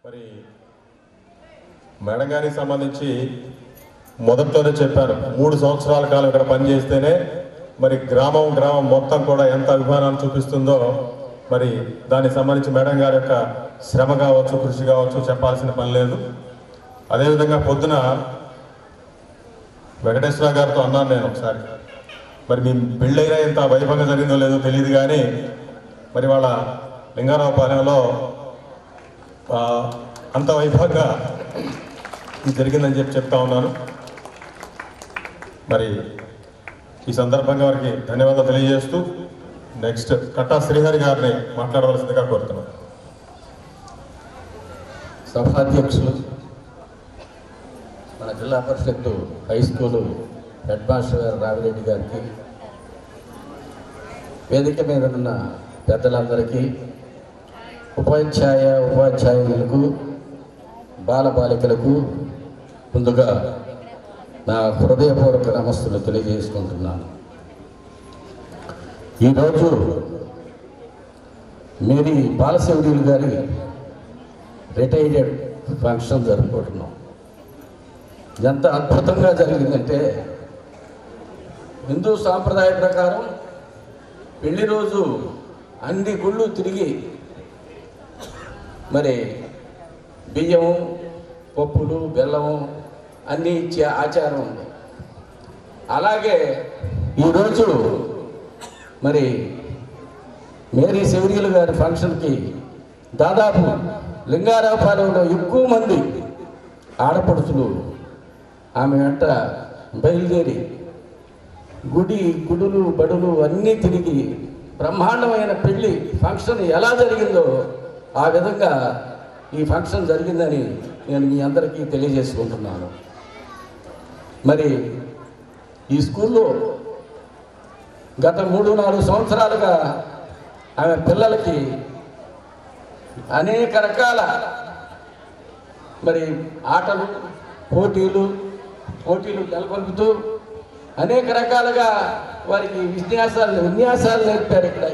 మరి మేడం గారికి సంబంధించి మొదట్లోనే చెప్పాను, 3 సంవత్సరాల కాలం ఇక్కడ పనిచేస్తేనే మరి గ్రామం మొత్తం కూడా ఎంత అభిమానాన్ని చూపిస్తుందో మరి దానికి సంబంధించి మేడం గారి యొక్క శ్రమ కావచ్చు, కృషి కావచ్చు చెప్పాల్సిన పని లేదు. అదేవిధంగా పొద్దున వెంకటేశ్వర గారితో అన్నాను నేను ఒకసారి, మరి మీ పెళ్ళైనా ఎంత వైభవంగా జరిగిందో లేదో తెలియదు కానీ మరి వాళ్ళ లింగారావుపాలెంలో అంత వైభవంగా జరిగిందని చెప్తా ఉన్నాను. మరి ఈ సందర్భంగా వారికి ధన్యవాదాలు తెలియజేస్తూ నెక్స్ట్ కట్టా శ్రీహరి గారిని మాట్లాడవలసిందిగా కోరుతున్నాను. సభాధ్యక్షులు, మన జిల్లా పరిషత్ హై స్కూలు హెడ్ మాస్టర్ గారు రావిరెడ్డి గారికి, వేదిక మీద ఉన్న పెద్దలందరికీ, ఉపాధ్యాయులకు, బాలబాలికలకు ముందుగా నా హృదయపూర్వక నమస్సులు తెలియజేసుకుంటున్నాను. ఈరోజు మేరీ బాలశౌర్యులు గారి రిటైర్డ్ ఫంక్షన్ జరుపుకుంటున్నాం. ఎంత అద్భుతంగా జరిగిందంటే, హిందూ సాంప్రదాయ ప్రకారం పెళ్లి రోజు అన్ని గుళ్ళు తిరిగి మరి బియ్యం, పప్పులు, బెల్లము అన్నీ ఇచ్చే ఆచారం ఉంది. అలాగే ఈరోజు మరి మేరీ శౌర్యులు గారి ఫంక్షన్కి దాదాపు లింగారావుపాలెంలో ఎక్కువ మంది ఆడపడుచులు ఆమె వెంట బయలుదేరి గుడులు బడులు అన్నీ తిరిగి బ్రహ్మాండమైన పెళ్లి ఫంక్షన్ ఎలా జరిగిందో ఆ విధంగా ఈ ఫంక్షన్ జరిగిందని నేను మీ అందరికీ తెలియజేసుకుంటున్నాను. మరి ఈ స్కూల్లో గత 3-4 సంవత్సరాలుగా ఆమె పిల్లలకి అనేక రకాల మరి ఆటలు, పోటీలు నెలకొల్పుతూ అనేక రకాలుగా వారికి విన్యాసాలు నేర్పారు. ఇక్కడ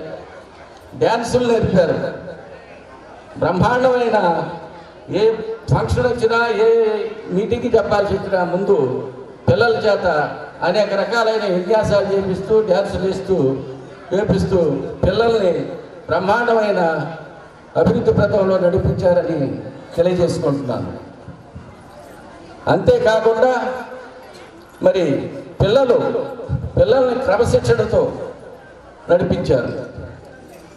డ్యాన్సులు నేర్పారు. బ్రహ్మాండమైన ఏ ఫంక్షన్ వచ్చినా, ఏ మీటింగ్కి చెప్పాల్సి వచ్చినా ముందు పిల్లల చేత అనేక రకాలైన విన్యాసాలు చేపిస్తూ, డ్యాన్సులు వేపిస్తూ పిల్లల్ని బ్రహ్మాండమైన అభివృద్ధి పథంలో నడిపించారని తెలియజేసుకుంటున్నాను. అంతేకాకుండా మరి పిల్లల్ని క్రమశిక్షణతో నడిపించారు.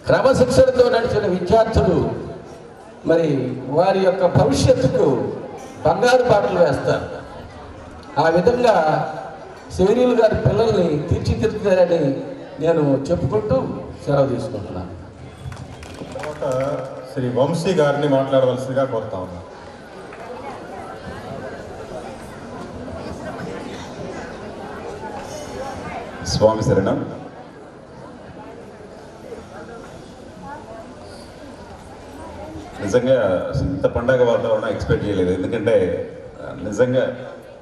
క్రమశిక్షణతో నడిచిన విద్యార్థులు మరి వారి యొక్క భవిష్యత్తుకు బంగారు బాటలు వేస్తారు. ఆ విధంగా శౌర్యులు గారి పిల్లల్ని తీర్చిదిద్దుతారని నేను చెప్పుకుంటూ సెలవు తీసుకుంటున్నాను. తర్వాత శ్రీ వంశీ గారిని మాట్లాడవలసిందిగా కోరుతా ఉన్నాను. స్వామి శరణం. నిజంగా ఇంత పండగ వాతావరణం ఎక్స్పెక్ట్ చేయలేదు. ఎందుకంటే నిజంగా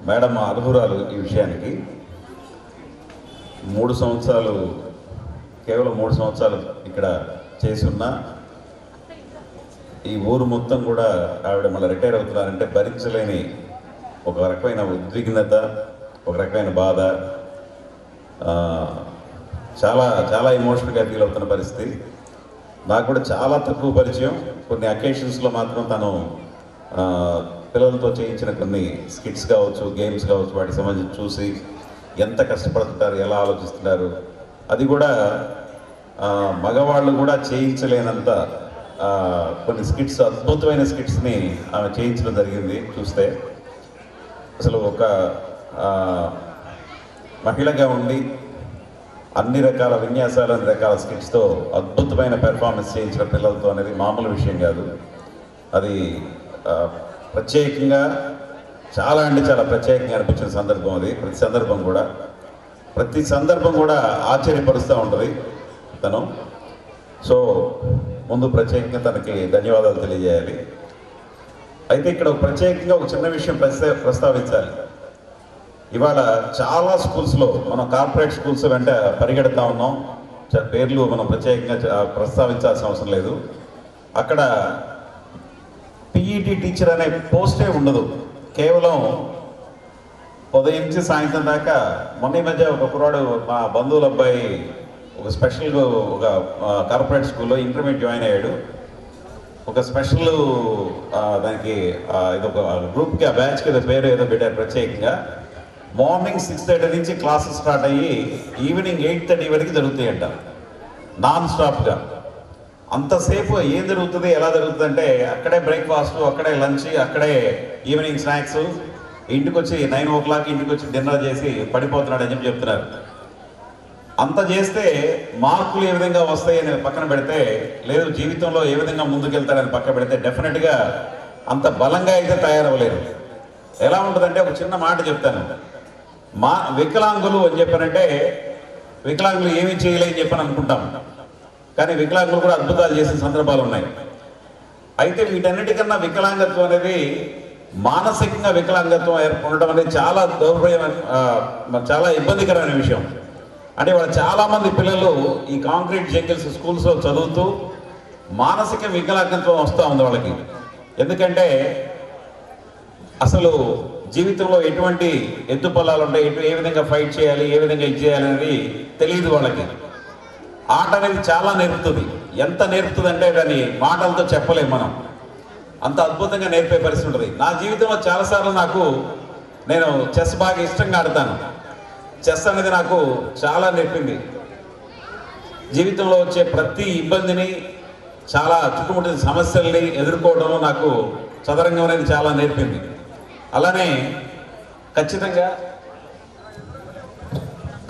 మేడం అర్హురాలు ఈ విషయానికి. 3 సంవత్సరాలు, కేవలం 3 సంవత్సరాలు ఇక్కడ చేసి ఉన్నా ఈ ఊరు మొత్తం కూడా ఆవిడ మళ్ళీ రిటైర్ అవుతున్నారంటే భరించలేని ఒక రకమైన ఉద్విగ్నత, ఒక రకమైన బాధ, చాలా చాలా ఎమోషనల్గా ఫీల్ అవుతున్న పరిస్థితి. నాకు కూడా చాలా తక్కువ పరిచయం. కొన్ని అకేషన్స్లో మాత్రం తను పిల్లలతో చేయించిన కొన్ని స్కిట్స్ కావచ్చు, గేమ్స్ కావచ్చు, వాటికి సంబంధించి చూసి ఎంత కష్టపడుతుంటారు, ఎలా ఆలోచిస్తున్నారు, అది కూడా మగవాళ్ళు కూడా చేయించలేనంత కొన్ని స్కిట్స్, అద్భుతమైన స్కిట్స్ని ఆమె చేయించడం జరిగింది. చూస్తే అసలు ఒక మహిళగా ఉండి అన్ని రకాల విన్యాసాలు, అన్ని రకాల స్కిట్స్తో అద్భుతమైన పెర్ఫార్మెన్స్ చేయించిన పిల్లలతో అనేది మామూలు విషయం కాదు. అది ప్రత్యేకంగా చాలా ప్రత్యేకంగా అనిపించిన సందర్భం అది. ప్రతి సందర్భం కూడా ఆశ్చర్యపరుస్తూ ఉంటుంది తను. సో ముందు ప్రత్యేకంగా తనకి ధన్యవాదాలు తెలియజేయాలి. అయితే ఇక్కడ ప్రత్యేకంగా ఒక చిన్న విషయం ప్రస్తావించాలి. ఇవాళ చాలా స్కూల్స్లో మనం కార్పొరేట్ స్కూల్స్ వెంట పరిగెడతా ఉన్నాం. పేర్లు మనం ప్రత్యేకంగా ప్రస్తావించాల్సిన అవసరం లేదు. అక్కడ పీఈటీ టీచర్ అనే పోస్టే ఉండదు. కేవలం ఉదయం నుంచి సాయంత్రం దాకా. మొన్న ఈ మధ్య ఒక కుర్రాడు మా బంధువుల అబ్బాయి ఒక స్పెషల్ ఒక కార్పొరేట్ స్కూల్లో ఇంటర్మీడియట్ జాయిన్ అయ్యాడు. ఒక స్పెషల్ దానికి ఇదొక గ్రూప్కి ఆ బ్యాచ్కి ఏదో పేరు ఏదో పెట్టారు ప్రత్యేకంగా. మార్నింగ్ 6:30 నుంచి క్లాసెస్ స్టార్ట్ అయ్యి ఈవినింగ్ 8:30 వరకు జరుగుతాయంట, నాన్ స్టాప్గా. అంతసేపు ఏం జరుగుతుంది, ఎలా జరుగుతుంది అంటే అక్కడే బ్రేక్ఫాస్ట్, అక్కడే లంచ్, అక్కడే ఈవినింగ్ స్నాక్స్. ఇంటికి వచ్చి 9 o'clock ఇంటికి వచ్చి డిన్నర్ చేసి పడిపోతున్నాడు అని చెప్తున్నారు. అంత చేస్తే మార్కులు ఏ విధంగా వస్తాయని పక్కన పెడితే, లేదు జీవితంలో ఏ విధంగా ముందుకెళ్తారని పక్కన పెడితే డెఫినెట్గా అంత బలంగా అయితే తయారవ్వలేరు. ఎలా ఉంటుందంటే ఒక చిన్న మాట చెప్తాను. వికలాంగులు అని చెప్పానంటే వికలాంగులు ఏమీ చేయలేని చెప్పని అనుకుంటాం, కానీ వికలాంగులు కూడా అద్భుతాలు చేసిన సందర్భాలు ఉన్నాయి. అయితే వీటన్నిటికన్నా వికలాంగత్వం అనేది, మానసికంగా వికలాంగత్వం ఏర్పడడం అనేది చాలా చాలా ఇబ్బందికరమైన విషయం. అంటే వాళ్ళు చాలామంది పిల్లలు ఈ కాంక్రీట్ జంగిల్స్ స్కూల్స్లో చదువుతూ మానసిక వికలాంగత్వం వస్తూ ఉంది వాళ్ళకి. ఎందుకంటే అసలు జీవితంలో ఎటువంటి ఎత్తుపల్లాలు ఉంటాయి, ఏ విధంగా ఫైట్ చేయాలి, ఏ విధంగా ఇది చేయాలి అనేది తెలియదు వాళ్ళకి. ఆట అనేది చాలా నేర్పుతుంది. ఎంత నేర్పుతుంది అంటే దాన్ని మాటలతో చెప్పలేము మనం. అంత అద్భుతంగా నేర్పే పరిస్థితి ఉంటుంది. నా జీవితంలో చాలాసార్లు నేను చెస్ బాగా ఇష్టంగా ఆడతాను. చెస్ అనేది నాకు చాలా నేర్పింది. జీవితంలో వచ్చే ప్రతి ఇబ్బందిని, చాలా చుట్టుముట్టిన సమస్యల్ని ఎదుర్కోవడం నాకు చదరంగం అనేది చాలా నేర్పింది. అలానే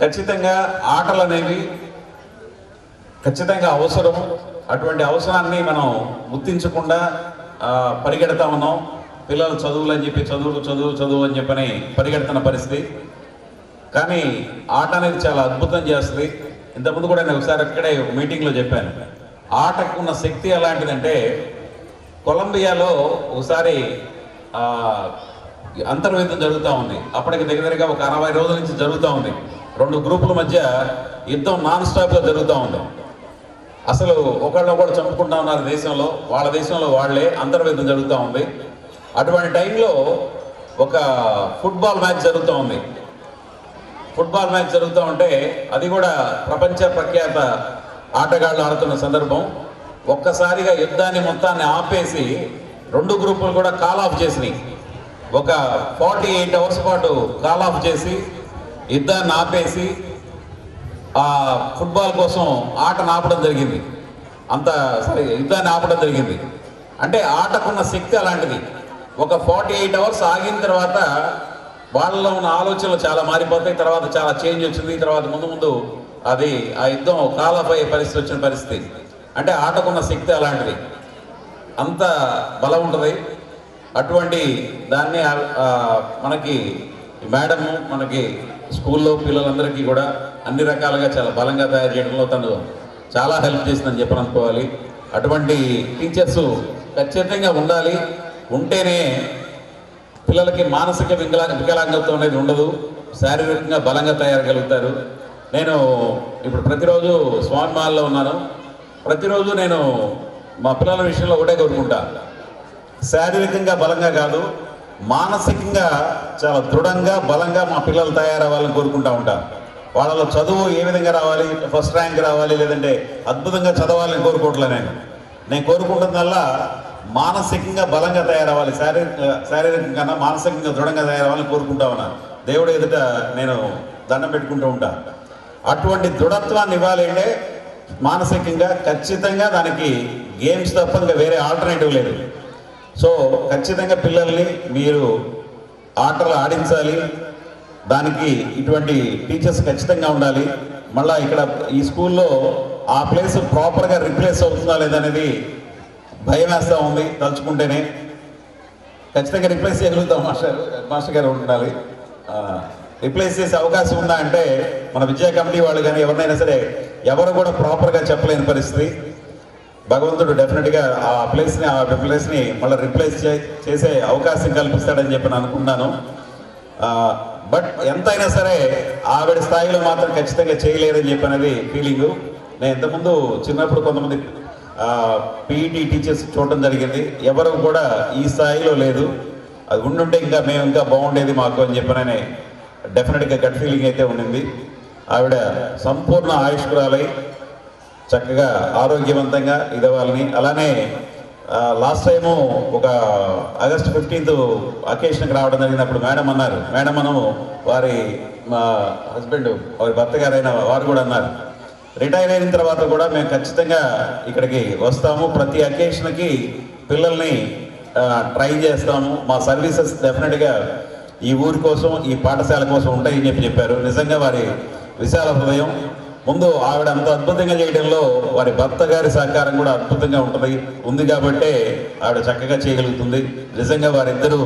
ఖచ్చితంగా ఆటలు అనేవి ఖచ్చితంగా అవసరం. అటువంటి అవసరాన్ని మనం గుర్తించకుండా పరిగెడతా ఉన్నాం. పిల్లలు చదువులు అని చెప్పి చదువు అని చెప్పని పరిగెడుతున్న పరిస్థితి. కానీ ఆట అనేది చాలా అద్భుతం చేస్తుంది. ఇంతకుముందు కూడా నేను ఒకసారి అక్కడే ఒక మీటింగ్లో చెప్పాను. ఆటకు ఉన్న శక్తి ఎలాంటిదంటే, కొలంబియాలో ఒకసారి అంతర్వేదం జరుగుతూ ఉంది. అప్పటికి దగ్గరగా ఒక 60 రోజుల నుంచి జరుగుతూ ఉంది. 2 గ్రూపుల మధ్య యుద్ధం నాన్ స్టాప్గా జరుగుతూ ఉంది. అసలు ఒకళ్ళొకళ్ళు చంపుకుంటా ఉన్నారు దేశంలో. వాళ్ళ దేశంలో వాళ్ళే అంతర్వేదం జరుగుతూ ఉంది. అటువంటి టైంలో ఒక ఫుట్బాల్ మ్యాచ్ జరుగుతూ ఉంది. ఫుట్బాల్ మ్యాచ్ జరుగుతూ ఉంటే, అది కూడా ప్రపంచ ప్రఖ్యాత ఆటగాళ్ళు ఆడుతున్న సందర్భం. ఒక్కసారిగా యుద్ధాన్ని మొత్తాన్ని ఆపేసి 2 గ్రూపులు కూడా కాల్ ఆఫ్ చేసినాయి. ఒక 48 hours పాటు కాల్ ఆఫ్ చేసి యుద్ధాన్ని ఆపేసి ఆ ఫుట్బాల్ కోసం ఆటను ఆపడం జరిగింది. యుద్ధాన్ని ఆపడం జరిగింది. అంటే ఆటకున్న శక్తి అలాంటిది. ఒక 48 hours ఆగిన తర్వాత వాళ్ళలో ఉన్న ఆలోచనలు చాలా మారిపోతాయి. తర్వాత చాలా చేంజ్ వచ్చింది. తర్వాత ముందు అది ఆ యుద్ధం కాల్ ఆఫ్ అయ్యే పరిస్థితి వచ్చిన పరిస్థితి. అంటే ఆటకున్న శక్తి అలాంటిది, అంత బలం ఉంటుంది. అటువంటి దాన్ని మనకి మేడము మనకి స్కూల్లో పిల్లలందరికీ కూడా అన్ని రకాలుగా చాలా బలంగా తయారు చేయడంలో తను చాలా హెల్ప్ చేసిందని చెప్పని అనుకోవాలి. అటువంటి టీచర్స్ ఖచ్చితంగా ఉండాలి. ఉంటేనే పిల్లలకి మానసిక వికలాంగత్వం అనేది ఉండదు, శారీరకంగా బలంగా తయారగలుగుతారు. నేను ఇప్పుడు ప్రతిరోజు స్వామి మాల్లో ఉన్నాను. ప్రతిరోజు నేను మా పిల్లల విషయంలో ఒకటే కోరుకుంటా, శారీరకంగా బలంగా కాదు, మానసికంగా చాలా దృఢంగా బలంగా మా పిల్లలు తయారవ్వాలని కోరుకుంటా ఉంటా. వాళ్ళలో చదువు ఏ విధంగా రావాలి, ఫస్ట్ ర్యాంక్ రావాలి, లేదంటే అద్భుతంగా చదవాలని కోరుకోవట్లే. నేను కోరుకుంటుందల్లా మానసికంగా బలంగా తయారవ్వాలి, శారీరకంగా మానసికంగా దృఢంగా తయారవ్వాలని కోరుకుంటా ఉన్నాను. దేవుడు ఎదుట నేను దండం పెట్టుకుంటూ ఉంటా. అటువంటి దృఢత్వాన్ని ఇవ్వాలి అంటే మానసికంగా ఖచ్చితంగా దానికి గేమ్స్ తప్ప ఇంకా వేరే ఆల్టర్నేటివ్ లేదు. సో ఖచ్చితంగా పిల్లల్ని మీరు ఆటలు ఆడించాలి. దానికి ఇటువంటి టీచర్స్ ఖచ్చితంగా ఉండాలి. మళ్ళీ ఇక్కడ ఈ స్కూల్లో ఆ ప్లేస్ ప్రాపర్గా రిప్లేస్ అవుతుందా లేదనేది భయం వేస్తూ ఉంది తలుచుకుంటేనే. ఖచ్చితంగా రిప్లేస్ చేయగలుగుతాం మాస్టర్ గారు ఉండాలి. రిప్లేస్ చేసే అవకాశం ఉందా అంటే మన విద్యా కమిటీ వాళ్ళు కానీ ఎవరినైనా సరే ఎవరు కూడా ప్రాపర్గా చెప్పలేని పరిస్థితి. భగవంతుడు డెఫినెట్గా ఆ ప్లేస్ని మళ్ళీ రిప్లేస్ చేసే అవకాశం కల్పిస్తాడని చెప్పి నేను అనుకున్నాను. బట్ ఎంతైనా సరే ఆవిడ స్థాయిలో మాత్రం ఖచ్చితంగా చేయలేరని చెప్పి అనేది ఫీలింగు. నేను ఇంతకుముందు చిన్నప్పుడు కొంతమంది పీఈటీ టీచర్స్ చూడటం జరిగింది. ఎవరు కూడా ఈ స్థాయిలో లేదు. అది ఉండుంటే మేము ఇంకా బాగుండేది మాకు అని చెప్పిననే డెఫినెట్గా గట్ ఫీలింగ్ అయితే ఉండింది. ఆవిడ సంపూర్ణ ఆయుష్కురాలై చక్కగా ఆరోగ్యవంతంగా ఇదవ్వాలని. అలానే లాస్ట్ టైము ఒక ఆగస్ట్ 15th అకేషన్కి రావడం జరిగినప్పుడు మేడం అన్నారు, మేడం మనము మా హస్బెండ్ వారి భర్త గారైన వారు కూడా అన్నారు, రిటైర్ అయిన తర్వాత కూడా మేము ఖచ్చితంగా ఇక్కడికి వస్తాము, ప్రతి అకేషన్కి పిల్లల్ని ట్రైన్ చేస్తాము, మా సర్వీసెస్ డెఫినెట్గా ఈ ఊరి కోసం ఈ పాఠశాల కోసం ఉంటాయని చెప్పారు. నిజంగా వారి విశాల హృదయం. ముందు ఆవిడ అంత అద్భుతంగా చేయడంలో వారి భర్త గారి సహకారం కూడా అద్భుతంగా ఉంది కాబట్టే ఆవిడ చక్కగా చేయగలుగుతుంది. నిజంగా వారిద్దరూ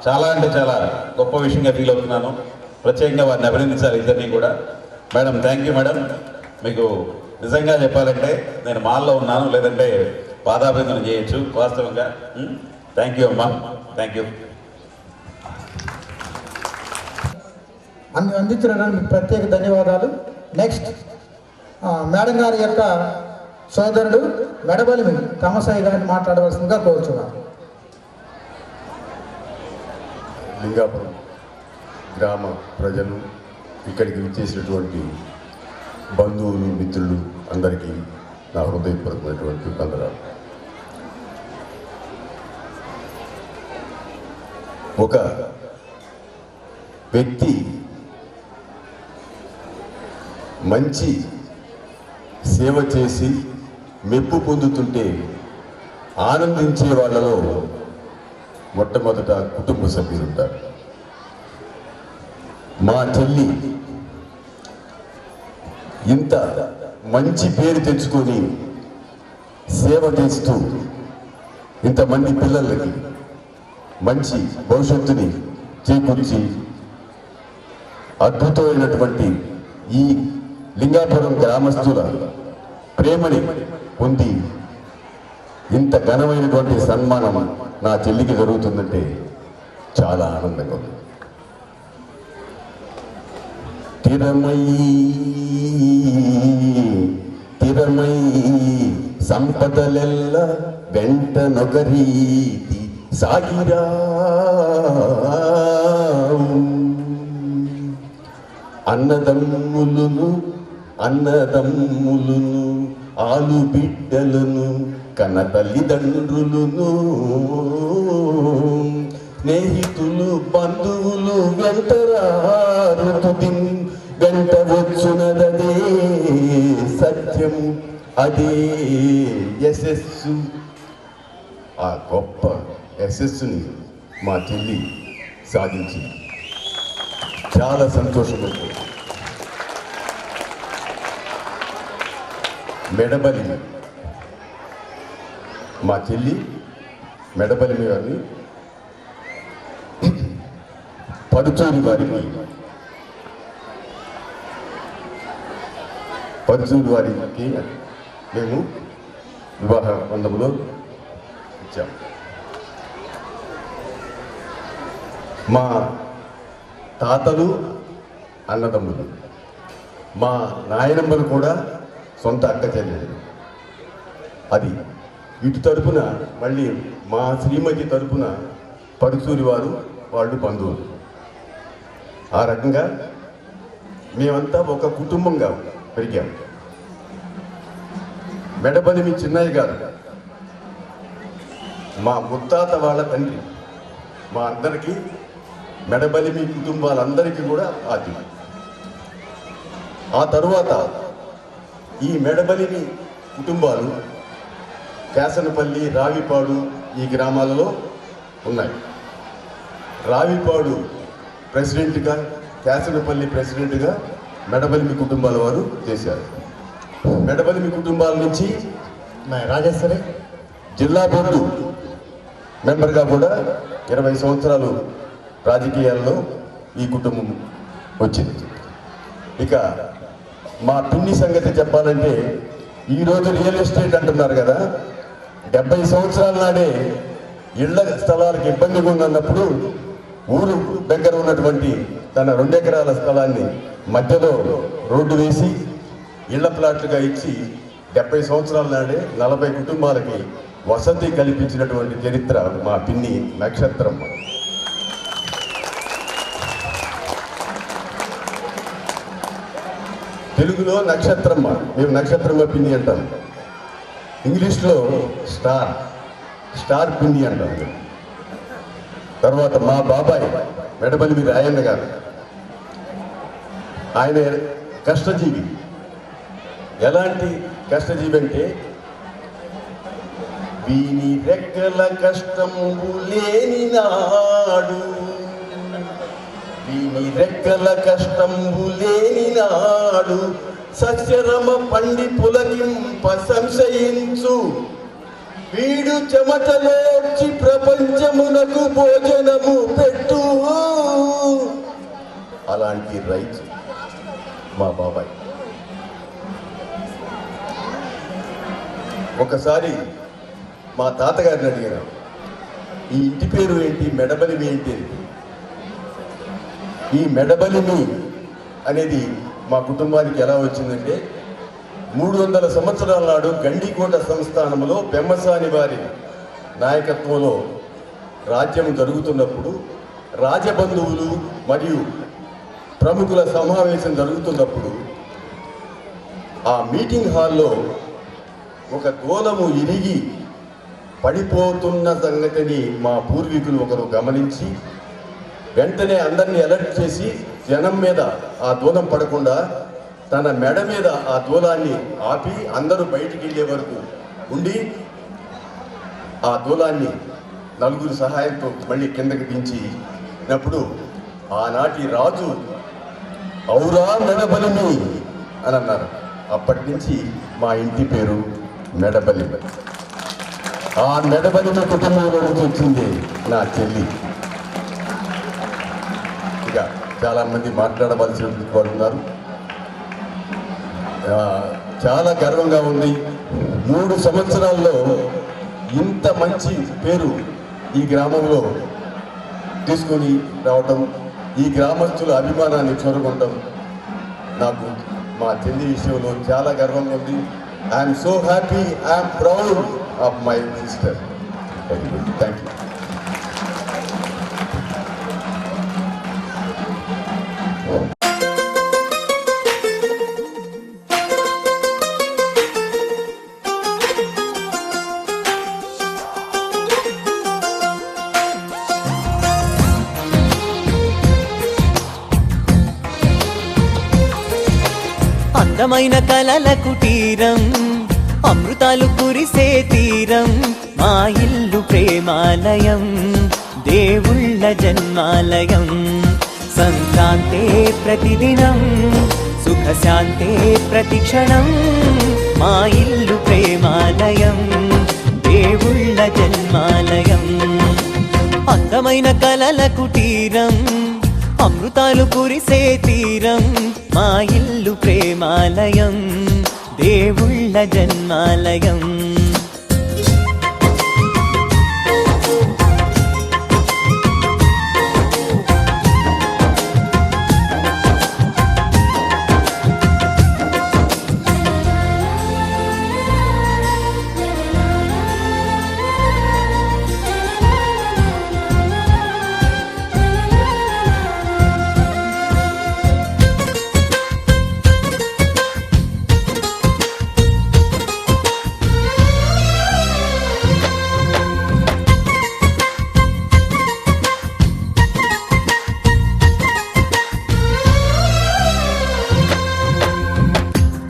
చాలా అంటే చాలా గొప్ప విషయంగా ఫీల్ అవుతున్నాను. ప్రత్యేకంగా వారిని అభినందించాలి ఇద్దరిని కూడా. Madam thank you madam. మీకు నిజంగా చెప్పాలంటే నేను మాల్లో ఉన్నాను, లేదంటే పాదాభివందనం చేయొచ్చు వాస్తవంగా. థ్యాంక్ యూ అమ్మా, థ్యాంక్ యూ. అన్ని అందించడానికి మీకు ప్రత్యేక ధన్యవాదాలు. నెక్స్ట్ మేడం గారి యొక్క సోదరుడు మెడబలిమి తమసాయి గారిని మాట్లాడవలసిందిగా కోరుచున్నాను. లింగాపురం గ్రామ ప్రజలు, ఇక్కడికి విచ్చేసినటువంటి బంధువులు, మిత్రులు అందరికీ నా హృదయపూర్వకమైనటువంటి వందనాలు. ఒక వ్యక్తి మంచి సేవ చేసి మెప్పు పొందుతుంటే ఆనందించే వాళ్ళలో మొట్టమొదట కుటుంబ సభ్యులు ఉంటారు. మా చెల్లి ఇంత మంచి పేరు తెచ్చుకొని సేవ చేస్తూ ఇంతమంది పిల్లలకి మంచి భవిష్యత్తుని చేకూర్చి అద్భుతమైనటువంటి ఈ లింగాపురం గ్రామస్తుల ప్రేమని పొంది ఇంత ఘనమైనటువంటి సన్మానం నా చెల్లికి జరుగుతుందంటే చాలా ఆనందంగా ఉంది. తిరమై సంపదలెల్ల వెంట నొకరీతి సాగిరా అన్నదమ్ములును ఆలు బిడ్డలను కన్న తల్లిదండ్రులను స్నేహితులు బంధువులు వెంట వచ్చునదే సత్యం, అదే యశస్సు. ఆ గొప్ప యశస్సుని మా చెల్లి సాధించింది. చాలా సంతోషంగా ఉంది. మెడబలిమి మా చెల్లి మెడబలిమి గారిని పరుచూరి వారికి మేము వివాహ బంధములో ఇచ్చాం. మా తాతలు అన్నదమ్ములు, మా నాయనమ్మలు కూడా సొంత అక్క చెల్లెలు. అది ఇటు తరపున మళ్ళీ మా శ్రీమతి తరపున పరుచూరి వాళ్ళు బంధువులు. ఆ రకంగా మేమంతా ఒక కుటుంబంగా పెరిగాం. మెడబలిమి చిన్నయ్య గారు మా ముత్తాత వాళ్ళ తండ్రి. మా అందరికీ మెడబలిమి కుటుంబాలందరికీ కూడా ఆది. ఆ తరువాత ఈ మెడబలిమి కుటుంబాలు కేసనపల్లి, రావిపాడు ఈ గ్రామాలలో ఉన్నాయి. రావిపాడు ప్రెసిడెంట్గా, కేసనపల్లి ప్రెసిడెంట్గా మెడబలిమి కుటుంబాల వారు చేశారు. మెడబలిమి కుటుంబాల నుంచి రాజేశ్వరి జిల్లా బోర్డు మెంబర్గా కూడా 20 సంవత్సరాలు రాజకీయాల్లో ఈ కుటుంబం వచ్చింది. ఇక మా పిన్ని సంగతి చెప్పాలంటే, ఈరోజు రియల్ ఎస్టేట్ అంటున్నారు కదా, 70 సంవత్సరాల నాడే ఇళ్ల స్థలాలకు ఇబ్బందిగా ఉన్నప్పుడు ఊరు దగ్గర ఉన్నటువంటి తన 2 ఎకరాల స్థలాన్ని మధ్యలో రోడ్డు వేసి ఇళ్ల ప్లాట్లుగా ఇచ్చి 70 సంవత్సరాల నాడే 40 కుటుంబాలకి వసతి కల్పించినటువంటి చరిత్ర మా పిన్ని నక్షత్రమ్మ. తెలుగులో నక్షత్రమ్మ, మేము నక్షత్రమ్మ పిన్ని అంటాం. ఇంగ్లీష్లో స్టార్ పిన్ని అంటాం. తర్వాత మా బాబాయ్ మెడబలిమి రాయన్న గారు, ఆయన కష్టజీవి. ఎలాంటి కష్టజీవి అంటే వీని రెక్కల కష్టము లేని నాడు, వీని రెక్కల కష్టంబు లేని నాడు సస్యరమ పండి పులకింప సంశయించు, వీడు చెమటలోర్చి ప్రపంచమునకు భోజనము పెట్టు. అలాంటి రైతు మా బాబాయ్. ఒకసారి మా తాతగారిని అడిగాను, ఈ ఇంటి పేరు ఏంటి, మెడబలిమి ఏంటి? ఈ మెడబలిమి అనేది మా కుటుంబానికి ఎలా వచ్చిందంటే 300 సంవత్సరాల నాడు గండికోట సంస్థానంలో పెమ్మసాని వారి నాయకత్వంలో రాజ్యం జరుగుతున్నప్పుడు, రాజబంధువులు మరియు ప్రముఖుల సమావేశం జరుగుతున్నప్పుడు ఆ మీటింగ్ హాల్లో ఒక దూలము ఇరిగి పడిపోతున్న సంగతిని మా పూర్వీకులు ఒకరు గమనించి వెంటనే అందరినీ అలర్ట్ చేసి జనం మీద ఆ దూలం పడకుండా తన మెడ మీద ఆ దూలాన్ని ఆపి అందరూ బయటికి వెళ్ళే వరకు ఉండి ఆ దూలాన్ని నలుగురు సహాయంతో మళ్ళీ కిందకి దించినప్పుడు ఆనాటి రాజు ఔరా మెడబలిమి అని అన్నారు. అప్పటి నుంచి మా ఇంటి పేరు మెడబలిమి. ఆ మెడబలిమి కుటుంబంలో నుంచి వచ్చింది నా చెల్లి. ఇక చాలామంది మాట్లాడవలసి కోరుతున్నారు. చాలా గర్వంగా ఉంది. 3 సంవత్సరాల్లో ఇంత మంచి పేరు ఈ గ్రామంలో తీసుకొని రావటం, ఈ గ్రామస్తుల అభిమానాన్ని చూరగొనడం నాకు మా చెల్లి విషయంలో చాలా గర్వంగా ఉంది. I'm so happy, I'm proud of my sister. Very good, thank you. అందమైన కలల కుటీరం, అమృతాలు కురిసే తీరం, మా ఇల్లు ప్రేమాలయం, దేవుళ్ళ జన్మాలయం. సంక్రాంతే ప్రతిదినం, సుఖశాంతే ప్రతిక్షణం, మా ఇల్లు ప్రేమాలయం, దేవుళ్ళ జన్మాలయం. అందమైన కలల కుటీరం, అమృతాలు కురిసే తీరం, మా ఇల్లు ప్రేమాలయం, దేవుళ్ళ జన్మాలయం.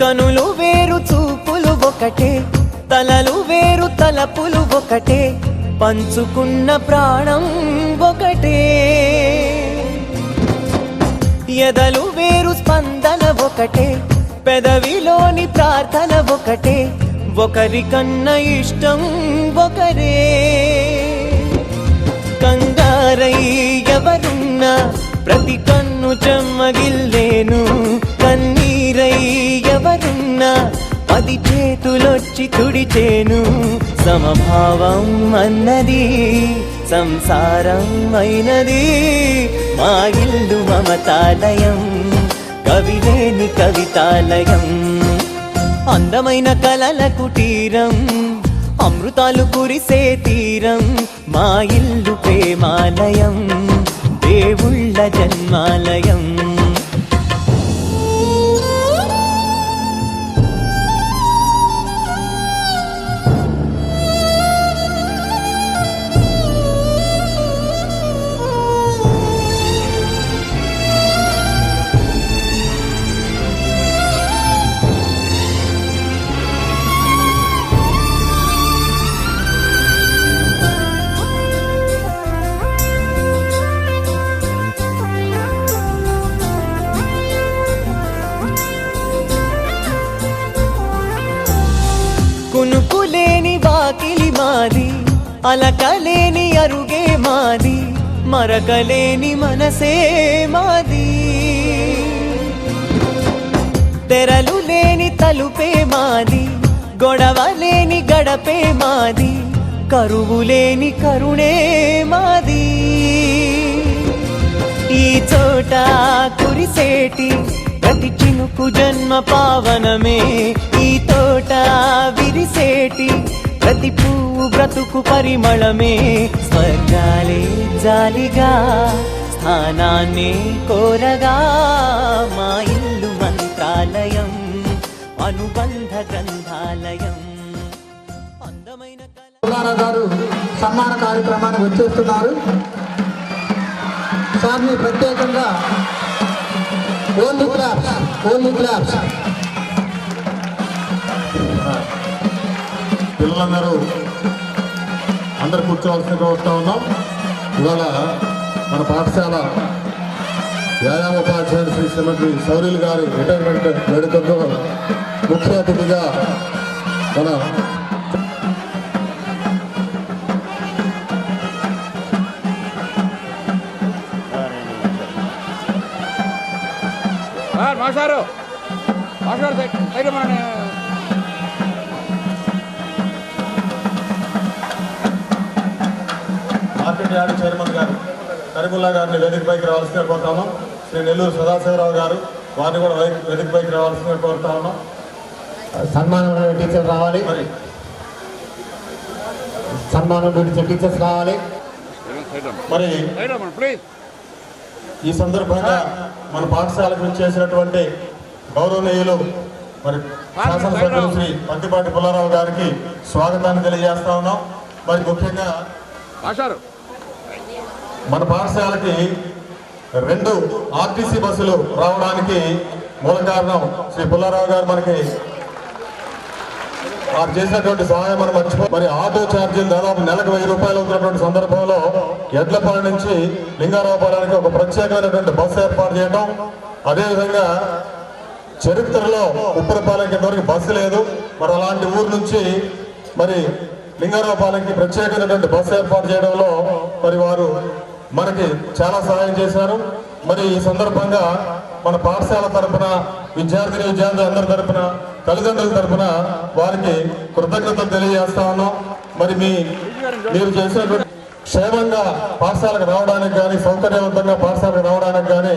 కనులు వేరు చూపులు ఒకటే, తలలు వేరు తలపులు ఒకటే, పంచుకున్న ప్రాణం ఒకటే. ఎదలు వేరు స్పందన ఒకటే, పెదవిలోని ప్రార్థన ఒకటే, ఒకరికన్నా ఇష్టం ఒకరే. కంగారై ఎవరున్నా ప్రతి కన్ను చెమ్మగిల్లేను, కన్నీరై ఎవరున్నా 10 చేతులొచ్చి తుడిచేను. సమభావం అన్నది సంసారం అయినది, మా ఇల్లు మమతాలయం, కవిలేని కవితాలయం. అందమైన కలల కుటీరం, అమృతాలు కురిసే తీరం, మా ఇల్లు ప్రేమాలయం, దేవుళ్ళ జన్మాలయం. కునుకులేని వాకిలి మాది, అలకలేని అరుగే మాది, మరకలేని మనసే మాది. తెరలు లేని తలుపే మాది, గొడవ లేని గడపే మాది, కరువు లేని కరుణే మాది. ఈ చోట కురిసేటి ప్రతి చినుకు జన్మ పావనమే, ఈ తోట విరిసేటి ప్రతి పువ్వు బ్రతుకు పరిమళమే. స్వర్గాలే జాలిగా స్థానాన్ని కోరగా, మా ఇల్లు మంత్రాలయం, అనుబంధ గ్రంథాలయం. అందమైన పుల్లారావు గారు సన్మాన కార్యక్రమానికి వచ్చేస్తున్నారు. సార్ని ప్రత్యేకంగా ఓన్లీ క్లాప్స్, ఓన్లీ క్లాప్స్. పిల్లలందరూ అందరు కూర్చోవలసిన కోరుతా ఉన్నాం. ఇవాళ మన పాఠశాల వ్యాయామోపాధ్యాయులు శ్రీ శ్రీమతి సౌరీల్ గారి రిటైర్మెంట్ వేడుకల్లో ముఖ్య అతిథిగా మన మాస్టారు మార్కెట్ యార్డ్ చైర్మన్ గారు కరీముల్లా గారిని వేదికపైకి రావాల్సిందిగా కోరుతా ఉన్నాం. శ్రీ నెల్లూరు సదాశివరావు గారు, వారిని కూడా వేదికపైకి రావాల్సిందిగా కోరుతా ఉన్నాం. సన్మానం టీచర్ రావాలి, సన్మానం టీచర్స్ రావాలి. మరి ఈ సందర్భంగా మన పాఠశాలకు విచ్చేసినటువంటి గౌరవనీయులు మరి శాసనసభ్యులు శ్రీ పత్తిపాటి పుల్లారావు గారికి స్వాగతాన్ని తెలియజేస్తా ఉన్నాం. మరి ముఖ్యంగా మన పాఠశాలకి 2 ఆర్టీసీ బస్సులు రావడానికి మూల కారణం శ్రీ పుల్లారావు గారు మనకి వారు చేసినటువంటి సహాయం మనం మర్చిపో. మరి ఆటో ఛార్జీలు దాదాపు నెలకు 1000 రూపాయలు అవుతున్నటువంటి సందర్భంలో ఎడ్లపాడు నుంచి లింగారావుపాడానికి ఒక ప్రత్యేకమైనటువంటి బస్సు ఏర్పాటు చేయడం, అదేవిధంగా చరిత్రలో ఉప్పరపాలెంకి ఇంతవరకు బస్సు లేదు. మరి అలాంటి ఊరు నుంచి మరి లింగారావుపాలెంకి ప్రత్యేకమైనటువంటి బస్సు ఏర్పాటు చేయడంలో మరి వారు మనకి చాలా సహాయం చేశారు. మరి ఈ సందర్భంగా మన పాఠశాల తరఫున, విద్యార్థులు అందరి తరఫున, తల్లిదండ్రుల తరఫున వారికి కృతజ్ఞతలు తెలియజేస్తా ఉన్నాం. మరి మీరు చేసినటువంటి క్షేమంగా పాఠశాలకు రావడానికి కానీ, సౌకర్యవంతంగా పాఠశాలకు రావడానికి కానీ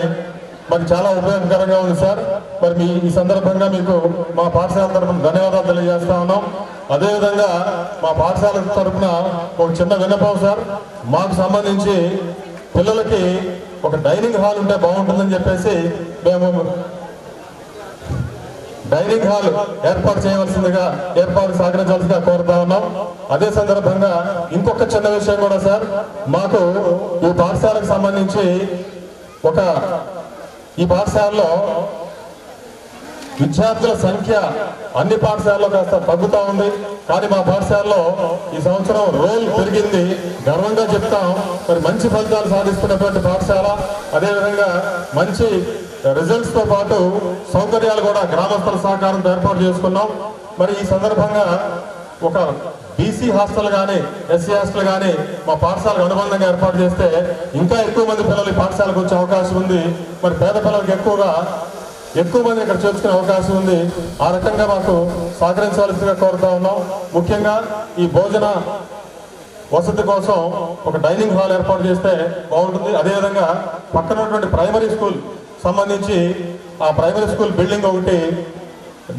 మరి చాలా ఉపయోగకరంగా ఉంది సార్. మరి ఈ సందర్భంగా మీకు మా పాఠశాల తరఫున ధన్యవాదాలు తెలియజేస్తా ఉన్నాం. అదేవిధంగా మా పాఠశాల తరఫున ఒక చిన్న విన్నపం సార్, మాకు సంబంధించి పిల్లలకి ఒక డైనింగ్ హాల్ ఉంటే బాగుంటుందని చెప్పేసి మేము డైనింగ్ హాల్ ఏర్పాటు సహకరించాల్సిందిగా కోరుతా ఉన్నాం. అదే సందర్భంగా ఇంకొక చిన్న విషయం కూడా సార్, మాకు ఈ పాఠశాలకు సంబంధించి ఈ పాఠశాలలో విద్యార్థుల సంఖ్య అన్ని పాఠశాలలో కాస్త తగ్గుతూ ఉంది. కానీ మా పాఠశాలలో ఈ సంవత్సరం రోల్ పెరిగింది, గర్వంగా చెప్తాం. మరి మంచి ఫలితాలు సాధిస్తున్నటువంటి పాఠశాల, అదేవిధంగా మంచి రిజల్ట్స్ తో పాటు సౌకర్యాలు కూడా గ్రామస్తుల సహకారంతో ఏర్పాటు చేసుకున్నాం. మరి ఈ సందర్భంగా ఒక బీసీ హాస్టల్ కానీ, ఎస్సీ హాస్టల్ కానీ మా పాఠశాలకు అనుబంధంగా ఏర్పాటు చేస్తే ఇంకా ఎక్కువ మంది పిల్లలు ఈ పాఠశాలకు వచ్చే అవకాశం ఉంది. మరి పేద పిల్లలకు ఎక్కువ మంది ఇక్కడ చేర్చుకునే అవకాశం ఉంది. ఆ రకంగా మాకు సహకరించవలసిందిగా కోరుతా ఉన్నాం. ముఖ్యంగా ఈ భోజన వసతి కోసం ఒక డైనింగ్ హాల్ ఏర్పాటు చేస్తే బాగుంటుంది. అదేవిధంగా పక్కన ఉన్నటువంటి ప్రైమరీ స్కూల్ సంబంధించి ఆ ప్రైమరీ స్కూల్ బిల్డింగ్ ఒకటి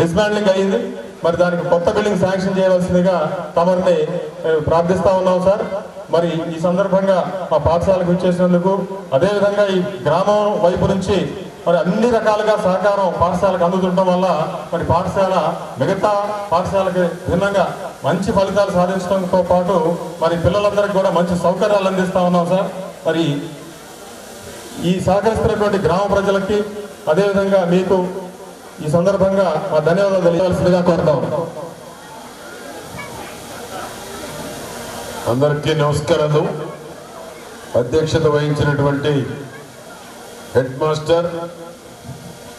డిస్మాండ్లింగ్ అయ్యింది. మరి దానికి కొత్త బిల్డింగ్ శాంక్షన్ చేయవలసిందిగా తమరిని ప్రార్థిస్తా ఉన్నాం సార్. మరి ఈ సందర్భంగా మా పాఠశాలకు ఇచ్చేసినందుకు, అదేవిధంగా ఈ గ్రామం వైపు నుంచి మరి అన్ని రకాలుగా సహకారం పాఠశాలకు అందుతుండటం వల్ల మరి పాఠశాల మిగతా పాఠశాలకి భిన్నంగా మంచి ఫలితాలు సాధించడంతో పాటు మరి పిల్లలందరికీ కూడా మంచి సౌకర్యాలు అందిస్తా ఉన్నాం సార్. మరి ఈ సహకరిస్తున్నటువంటి గ్రామ ప్రజలకి అదేవిధంగా మీకు ఈ సందర్భంగా మా ధన్యవాదాలు తెలియవలసిందిగా కోరుతాం. అందరికీ నమస్కారాలు. అధ్యక్షత వహించినటువంటి హెడ్ మాస్టర్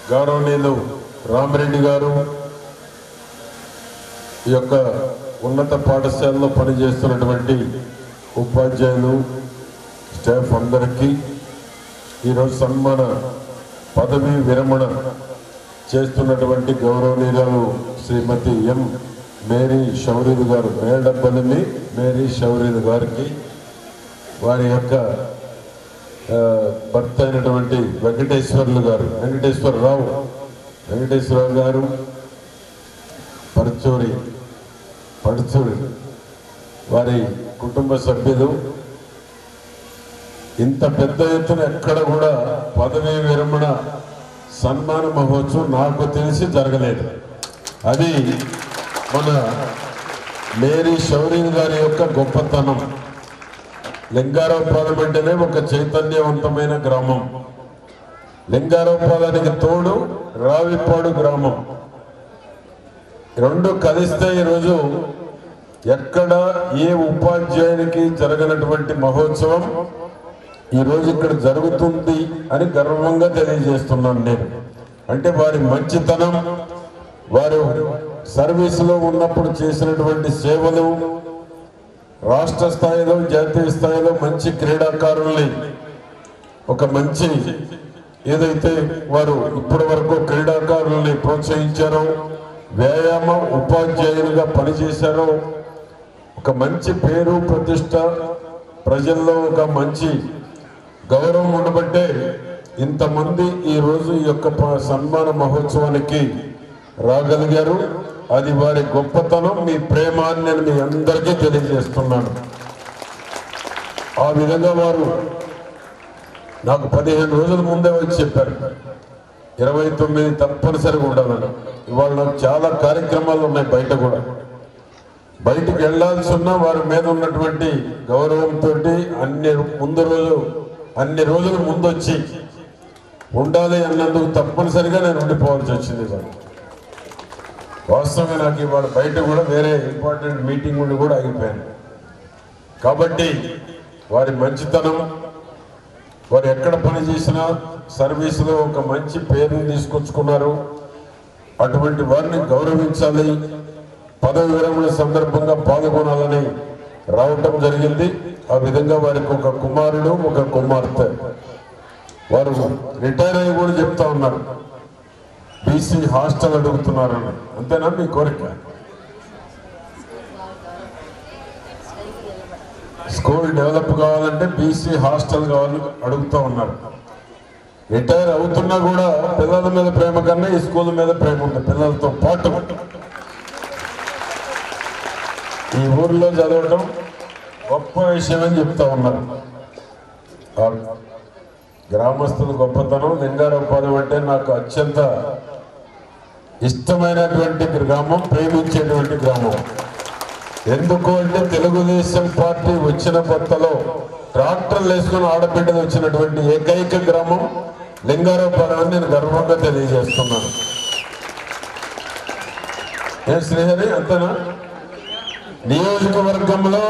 గౌరవనీయులు రామిరెడ్డి గారు, ఈ యొక్క ఉన్నత పాఠశాలలో పనిచేస్తున్నటువంటి ఉపాధ్యాయులు, స్టాఫ్ అందరికీ ఈరోజు సన్మాన పదవి విరమణ చేస్తున్నటువంటి గౌరవనీయులు శ్రీమతి ఎం మేరీ షౌరీద్ గారు, మేడబ్బల్లి మేరీ షౌరీద్ గారికి, వారి యొక్క భర్త అయినటువంటి వెంకటేశ్వరరావు గారు, పరుచూరి వారి కుటుంబ సభ్యులు, ఇంత పెద్ద ఎత్తున ఎక్కడ కూడా పదవీ విరమణ సన్మాన మహోత్సవం నాకు తెలిసి జరగలేదు. అది మన మేరీ షౌరీద్ గారి యొక్క గొప్పతనం. లింగారావుపాలెం అంటేనే ఒక చైతన్యవంతమైన గ్రామం. లింగారావుపాలెనికి తోడు రావిపాడు గ్రామం, రెండు కలిస్తే ఈరోజు ఎక్కడ ఏ ఉపాధ్యాయునికి జరగనటువంటి మహోత్సవం ఈరోజు ఇక్కడ జరుగుతుంది అని గర్వంగా తెలియజేస్తున్నాను నేను. అంటే వారి మంచితనం, వారు సర్వీసులో ఉన్నప్పుడు చేసినటువంటి సేవలు, రాష్ట్ర స్థాయిలో జాతీయ స్థాయిలో మంచి క్రీడాకారుల్ని, ఒక మంచి ఏదైతే వారు ఇప్పటి వరకు క్రీడాకారుల్ని ప్రోత్సహించారో, వ్యాయామ ఉపాధ్యాయులుగా పనిచేశారో, ఒక మంచి పేరు ప్రతిష్ట ప్రజల్లో ఒక మంచి గౌరవం ఉండబట్టే ఇంతమంది ఈరోజు ఈ యొక్క సన్మాన మహోత్సవానికి రాగలిగారు. అది వారి గొప్పతనం, మీ ప్రేమాన్ని నేను మీ అందరికీ తెలియజేస్తున్నాను. ఆ విధంగా వారు నాకు 15 రోజుల ముందే వచ్చి చెప్పారు 29 తప్పనిసరిగా ఉండాలని. ఇవాళ నాకు చాలా కార్యక్రమాలు ఉన్నాయి బయట కూడా. బయటికి వెళ్లాల్సి ఉన్నా వారి మీద ఉన్నటువంటి గౌరవంతో అన్ని రోజులు ముందొచ్చి ఉండాలి అన్నందుకు తప్పనిసరిగా నేను ఉండిపోవాల్సి వచ్చింది. వాస్తవంగా నాకు ఇవాళ బయట కూడా వేరే ఇంపార్టెంట్ మీటింగ్ ఉండి కూడా ఆగిపోయాను. కాబట్టి వారి మంచితనం, వారు ఎక్కడ పని చేసినా సర్వీసులో ఒక మంచి పేరుని తీసుకొచ్చుకున్నారు. అటువంటి వారిని గౌరవించాలి, పదవి విరమణ సందర్భంగా పాల్గొనాలని రావటం జరిగింది. ఆ విధంగా వారికి ఒక కుమారుడు, ఒక కుమార్తె. వారు రిటైర్ అయ్యి కూడా చెప్తా ఉన్నారు, బీసీ హాస్టల్ అడుగుతున్నారని. అంతేనా మీ కోరిక? స్కూల్ డెవలప్ కావాలంటే బీసీ హాస్టల్ కావాలని అడుగుతూ ఉన్నారు. రిటైర్ అవుతున్నా కూడా పిల్లల మీద ప్రేమ కన్నా ఈ స్కూల్ మీద ప్రేమ ఉంది. పిల్లలతో పాటు ఈ ఊర్లో చదవటం గొప్ప విషయం అని చెప్తా ఉన్నారు. గ్రామస్తుల గొప్పతనం. లింగారావుపాలెం అంటే నాకు అత్యంత ఇష్టమైనటువంటి గ్రామం, ప్రేమించేటువంటి గ్రామం. ఎందుకు అంటే తెలుగుదేశం పార్టీ వచ్చిన కొత్తలో ట్రాక్టర్లు వేసుకుని ఆడబిడ్డలు వచ్చినటువంటి ఏకైక గ్రామం లింగారావుపాలెం అని నేను గర్వంగా తెలియజేస్తున్నాను. ఏం శ్రీహరి, అంతేనా? నియోజకవర్గంలో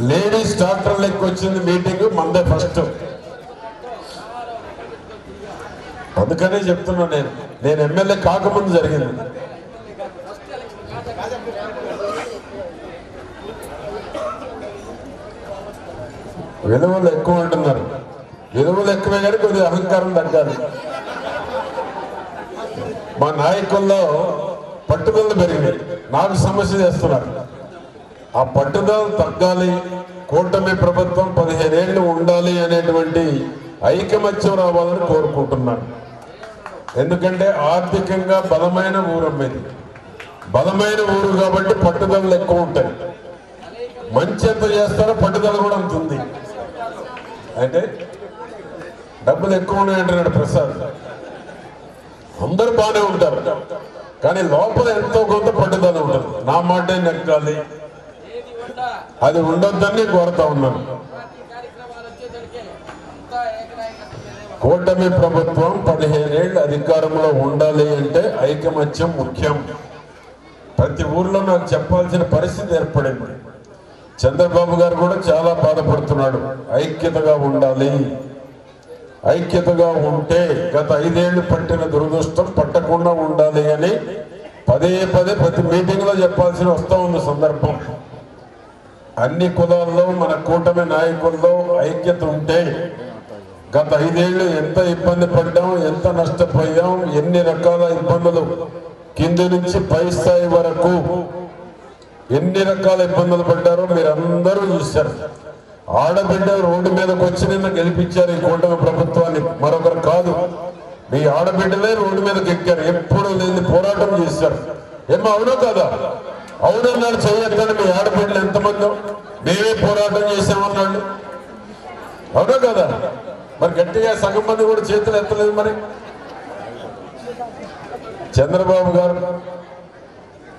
లేడీస్ ట్రాక్టర్ లెక్క వచ్చింది మీటింగ్ మందే ఫస్ట్. అందుకనే చెప్తున్నా, నేను ఎమ్మెల్యే కాకముందు జరిగింది. విలువలు ఎక్కువ అంటున్నారు. విలువలు ఎక్కువే కానీ కొద్దిగా అహంకారం తగ్గాలి. మా నాయకుల్లో పట్టుదల పెరిగింది, నాకు సమస్య చేస్తున్నారు. ఆ పట్టుదల తగ్గాలి, కూటమి ప్రభుత్వం 15 ఏళ్ళు ఉండాలి అనేటువంటి ఐకమత్యం రావాలని కోరుకుంటున్నాను. ఎందుకంటే ఆర్థికంగా బలమైన ఊరమ్మ ఇది. బలమైన ఊరు కాబట్టి పట్టుదలలు ఎక్కువ ఉంటాయి. మంచి ఎంత చేస్తారో పట్టుదల కూడా అంత ఉంది. అంటే డబ్బులు ఎక్కువ ఉన్నాయంటున్నాడు ప్రసాద్. అందరూ బాగానే ఉంటారు, కానీ లోపల ఎంతో కొంత పట్టుదల ఉంటుంది. నా మాటే నెక్కాలి, అది ఉండొద్దని కోరుతా ఉన్నాను. కూటమి ప్రభుత్వం 15 ఏళ్ళు అధికారంలో ఉండాలి అంటే ఐకమత్యం ముఖ్యం. ప్రతి ఊర్లో నాకు చెప్పాల్సిన పరిస్థితి ఏర్పడింది. చంద్రబాబు గారు కూడా చాలా బాధపడుతున్నాడు. ఐక్యతగా ఉండాలి, ఐక్యతగా ఉంటే గత 5 ఏళ్లు పట్టిన దురదృష్టం పట్టకుండా ఉండాలి అని పదే పదే ప్రతి మీటింగ్ లో చెప్పాల్సిన వస్తూ ఉంది సందర్భం. అన్ని కులాల్లో మన కూటమి నాయకుల్లో ఐక్యత ఉంటే గత 5 ఏళ్లు ఎంత ఇబ్బంది పడ్డాం, ఎంత నష్టపోయాం, ఎన్ని రకాల ఇబ్బందులు కింది నుంచి పై స్థాయి వరకు ఎన్ని రకాల ఇబ్బందులు పడ్డారో మీరందరూ చూశారు. ఆడబిడ్డ రోడ్డు మీదకి వచ్చి నిన్న గెలిపించారు ఈ కూటమి ప్రభుత్వాన్ని, మరొకరు కాదు. మీ ఆడబిడ్డలే రోడ్డు మీదకి ఎక్కారు, ఎప్పుడు లేని పోరాటం చేశారు. ఏమో అవునో కదా? అవునన్నాడు చేయొద్దని మీ ఆడబిడ్డలు ఎంతమందో మేమే పోరాటం చేశామన్నాడు. అవునో కదా? మరి గట్టిగా సగం మంది కూడా చేతులు ఎత్తలేదు. మరి చంద్రబాబు గారు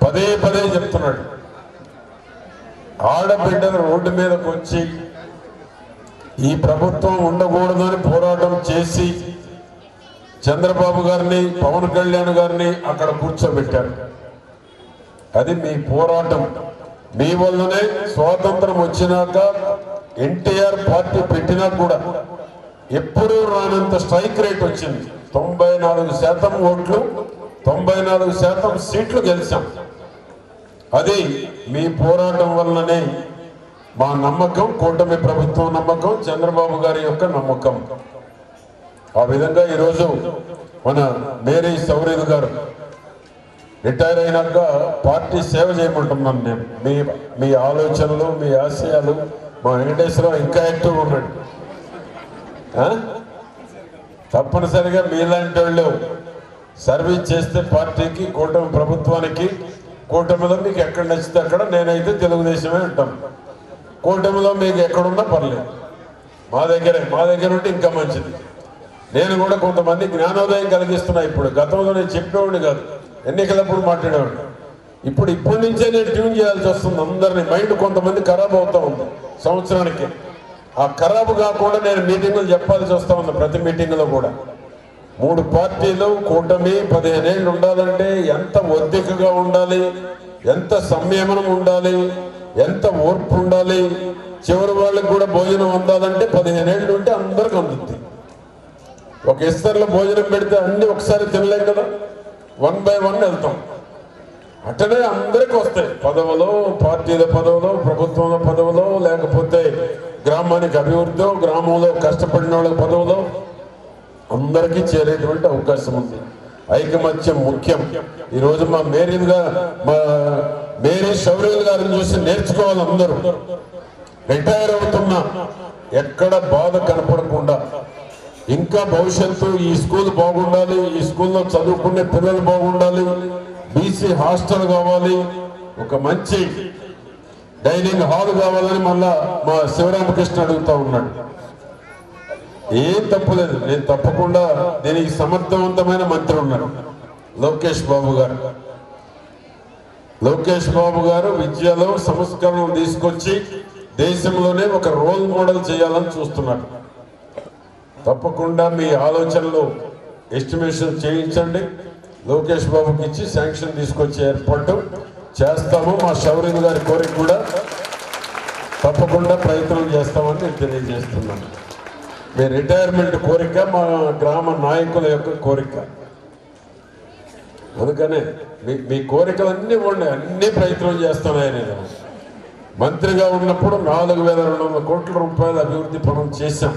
పదే పదే చెప్తున్నాడు, ఆడబిడ్డలు రోడ్డు మీదకి వచ్చి ఈ ప్రభుత్వం ఉండకూడదు అని పోరాటం చేసి చంద్రబాబు గారిని, పవన్ కళ్యాణ్ గారిని అక్కడ కూర్చోబెట్టారు. అది మీ పోరాటం. మీ వల్లనే స్వాతంత్రం వచ్చినాక ఎన్టీఆర్ పార్టీ పెట్టినా కూడా ఎప్పుడూ రానంత స్ట్రైక్ రేట్ వచ్చింది. 94% ఓట్లు, 94% సీట్లు గెలిచాం. అది మీ పోరాటం వల్లనే మా నమ్మకం, కూటమి ప్రభుత్వం నమ్మకం, చంద్రబాబు గారి యొక్క నమ్మకం. ఆ విధంగా ఈరోజు మన మేరీ సౌరీల్ గారు రిటైర్ అయినాక పార్టీ సేవ చేయమంటున్నాను నేను. మీ ఆలోచనలు, మీ ఆశయాలు, మా వెంకటేశ్వరరావు ఇంకా యాక్టివ్ ఉన్నాడు. తప్పనిసరిగా మీలాంటి వాళ్ళు సర్వీస్ చేస్తే పార్టీకి, కూటమి ప్రభుత్వానికి, కూటమిలో మీకు ఎక్కడ నచ్చితే అక్కడ, నేనైతే తెలుగుదేశమే ఉంటాను. కూటమిలో మీకు ఎక్కడున్నా పర్లేదు, మా దగ్గర ఉంటే ఇంకా మంచిది. నేను కూడా కొంతమంది జ్ఞానోదయం కలిగిస్తున్నా. ఇప్పుడు గతంలో నేను చెప్పేవాడిని కాదు, ఎన్నికలప్పుడు మాట్లాడేవాడిని. ఇప్పటి నుంచే నేను ట్యూన్ చేయాల్సి వస్తుంది అందరినీ. మైండ్ కొంతమంది ఖరాబ్ అవుతా ఉంది సంవత్సరానికి. ఆ ఖరాబు కాకుండా నేను మీటింగులు చెప్పాల్సి వస్తా ఉంది. ప్రతి మీటింగ్లో కూడా 3 పార్టీలు కూటమి 15 ఏళ్ళు ఉండాలంటే ఎంత ఒద్దికగా ఉండాలి, ఎంత సంయమనం ఉండాలి, ఎంత ఓర్పు ఉండాలి. చివరి వాళ్ళకి కూడా భోజనం అందాలంటే 15 ఏళ్ళు ఉంటే అందరికి అందుద్ది. ఒక ఇస్తర్లో భోజనం పెడితే అన్ని ఒకసారి తినలేం కదా, 1 by 1 వెళ్తాం. అట్టనే అందరికి వస్తాయి పదవులు, పార్టీల పదవులు, ప్రభుత్వంలో పదవులు, లేకపోతే గ్రామానికి అభివృద్ధి, గ్రామంలో కష్టపడిన వాళ్ళకి పదవులు, అందరికీ చేరేటువంటి అవకాశం ఉంది. ఐకమత్యం ముఖ్యం. ఈరోజు మా మేరీ సౌరీల్ గారిని చూసి నేర్చుకోవాలి అందరూ. రిటైర్ అవుతున్నా ఎక్కడ బాధ కనపడకుండా, ఇంకా భవిష్యత్తు ఈ స్కూల్ బాగుండాలి, ఈ స్కూల్లో చదువుకునే పిల్లలు బాగుండాలి, బీసీ హాస్టల్ కావాలి, ఒక మంచి డైనింగ్ హాల్ కావాలని మళ్ళా మా శివరామకృష్ణ అడుగుతా ఉన్నాడు. ఏం తప్పులేదు, నేను తప్పకుండా దీనికి సమర్థవంతమైన మంత్రి ఉన్నారు లోకేష్ బాబు గారు. లోకేష్ బాబు గారు విద్యలో సంస్కరణలు తీసుకొచ్చి దేశంలోనే ఒక రోల్ మోడల్ చేయాలని చూస్తున్నారు. తప్పకుండా మీ ఆలోచనలు ఎస్టిమేషన్ చేయించండి, లోకేష్ బాబుకి ఇచ్చి శాంక్షన్ తీసుకొచ్చే ఏర్పాటు చేస్తాము. మా శౌర్యం గారి కోరిక కూడా తప్పకుండా ప్రయత్నం చేస్తామని నేను తెలియజేస్తున్నాను. మీ రిటైర్మెంట్ కోరిక మా గ్రామ నాయకుల యొక్క కోరిక. అందుకనే మీ కోరికలన్నీ ఉన్నాయి, అన్ని ప్రయత్నం చేస్తున్నాయి. నేను మంత్రిగా ఉన్నప్పుడు 4,200 కోట్ల రూపాయల అభివృద్ధి పనులు చేశాం.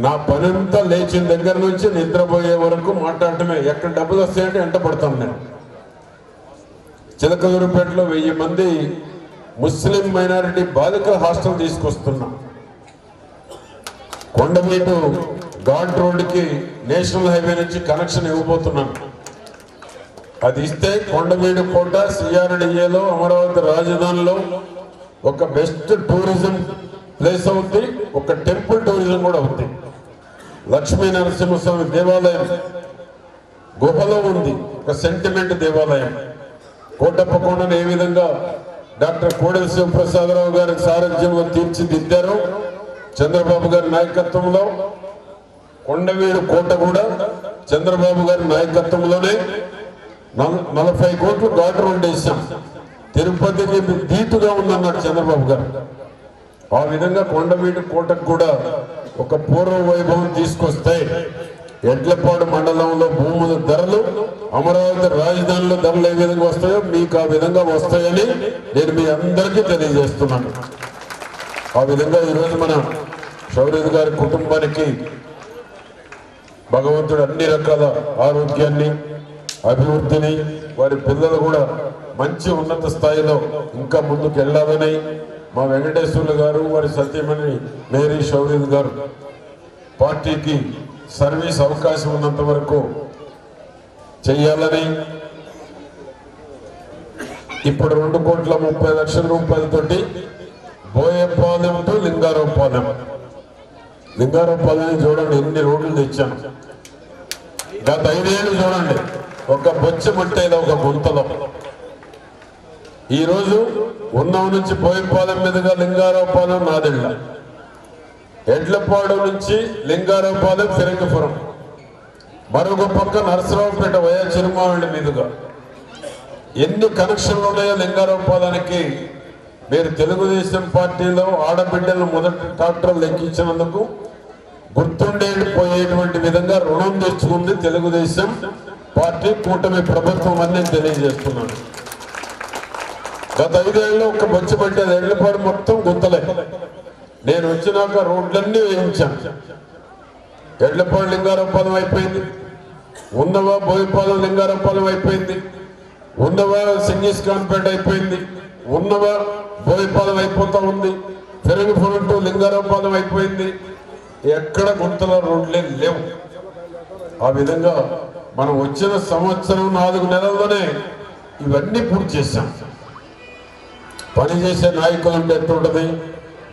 నా పనంతా లేచిన దగ్గర నుంచి నిద్రపోయే వరకు మాట్లాడటమే. ఎక్కడ డబ్బులు వస్తాయంటే వెంట పడతాను నేను. చిలకలూరుపేటలో 1000 మంది ముస్లిం మైనారిటీ బాలికల హాస్టల్ తీసుకొస్తున్నా. కొండమీటు ఘాట్ రోడ్డుకి నేషనల్ హైవే నుంచి కనెక్షన్ ఇవ్వబోతున్నాను. అది ఇస్తే కొండవీడు కోట సిఆర్డిఏలో అమరావతి రాజధానిలో ఒక బెస్ట్ టూరిజం ప్లేస్ అవుతుంది, ఒక టెంపుల్ టూరిజం కూడా అవుతుంది. లక్ష్మీ నరసింహస్వామి దేవాలయం గుహలో ఉంది, ఒక సెంటిమెంట్ దేవాలయం. కోటప్పకొండను ఏ విధంగా డాక్టర్ కోడెల శివప్రసాదరావు గారి సారథ్యంలో తీర్చిదిద్దారో చంద్రబాబు గారి నాయకత్వంలో, కొండవీడు కోట కూడా చంద్రబాబు గారి నాయకత్వంలోనే 40 కోట్లు ఘాట్ రోడ్ వేసాం. తిరుపతికి ధీటుగా ఉందన్నాడు చంద్రబాబు గారు. ఆ విధంగా కొండవీడు కోటకు కూడా ఒక పూర్వ వైభవం తీసుకొస్తే ఎడ్లపాడు మండలంలో భూముల ధరలు అమరావతి రాజధానిలో ధరలు ఏ విధంగా వస్తాయో మీకు ఆ విధంగా వస్తాయని నేను మీ అందరికీ తెలియజేస్తున్నాను. ఆ విధంగా ఈరోజు మన శౌర్య గారి కుటుంబానికి భగవంతుడు అన్ని రకాల ఆరోగ్యాన్ని, అభివృద్ధిని, వారి పిల్లలు కూడా మంచి ఉన్నత స్థాయిలో ఇంకా ముందుకు వెళ్ళాలని మా వెంకటేశ్వర్లు గారు, వారి సత్యమణి మేరీ శౌర్య గారు పార్టీకి సర్వీస్ అవకాశం ఉన్నంత వరకు చెయ్యాలని, ఇప్పుడు 2,30,00,000 రూపాయలతోటి బోయపాలెం టు లింగారావుపాలెం చూడండి ఎన్ని రోడ్లు తెచ్చాను. గత 5 ఏళ్ళు చూడండి ఒక బొచ్చ మట్టేలా ఒక గుంతలో. ఈరోజు ఉన్నవ నుంచి బోయపాలెం మీదుగా లింగారావుపాలెం నాదెళ్ళ, ఎడ్లపాడు నుంచి లింగారావుపాలెం ఫిరంగిపురం, మరొక పక్క నరసరావుపేట వయా చిరుమావిడి మీదుగా ఎన్ని కనెక్షన్లు ఉన్నాయో లింగారావుపాలెంకి. మీరు తెలుగుదేశం పార్టీలో ఆడబిడ్డలు మొదటి ట్రాక్టర్లు ఎక్కించినందుకు గుర్తుండేపోయేటువంటి విధంగా రుణం తెచ్చుకుంది తెలుగుదేశం పార్టీ, కూటమి ప్రభుత్వం అని నేను తెలియజేస్తున్నాను. గత 5 ఏళ్ళలో ఒక బొచ్చు పట్టేది ఎడ్లపాడు మొత్తం గుంతలే. నేను వచ్చినాక రోడ్లన్నీ వేయించాను. ఎడ్లపాడు లింగారావుపాలెం అయిపోయింది, ఉన్నవా బోయపాలెం లింగారావుపాలెం అయిపోయింది, ఉన్నవా సింగిస్ ఖాన్పేట అయిపోయింది, ఉన్నవా బోయపాలెం అయిపోతా ఉంది, ఫిరంగిపురం టు లింగారావుపాలెం అయిపోయింది. ఎక్కడ గుంతల రోడ్లే లేవు. ఆ విధంగా మనం వచ్చిన సంవత్సరం 4 నెలల్లోనే ఇవన్నీ పూర్తి చేశాం. పనిచేసే నాయకులు అంటే ఎట్టుంటది,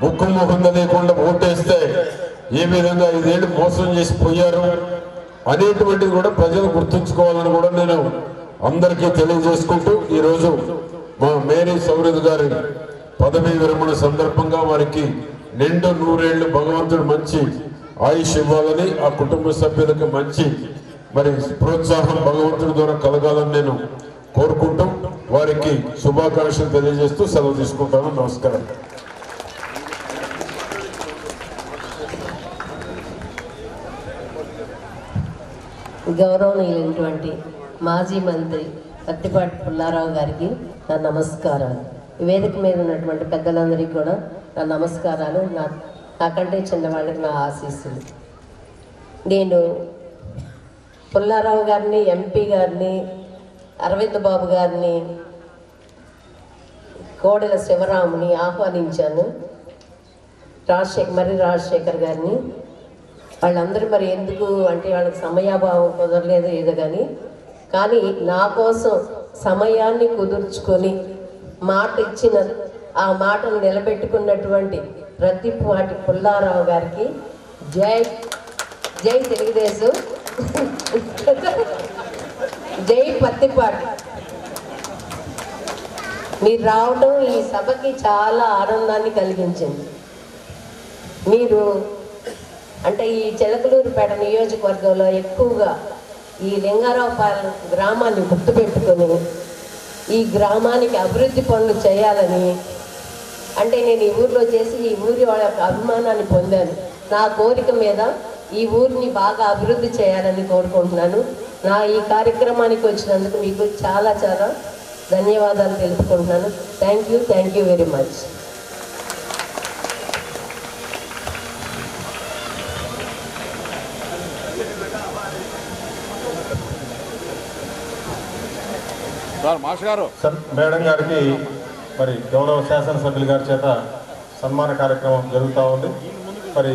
ముక్కు ముఖంగా లేకుండా ఓటేస్తే ఏ విధంగా 5 ఏళ్ళు మోసం చేసి పోయారు అనేటువంటిది కూడా ప్రజలు గుర్తుంచుకోవాలని కూడా నేను అందరికీ తెలియజేసుకుంటూ, ఈరోజు మా మేరీ శౌర్య గారి పదవీ విరమణ సందర్భంగా వారికి నిండు 100 ఏళ్ళు భగవంతుడు మంచి ఆయుష్ ఇవ్వాలని, ఆ కుటుంబ సభ్యులకు మంచి ప్రోత్సాహం భగవంతుడి ద్వారా కలగాలని నేను కోరుకుంటూ వారికి శుభాకాంక్షలు తెలియజేస్తూ సెలవు తీసుకుంటాను. నమస్కారం. గౌరవనీయులైనటువంటి మాజీ మంత్రి పత్తిపాటి పుల్లారావు గారికి నా నమస్కారాలు. ఈ వేదిక మీద ఉన్నటువంటి పెద్దలందరికీ కూడా నా నమస్కారాలు. నాకంటే చిన్నవాళ్ళకి నా ఆశీస్సులు. నేను పుల్లారావు గారిని, ఎంపీ గారిని, అరవింద్ బాబు గారిని, కోడెల శివరాముని ఆహ్వానించాను, రాజశేఖర్ గారిని. వాళ్ళందరూ మరి ఎందుకు అంటే వాళ్ళకి సమయాభావం కుదరలేదు ఏదో కానీ నా కోసం సమయాన్ని కుదుర్చుకొని మాట ఇచ్చిన ఆ మాటను నిలబెట్టుకున్నటువంటి ప్రతిపాటి పుల్లారావు గారికి జై జై తెలుగుదేశం, జై పత్తిపాటి. మీరు రావడం ఈ సభకి చాలా ఆనందాన్ని కలిగించింది. మీరు అంటే ఈ చిలకలూరుపేట నియోజకవర్గంలో ఎక్కువగా ఈ లింగారావుపాలెం గ్రామాన్ని గుర్తుపెట్టుకొని ఈ గ్రామానికి అభివృద్ధి పనులు చేయాలని, అంటే నేను ఈ ఊరిలో చేసి ఈ ఊరి వాళ్ళ యొక్క అభిమానాన్ని పొందాను. నా కోరిక మీద ఈ ఊరిని బాగా అభివృద్ధి చేయాలని కోరుకుంటున్నాను. నా ఈ కార్యక్రమానికి వచ్చినందుకు మీకు చాలా చాలా ధన్యవాదాలు తెలుపుకుంటున్నాను. Thank you very much. Sir, madam గారికి మరి గౌరవ శాసనసభ్యుల గారి చేత సన్మాన కార్యక్రమం జరుగుతూ ఉంది. మరి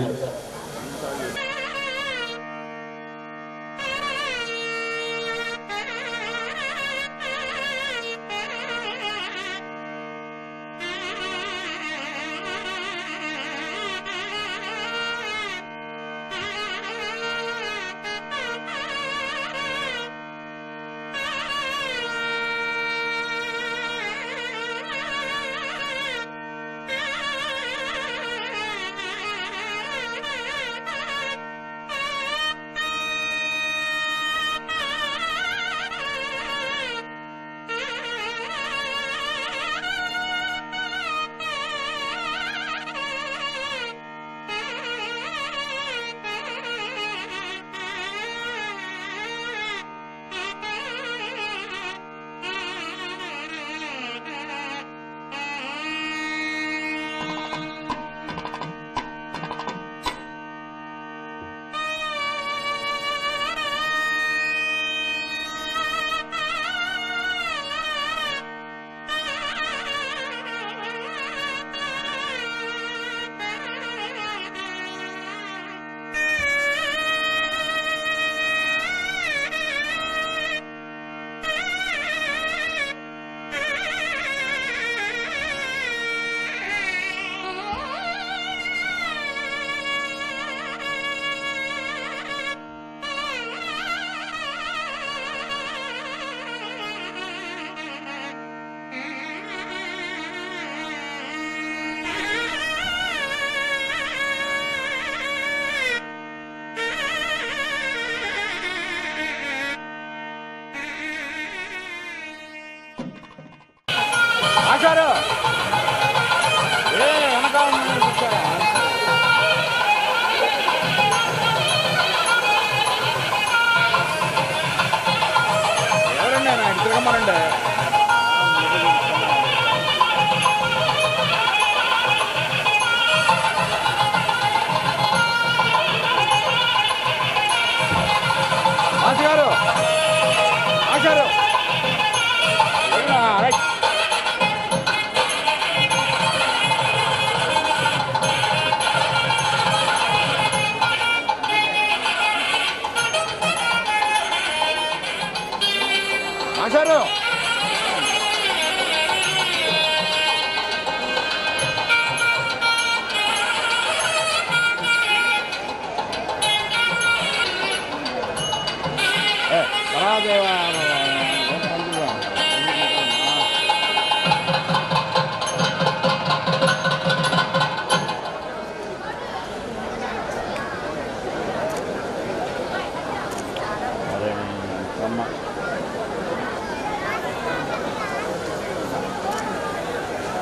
ఆగమనండి. ఆచారు ఆచారు రైట్. ఆచారు పరాదేవా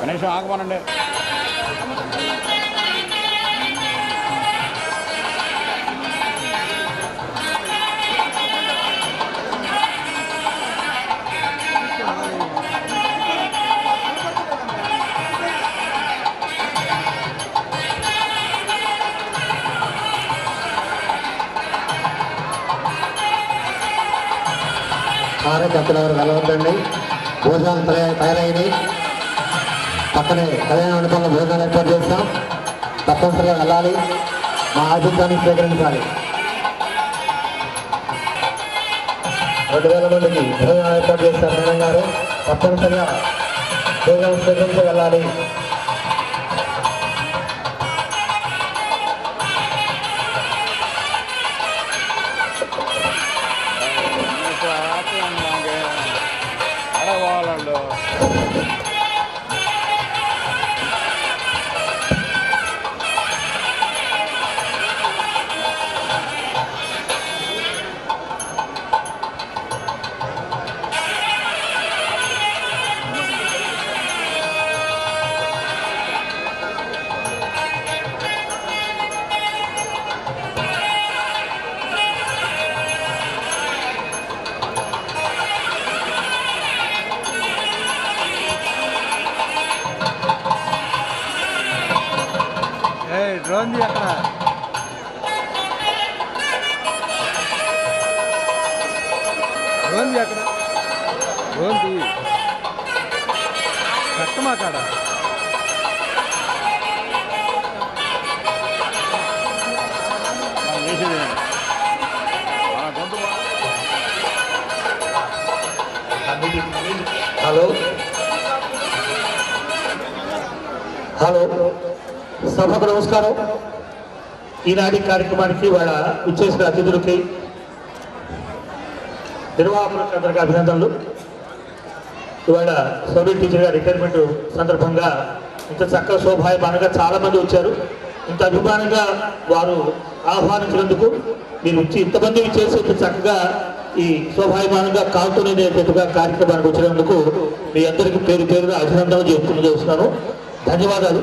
గణేష్ ఆగమనండి. కార్యకర్తలు ఎవరు వెళ్ళవద్దండి. భోజనాలు తయారైనవి. పక్కనే కళ్యాణ మండపంలో భోజనాలు ఏర్పాటు చేస్తాం. తప్పనిసరిగా వెళ్ళాలి. మా ఆతిథ్యాన్ని స్వీకరించాలి. 2000 మందికి భోజనాలు ఏర్పాటు చేస్తారు మేడం గారు. తప్పనిసరిగా భోజనం స్వీకరించి వెళ్ళాలి. అడవాళ్ళు డ్రోన్ ది అక్కడ డ్రోన్ ది అక్కడ డ్రోన్ ది కట్టమా కాడ హలో హలో సభకు నమస్కారం. ఈనాటి కార్యక్రమానికి వాళ్ళ ఇచ్చేసిన అతిథులకి నిర్వాహకులందరికీ అభినందనలు. ఇవాళ సోవియట్ టీచర్ గారి రిటైర్మెంట్ సందర్భంగా ఇంత చక్కగా శోభాయమానంగా చాలా మంది వచ్చారు. ఇంత అభిమానంగా వారు ఆహ్వానించినందుకు మీరు వచ్చి ఇంతమంది చేసి ఇంత చక్కగా ఈ శోభాయమానంగా కాల్తోనేటట్టుగా కార్యక్రమానికి వచ్చినందుకు మీ అందరికీ పేరు పేరుగా అభినందనలు చేస్తున్నాను. ధన్యవాదాలు.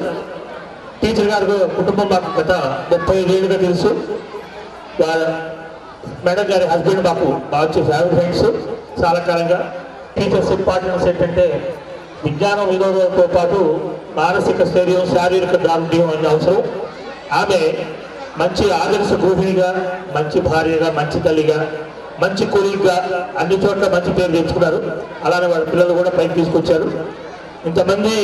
టీచర్ గారు కుటుంబం మాకు గత 35 ఏళ్ళుగా తెలుసు. మేడం గారి హస్బెండ్ మాకు బాగా ఫ్యామిలీ ఫ్రెండ్స్ చాలా కాలంగా. టీచర్స్ ఇంపార్టెన్స్ ఏంటంటే విజ్ఞానం వినోదంతో పాటు మానసిక స్థైర్యం, శారీరక దారుణ్యం అనే అవసరం. ఆమె మంచి ఆదర్శ గృహిణిగా, మంచి భార్యగా, మంచి తల్లిగా, మంచి కొలీగ్గా అన్ని చోట్ల మంచి పేరు తెచ్చుకున్నారు. అలానే వాళ్ళ పిల్లలు కూడా పైకి తీసుకొచ్చారు. ఇంతమంది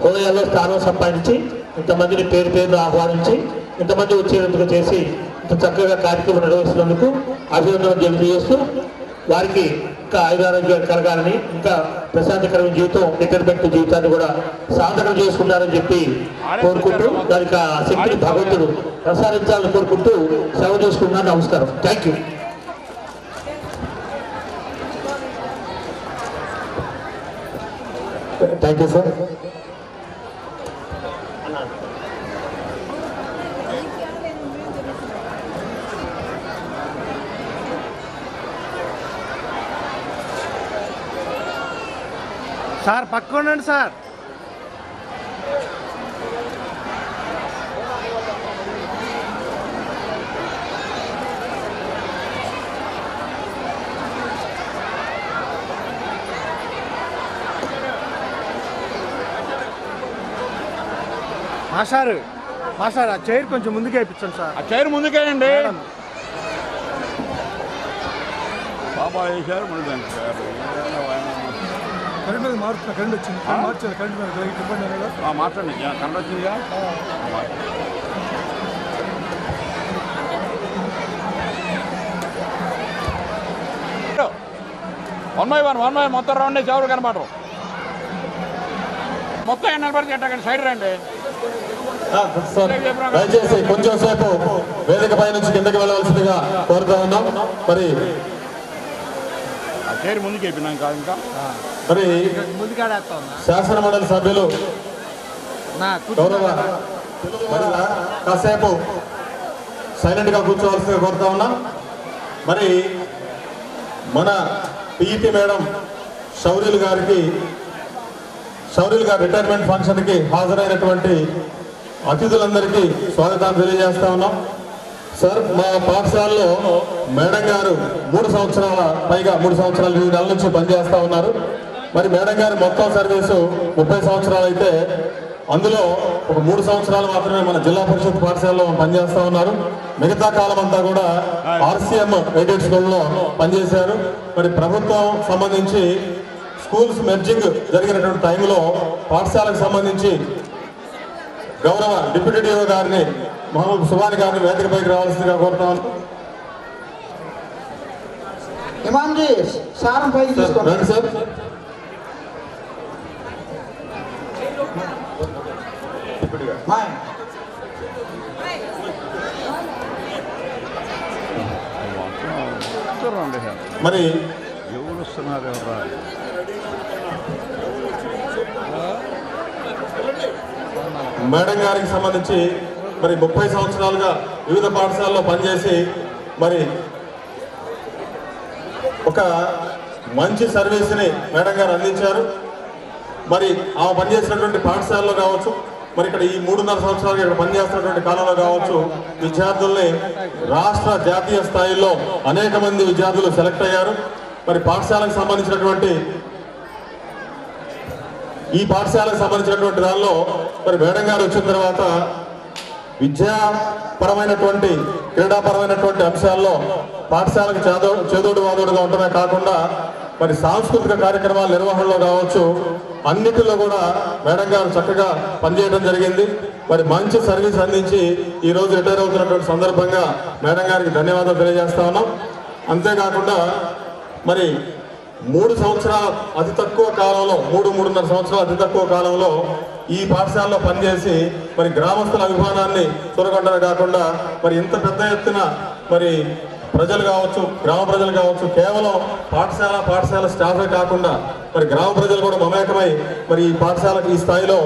హృదయాల్లో స్థానం సంపాదించి ఇంతమందిని పేరు పేరును ఆహ్వానించి ఇంతమంది వచ్చేందుకు చేసి ఇంత చక్కగా కార్యక్రమం నిర్వహిస్తున్నందుకు అభినందనలు తెలియజేస్తూ వారికి ఇంకా ఆయురారోగ్యాలు కలగాలని, ఇంకా ప్రశాంతకరమైన జీవితం, రిటైర్మెంట్ జీవితాన్ని కూడా సాధన చేసుకున్నారని చెప్పి కోరుకుంటూ దానికి ఆ శక్తిని భగవంతుడు ప్రసాదించాలని కోరుకుంటూ సేవ చేసుకున్నాను. నమస్కారం. Thank you. Thank you sir. Sir పక్క ఉండండి సార్. మాస్టర్ మాస్టర్ ఆ చైర్ కొంచెం ముందుకే ఇప్పించండి సార్. ఆ చైర్ ముందుకేయండి. బాబా వేసారు ముందు కరెంట్ మీద మారుతున్నా. కరెంట్ వచ్చింది, మార్చారు. కరెంట్ మీద ఇబ్బంది అనేది మాట్లాడండి. కరెంట్ వచ్చిందిగా. వన్ బై వన్ మొత్తం రౌండ్ ఎవరు కనబడరు. మొత్తం నిలబడి చెట్టండి. సైడ్ రండి. దయచేసి కొంచెం సేపు వేదిక పై నుంచి కిందకి వెళ్ళవలసిందిగా కోరుతా ఉన్నాం. మరి ఆ చైర్ ముందుకు అయిపోయినాక ఇంకా మరి ముందుకాడేస్తా ఉన్నా. శాసన మండలి సభ్యులు గౌరవ మరి కాసేపు సైలెంట్ గా కూర్చోవలసిందిగా కోరుతా ఉన్నాం. మరి మన పిఈటి మేడం శౌర్యులు గారి రిటైర్మెంట్ ఫంక్షన్ కి హాజరైనటువంటి అతిథులందరికీ స్వాగతాన్ని తెలియజేస్తా ఉన్నాం. సార్, మా పాఠశాలలో మేడం గారు 3 సంవత్సరాల పైగా 3 సంవత్సరాలు 2 నెలల నుంచి పనిచేస్తా ఉన్నారు. మరి మేడం గారి మొత్తం సర్వీసు 30 సంవత్సరాలు అయితే అందులో ఒక 3 సంవత్సరాలు మాత్రమే మన జిల్లా పరిషత్ పాఠశాలలో పనిచేస్తా ఉన్నారు. మిగతా కాలం అంతా కూడా RCM ఎయిడెడ్ స్కూల్లో పనిచేశారు. మరి ప్రభుత్వం సంబంధించి స్కూల్స్ మెర్జింగ్ జరిగినటువంటి టైంలో పాఠశాలకు సంబంధించి గౌరవ డిప్యూటీ డిఓ గారిని మహమ్మద్ సుబాని గారిని వేదికపైకి రావాల్సిందిగా కోరుతాను. ఇమాంజీ సారం పైకి తీసుకోండి సార్. మరి ఎవరు వస్తున్నారు? ఎవరు మేడం గారికి సంబంధించి మరి 30 సంవత్సరాలుగా వివిధ పాఠశాలలో పనిచేసి మరి ఒక మంచి సర్వీస్ని మేడం గారు అందించారు. మరి ఆమె పనిచేసినటువంటి పాఠశాలలో కావచ్చు, మరి ఇక్కడ ఈ 3.5 సంవత్సరాలు ఇక్కడ పనిచేస్తున్నటువంటి కాలంలో కావచ్చు, విద్యార్థుల్ని రాష్ట్ర జాతీయ స్థాయిలో అనేక మంది విద్యార్థులు సెలెక్ట్ అయ్యారు. మరి పాఠశాలకు సంబంధించినటువంటి ఈ పాఠశాలకు సంబంధించినటువంటి దానిలో మరి మేడం గారు వచ్చిన తర్వాత విద్యాపరమైనటువంటి క్రీడాపరమైనటువంటి అంశాల్లో పాఠశాలకు చేదోడు వాదోడుగా ఉండడమే కాకుండా మరి సాంస్కృతిక కార్యక్రమాల నిర్వహణలో కావచ్చు, అన్నిటిలో కూడా మేడం గారు చక్కగా పనిచేయడం జరిగింది. మరి మంచి సర్వీస్ అందించి ఈ రోజు రిటైర్ అవుతున్నటువంటి సందర్భంగా మేడం గారికి ధన్యవాదాలు తెలియజేస్తా ఉన్నాం. అంతేకాకుండా మరి 3 సంవత్సరాల అతి తక్కువ కాలంలో 3.5 సంవత్సరాల అతి తక్కువ కాలంలో ఈ పాఠశాలలో పనిచేసి మరి గ్రామస్తుల అభిమానాన్ని చూరగొట్టడమే కాకుండా మరి ఇంత పెద్ద ఎత్తున మరి ప్రజలు కావచ్చు, గ్రామ ప్రజలు కావచ్చు, కేవలం పాఠశాల స్టాఫే కాకుండా మరి గ్రామ ప్రజలు కూడా మమేకమై మరి ఈ పాఠశాలకు ఈ స్థాయిలో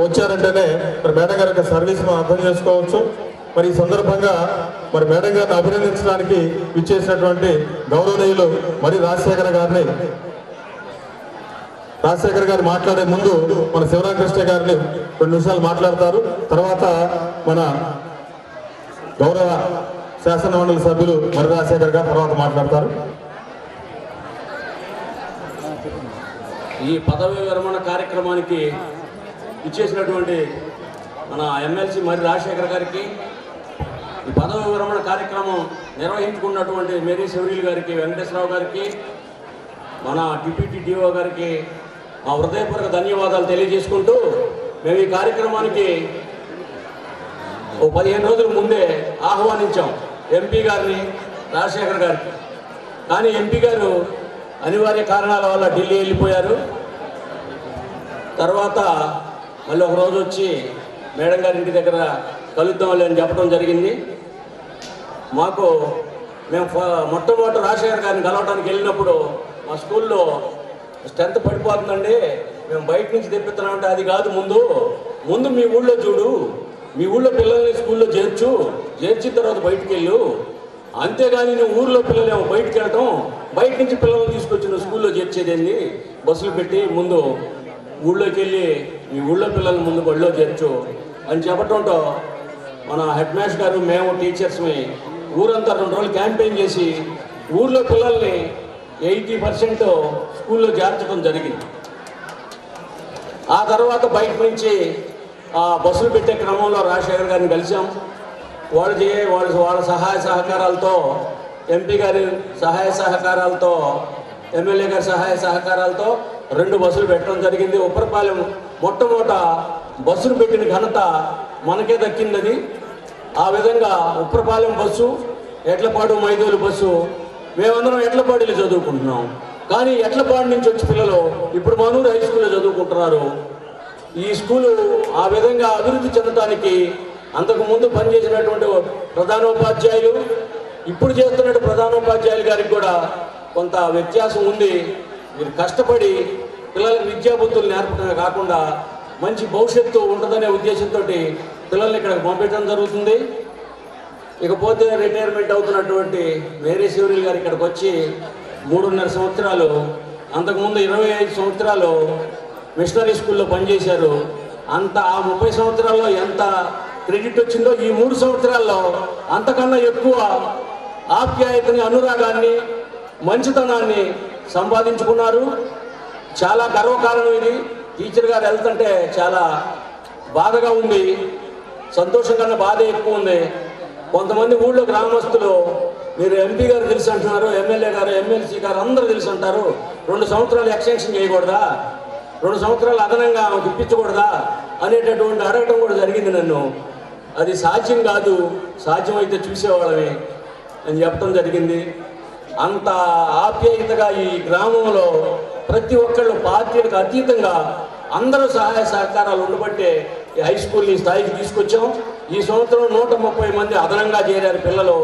వచ్చారంటేనే మరి మేడం గారి యొక్క సర్వీస్ మనం అర్థం చేసుకోవచ్చు. మరి ఈ సందర్భంగా మరి మేడం గారిని అభినందించడానికి విచ్చేసినటువంటి గౌరవనీయులు మరి రాజశేఖర్ గారు మాట్లాడే ముందు మన శివరామకృష్ణ గారిని 2 నిమిషాలు మాట్లాడతారు. తర్వాత మన గౌరవ శాసన మండలి సభ్యులు మరి రాజశేఖర్ గారు తర్వాత మాట్లాడతారు. ఈ పదవి విరమణ కార్యక్రమానికి ఇచ్చేసినటువంటి మన ఎమ్మెల్సీ మరి రాజశేఖర్ గారికి, ఈ పదవి విరమణ కార్యక్రమం నిర్వహించుకున్నటువంటి మేరీ శౌర్యులు గారికి, వెంకటేశ్వరరావు గారికి, మన డిప్యూటీ డిఓ గారికి మా హృదయపూర్వక ధన్యవాదాలు తెలియజేసుకుంటూ, మేము ఈ కార్యక్రమానికి 15 రోజుల ముందే ఆహ్వానించాం ఎంపీ గారిని, రాజశేఖర్ గారికి. కానీ ఎంపీ గారు అనివార్య కారణాల వల్ల ఢిల్లీ వెళ్ళిపోయారు. తర్వాత మళ్ళీ ఒక రోజు వచ్చి మేడం గారి ఇంటి దగ్గర కలుద్దాంలే అని చెప్పడం జరిగింది. మేము మొట్టమొదటి రాజశేఖర్ గారిని కలవడానికి వెళ్ళినప్పుడు మా స్కూల్లో స్ట్రెంత్ పడిపోతుందండి, మేము బయట నుంచి తెప్పిస్తున్నామంటే అది కాదు, ముందు మీ ఊళ్ళో చూడు, మీ ఊళ్ళో పిల్లల్ని స్కూల్లో చేర్చిన తర్వాత బయటికి వెళ్ళు, అంతేగాని నువ్వు ఊళ్ళో పిల్లలేమో బయటికి వెళ్ళటం, బయట నుంచి పిల్లల్ని తీసుకొచ్చి నువ్వు స్కూల్లో చేర్చేదేంది, బస్సులు పెట్టి ముందు ఊళ్ళోకి వెళ్ళి మీ ఊళ్ళో పిల్లల్ని ముందు బడిలో చేర్చు అని చెప్పటంతో మన హెడ్ మాస్టర్ గారు మేము టీచర్స్ని ఊరంతా 2 రోజులు క్యాంపెయిన్ చేసి ఊళ్ళో పిల్లల్ని 80% స్కూల్లో చేర్చడం జరిగింది. ఆ తర్వాత బయట నుంచి ఆ బస్సులు పెట్టే క్రమంలో రాజశేఖర్ గారిని కలిసాం. వాళ్ళ సహాయ సహకారాలతో, ఎంపీ గారి సహాయ సహకారాలతో, ఎమ్మెల్యే గారి సహాయ సహకారాలతో 2 బస్సులు పెట్టడం జరిగింది. ఉప్పరపాలెం మొట్టమొదట బస్సులు పెట్టిన ఘనత మనకే దక్కింది. ఆ విధంగా ఉప్పరపాలెం బస్సు, ఎడ్లపాడు మైదోలు బస్సు, మేమందరం ఎడ్లపాడులో చదువుకుంటున్నాం. కానీ ఎడ్లపాడు నుంచి వచ్చి పిల్లలు ఇప్పుడు మనూరు హై స్కూల్లో చదువుకుంటున్నారు. ఈ స్కూలు ఆ విధంగా అభివృద్ధి చెందడానికి అంతకుముందు పనిచేసినటువంటి ప్రధానోపాధ్యాయులు, ఇప్పుడు చేస్తున్న ప్రధానోపాధ్యాయులు గారికి కూడా కొంత వ్యత్యాసం ఉంది. మీరు కష్టపడి పిల్లలకు విద్యాబుద్ధులు నేర్పడమే కాకుండా మంచి భవిష్యత్తు ఉంటుందనే ఉద్దేశంతో పిల్లల్ని ఇక్కడికి పంపించడం జరుగుతుంది. ఇకపోతే రిటైర్మెంట్ అవుతున్నటువంటి మేరీ శివరీల్ గారు ఇక్కడికి వచ్చి 3.5 సంవత్సరాలు, అంతకుముందు 25 సంవత్సరాలు మిషనరీ స్కూల్లో పనిచేశారు. ఆ 30 సంవత్సరాల్లో ఎంత క్రెడిట్ వచ్చిందో ఈ 3 సంవత్సరాల్లో అంతకన్నా ఎక్కువ ఆప్యాయతని, అనురాగాన్ని, మంచితనాన్ని సంపాదించుకున్నారు. చాలా గర్వకారణం ఇది. టీచర్ గారు వెళ్తుంటే చాలా బాధగా ఉంది, సంతోషం కన్నా బాధ ఎక్కువ ఉంది. కొంతమంది ఊళ్ళో గ్రామస్తులు మీరు ఎంపీ గారు తెలుసు అంటున్నారు, ఎమ్మెల్యే గారు, ఎమ్మెల్సీ గారు అందరూ తెలుసు అంటారు, 2 సంవత్సరాలు ఎక్స్టెన్షన్ చేయకూడదా, 2 సంవత్సరాలు అదనంగా ఇప్పించకూడదా అనేటటువంటి అడగటం కూడా జరిగింది నన్ను. అది సాధ్యం కాదు, సాధ్యమైతే చూసేవాళ్ళమే అని చెప్పడం జరిగింది. అంత ఆప్యాయతగా ఈ గ్రామంలో ప్రతి ఒక్కళ్ళు పార్టీలకు అతీతంగా అందరూ సహాయ సహకారాలు ఉండబట్టే ఈ హై స్కూల్ని స్థాయికి తీసుకొచ్చాం. ఈ సంవత్సరం 130 మంది అదనంగా చేరారు పిల్లలు.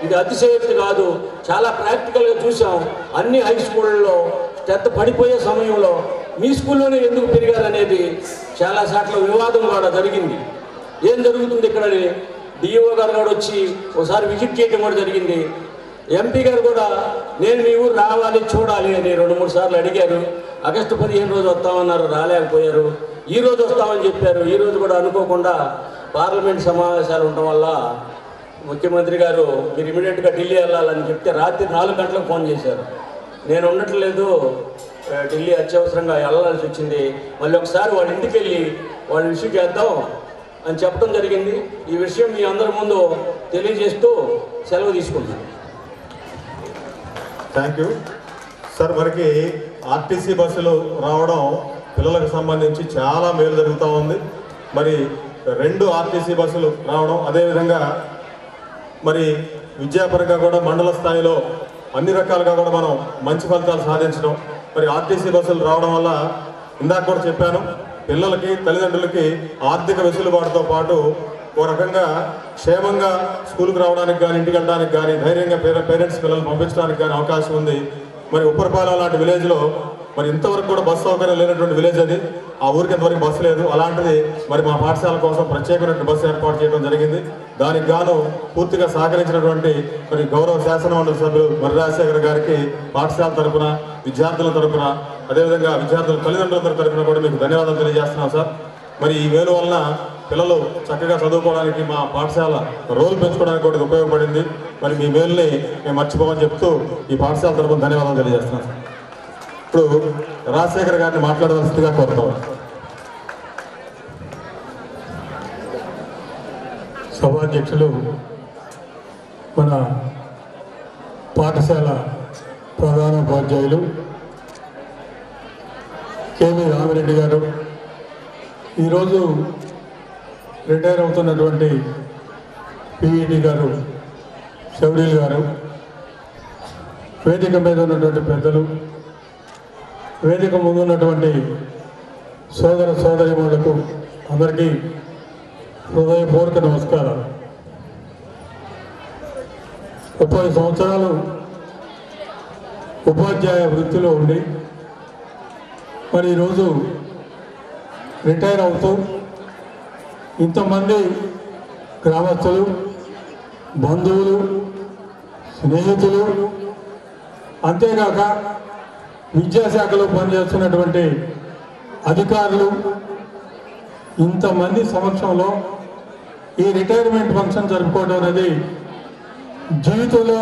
ఇది అతిశయోక్తి కాదు, చాలా ప్రాక్టికల్గా చూసాం. అన్ని హై స్కూళ్ళలో స్ట్రెంత్ పడిపోయే సమయంలో మీ స్కూల్లోనే ఎందుకు పెరిగారనేది చాలా సార్లు వివాదం కూడా జరిగింది. ఏం జరుగుతుంది ఇక్కడ డిఓ గారు కూడా వచ్చి ఒకసారి విజిట్ చేయడం కూడా జరిగింది. ఎంపీ గారు కూడా నేను మీ ఊరు రావాలి, చూడాలి అని 2-3 సార్లు అడిగారు. ఆగస్టు 15 రోజు వస్తామన్నారు, రాలేకపోయారు. ఈ రోజు వస్తామని చెప్పారు. ఈ రోజు కూడా అనుకోకుండా పార్లమెంట్ సమావేశాలు ఉండటం వల్ల ముఖ్యమంత్రి గారు మీరు ఇమీడియట్గా ఢిల్లీ వెళ్ళాలని చెప్తే రాత్రి 4 గంటలకు ఫోన్ చేశారు. నేను ఉండట్లేదు, ఢిల్లీ అత్యవసరంగా వెళ్ళాల్సి వచ్చింది, మళ్ళీ ఒకసారి వాళ్ళ ఇంటికి వెళ్ళి వాళ్ళ విషయం చేద్దాం అని చెప్పడం జరిగింది. ఈ విషయం మీ అందరి ముందు తెలియజేస్తూ సెలవు తీసుకుంటాను. Thank you sir. మనకి ఆర్టీసీ బస్సులు రావడం పిల్లలకు సంబంధించి చాలా మేలు జరుగుతూ ఉంది. మరి 2 ఆర్టీసీ బస్సులు రావడం, అదేవిధంగా మరి విద్యాపరంగా కూడా మండల స్థాయిలో అన్ని రకాలుగా కూడా మనం మంచి ఫలితాలు సాధించడం. మరి ఆర్టీసీ బస్సులు రావడం వల్ల ఇందాక కూడా చెప్పాను, పిల్లలకి, తల్లిదండ్రులకి ఆర్థిక వెసులుబాటుతో పాటు ఓ రకంగా క్షేమంగా స్కూల్కి రావడానికి కానీ, ఇంటికి వెళ్ళడానికి కానీ, ధైర్యంగా పేరెంట్స్ పిల్లలు పంపించడానికి కానీ అవకాశం ఉంది. మరి ఉప్పరపాలెం లాంటి విలేజ్లో మరి ఇంతవరకు కూడా బస్సు సౌకర్యం లేనటువంటి విలేజ్ అది. ఆ ఊరికి ఇంతవరకు బస్సు లేదు. అలాంటిది మరి మా పాఠశాల కోసం ప్రత్యేకమైన బస్సు ఏర్పాటు చేయడం జరిగింది. దానికి గాను పూర్తిగా సహకరించినటువంటి మరి గౌరవ శాసనమండలి సభ్యులు మరి రాజశేఖర్ గారికి పాఠశాల తరఫున, విద్యార్థుల తరఫున, అదేవిధంగా విద్యార్థుల తల్లిదండ్రుల తరఫున కూడా మీకు ధన్యవాదాలు తెలియజేస్తున్నాం సార్. మరి ఈ వేలు వలన పిల్లలు చక్కగా చదువుకోవడానికి, మా పాఠశాల రోల్ పెంచుకోవడానికి కూడా ఉపయోగపడింది. మరి మీ మేలుని మేము మర్చిపోమని చెప్తూ ఈ పాఠశాల తరఫున ధన్యవాదాలు తెలియజేస్తున్నాం సార్. ఇప్పుడు రాజశేఖర్ గారిని మాట్లాడవలసిందిగా కోరుతాం. సభాధ్యక్షులు, మన పాఠశాల ప్రధానోపాధ్యాయులు కేవీ రామిరెడ్డి గారు, ఈరోజు రిటైర్ అవుతున్నటువంటి పిఈటి గారు శౌరీల్ గారు, వేదిక మీద ఉన్నటువంటి పెద్దలు, వేదిక ముందున్నటువంటి సోదర సోదరీమణులకు అందరికీ హృదయపూర్వక నమస్కారాలు. 30 సంవత్సరాలు ఉపాధ్యాయ వృత్తిలో ఉండి మరి ఈరోజు రిటైర్ అవుతూ ఇంతమంది గ్రామస్తులు, బంధువులు, స్నేహితులు, అంతేగాక విద్యాశాఖలో పనిచేస్తున్నటువంటి అధికారులు, ఇంతమంది సమక్షంలో ఈ రిటైర్మెంట్ ఫంక్షన్ జరుపుకోవడం అనేది జీవితంలో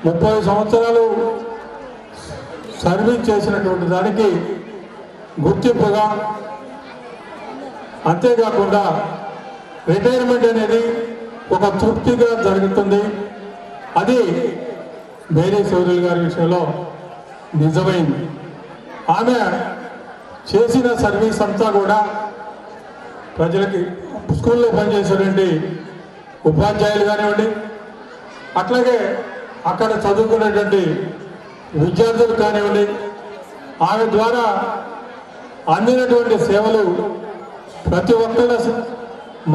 30 సంవత్సరాలు సర్వీస్ చేసినటువంటి దానికి గుర్తింపుగా అంతేకాకుండా రిటైర్మెంట్ అనేది ఒక తృప్తిగా జరుగుతుంది. అది మేరీ సూర్యులు గారి విషయంలో నిజమైంది. ఆమె చేసిన సర్వీస్ అంతా కూడా ప్రజలకి స్కూల్లో పనిచేసేటువంటి ఉపాధ్యాయులు కానివ్వండి, అట్లాగే అక్కడ చదువుకునేటువంటి విద్యార్థులు కానివ్వండి, ఆమె ద్వారా అందినటువంటి సేవలు ప్రతి ఒక్కరి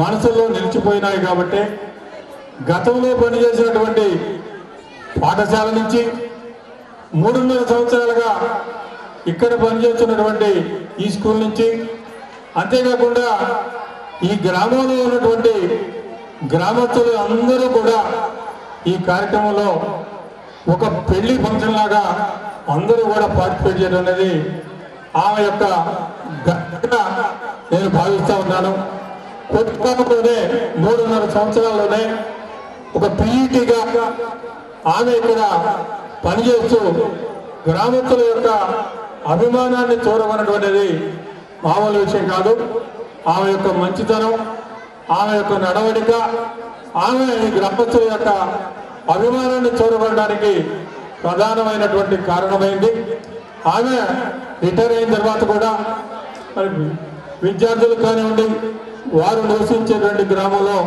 మనసులో నిలిచిపోయినాయి. కాబట్టి గతంలో పనిచేసినటువంటి పాఠశాల నుంచి 3.5 సంవత్సరాలుగా ఇక్కడ పనిచేస్తున్నటువంటి ఈ స్కూల్ నుంచి, అంతేకాకుండా ఈ గ్రామంలో ఉన్నటువంటి గ్రామస్తులు అందరూ కూడా ఈ కార్యక్రమంలో ఒక పెళ్లి ఫంక్షన్ లాగా అందరూ కూడా పార్టిసిపేట్ చేయడం అనేది ఆమె యొక్క ఘనతగా నేను భావిస్తూ ఉన్నాను. కొత్తలోనే 3.5 సంవత్సరాల్లోనే ఒక పీఈటీగా ఆమె ఇక్కడ పనిచేస్తూ గ్రామస్తుల యొక్క అభిమానాన్ని చూరగొనటువంటిది మామూలు విషయం కాదు. ఆమె యొక్క మంచితనం, ఆమె యొక్క నడవడిక, ఆమె ఈ గ్రామస్తుల యొక్క అభిమానాన్ని చూరగొనడానికి ప్రధానమైనటువంటి కారణమైంది. ఆమె రిటైర్ అయిన తర్వాత కూడా విద్యార్థులు కానివ్వండి, వారు నివసించేటువంటి గ్రామంలో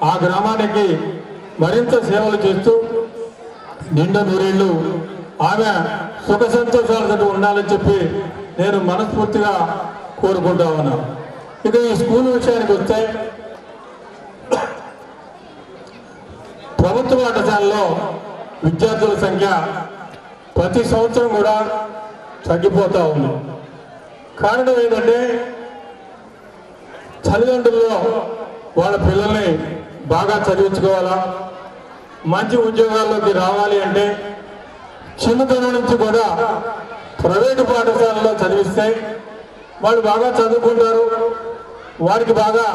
ఆ గ్రామానికి మరింత సేవలు చేస్తూ నిండు నూరేళ్లు ఆమె సుఖ సంతోషాలతో ఉండాలని చెప్పి నేను మనస్ఫూర్తిగా కోరుకుంటా ఉన్నాను. ఇక ఈ స్కూల్ విషయానికి వస్తే, ప్రభుత్వ పాఠశాలలో విద్యార్థుల సంఖ్య ప్రతి సంవత్సరం కూడా తగ్గిపోతూ ఉంది. కారణం ఏంటంటే తల్లిదండ్రుల్లో వాళ్ళ పిల్లల్ని బాగా చదివించుకోవాలా, మంచి ఉద్యోగాల్లోకి రావాలి అంటే చిన్నతనం నుంచి కూడా ప్రైవేటు పాఠశాలలో చదివిస్తే వాళ్ళు బాగా చదువుకుంటారు, వారికి బాగా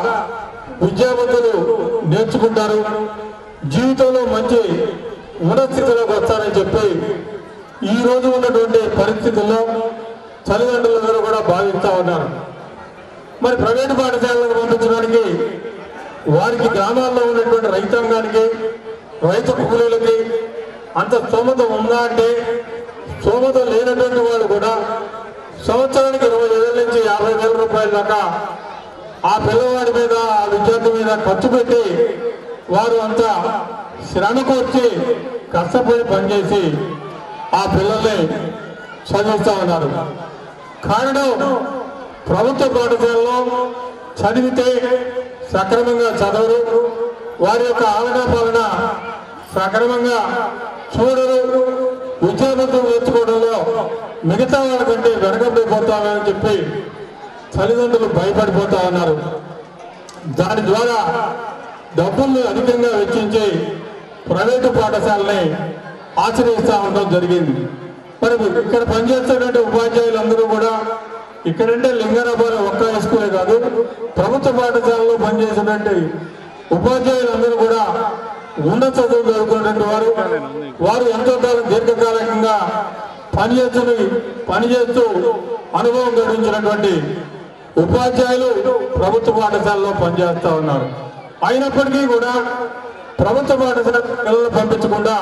విద్యాబుద్ధులు నేర్చుకుంటారు, జీవితంలో మంచి ఉన్నత స్థితిలోకి వస్తారని చెప్పి ఈ రోజు ఉన్నటువంటి పరిస్థితుల్లో తల్లిదండ్రులందరూ కూడా భావిస్తూ ఉన్నారు. మరి ప్రైవేటు పాఠశాలకు పంపించడానికి వారికి గ్రామాల్లో ఉన్నటువంటి రైతాంగానికి, రైతు కూలీలకి అంత స్తోమత ఉందా అంటే, స్తోమత లేనటువంటి వాళ్ళు కూడా సంవత్సరానికి 20,000 నుంచి 50,000 రూపాయల దాకా ఆ పిల్లవాడి మీద, ఆ విద్యార్థి మీద ఖర్చు పెట్టి వారు అంతా శ్రమకు వచ్చి కష్టపడి పనిచేసి ఆ పిల్లల్ని చదివిస్తూ ఉన్నారు. కారణం, ప్రభుత్వ పాఠశాలలో చదివితే సక్రమంగా చదవరు, వారి యొక్క ఆలనా పాలన సక్రమంగా చూడరు, విద్యాబుద్ధులు నేర్చుకోవడంలో మిగతా వాళ్ళకంటే వెనకబడిపోతామని చెప్పి తల్లిదండ్రులు భయపడిపోతా ఉన్నారు. దాని ద్వారా డబ్బులు అధికంగా వెచ్చించి ప్రైవేటు పాఠశాలని ఆశ్రయిస్తూ ఉండడం జరిగింది. మరి ఇక్కడ పనిచేస్తున్నటువంటి ఉపాధ్యాయులందరూ కూడా ఇక్కడంటే లింగారాబాద్ ఒక్క స్కూలే కాదు, ప్రభుత్వ పాఠశాలలో పనిచేసినటువంటి ఉపాధ్యాయులందరూ కూడా ఉన్నత చదువు చదువుకున్నటువంటి వారు ఎంతో కాలం దీర్ఘకాలికంగా పనిచేస్తూ అనుభవం గడించినటువంటి ఉపాధ్యాయులు ప్రభుత్వ పాఠశాలలో పనిచేస్తూ ఉన్నారు. అయినప్పటికీ కూడా ప్రభుత్వ పాఠశాల పిల్లలు పంపించకుండా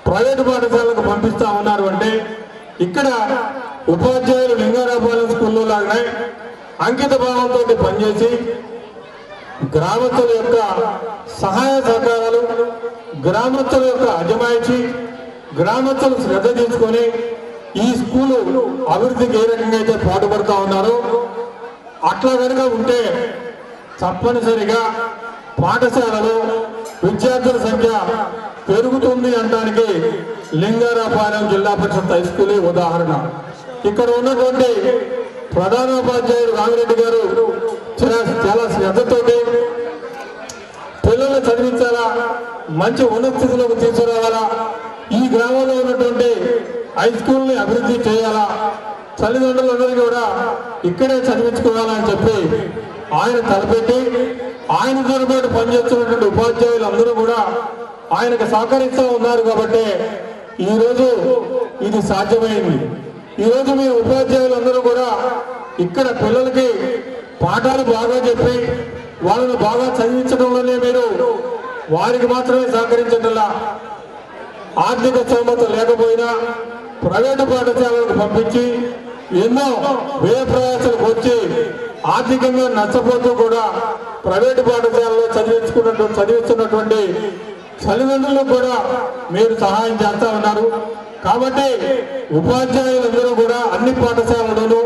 ప్రైవేటు పాఠశాలకు పంపిస్తా ఉన్నారు అంటే, ఇక్కడ ఉపాధ్యాయులు లింగారాపాలెం స్కూల్లో లాగానే అంకిత భావంతో పనిచేసి గ్రామస్తుల యొక్క సహాయ సహకారాలు, గ్రామస్తుల యొక్క అజమాయిషి, గ్రామస్తులు శ్రద్ధ తీసుకొని ఈ స్కూలు అభివృద్ధికి ఏ రకంగా అయితే పాటుపడుతూ ఉన్నారో అట్లా కనుక ఉంటే తప్పనిసరిగా పాఠశాలలో విద్యార్థుల సంఖ్య పెరుగుతుంది అనడానికి లింగారాపాలెం జిల్లా పరిషత్ హై స్కూలే ఉదాహరణ. ఇక్కడ ఉన్నటువంటి ప్రధానోపాధ్యాయుడు రామిరెడ్డి గారు చాలా శ్రద్ధతోటి పిల్లల్ని చదివించాలా, మంచి ఉన్నత స్థితిలోకి తీసుకురావాలా, ఈ గ్రామంలో ఉన్నటువంటి హై స్కూల్ని అభివృద్ధి చేయాలా, తల్లిదండ్రులందరికీ కూడా ఇక్కడే చదివించుకోవాలని చెప్పి ఆయన తలపెట్టి ఆయనతో పాటు పనిచేస్తున్నటువంటి ఉపాధ్యాయులు అందరూ కూడా ఆయనకు సహకరిస్తూ ఉన్నారు. కాబట్టి ఈరోజు ఇది సాధ్యమైంది. ఈరోజు మీ ఉపాధ్యాయులందరూ కూడా ఇక్కడ పిల్లలకి పాఠాలు బాగా చెప్పి వాళ్ళను బాగా చదివించడంలోనే మీరు వారికి మాత్రమే సహకరించడంలా ఆర్థిక స్తోమత లేకపోయినా ప్రైవేటు పాఠశాలకు పంపించి ఎన్నో వ్యయ ప్రయాసాలకు వచ్చి ఆర్థికంగా నష్టపోతూ కూడా ప్రైవేటు పాఠశాలలో చదివిస్తున్నటువంటి తల్లిదండ్రులకు కూడా మీరు సహాయం చేస్తా ఉన్నారు. కాబట్టి ఉపాధ్యాయులందరూ కూడా అన్ని పాఠశాలలోనూ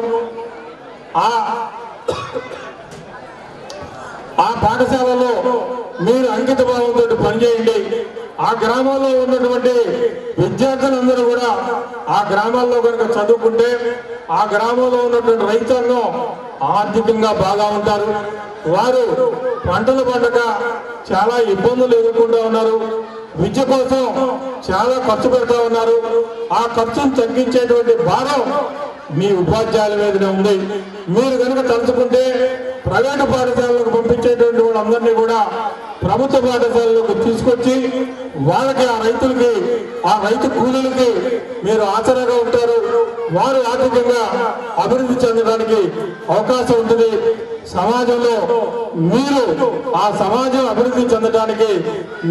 ఆ పాఠశాలలో మీరు అంకిత భావంతో పనిచేయండి. ఆ గ్రామాల్లో ఉన్నటువంటి విద్యార్థులందరూ కూడా ఆ గ్రామాల్లో కనుక చదువుకుంటే ఆ గ్రామంలో ఉన్నటువంటి రైతాంగం ఆర్థికంగా బాగా ఉంటారు. వారు పంటలు పండక చాలా ఇబ్బందులు ఎదుర్కొంటూ ఉన్నారు. విద్య కోసం చాలా ఖర్చు పెడతా ఉన్నారు. ఆ ఖర్చును తగ్గించేటువంటి భారం మీ ఉపాధ్యాయుల మీదనే ఉంది. మీరు కనుక తలుచుకుంటే ప్రైవేటు పాఠశాలకు పంపించేటువంటి వాళ్ళందరినీ కూడా ప్రభుత్వ పాఠశాలలకు తీసుకొచ్చి వాళ్ళకి ఆ రైతులకి ఆ రైతు కూలీలకి మీరు ఆసరాగా ఉంటారు. వారు ఆర్థికంగా అభివృద్ధి చెందడానికి అవకాశం ఉంటుంది. సమాజంలో మీరు ఆ సమాజం అభివృద్ధి చెందడానికి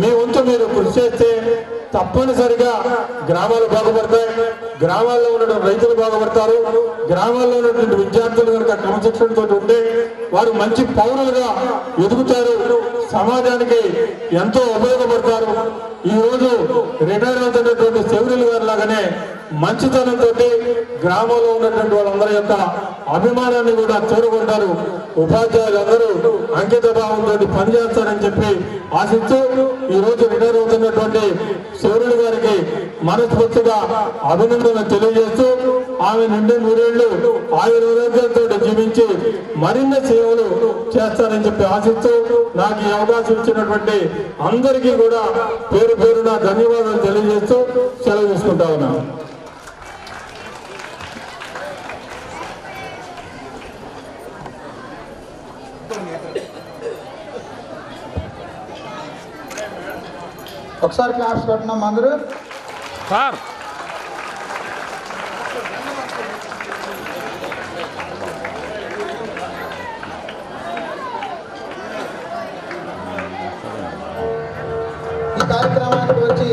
మీ వంతు మీరు కృషి చేస్తే తప్పనిసరిగా గ్రామాలు బాగుపడతాయి. గ్రామాల్లో ఉన్నటువంటి రైతులు బాగుపడతారు. గ్రామాల్లో ఉన్నటువంటి విద్యార్థులు కనుక క్రమశిక్షణతో ఉంటే వారు మంచి పౌరులుగా ఎదుగుతారు. సమాజానికి ఎంతో ఉపయోగపడతారు. ఈ రోజు రిటైర్ అవుతున్నటువంటి శౌర్యులు గారి లాగానే మంచితనంతో గ్రామంలో ఉన్నటువంటి వాళ్ళందరి యొక్క అభిమానాన్ని కూడా చేరుకుంటారు. ఉపాధ్యాయులందరూ అంకిత భావంతో పనిచేస్తారని చెప్పి ఆశిస్తూ ఈ రోజు రిటైర్ అవుతున్నటువంటి శౌర్యులు గారికి మనస్ఫూర్తిగా అభినందనలు తెలియజేస్తూ ఆమె నిండు నూరేళ్లు ఆయుర్వేదంతో జీవించి మరిన్ని సేవలు చేస్తారని చెప్పి ఆశిస్తూ నాకు ఈ అవకాశం ఇచ్చినటువంటి అందరికీ కూడా పేరు పేరున ధన్యవాదాలు తెలియజేస్తూ సెలవు తీసుకుంటా ఉన్నాను. ఒకసారి క్లాస్ కొట్టినాం అందరూ సార్. ఈ కార్యక్రమానికి వచ్చి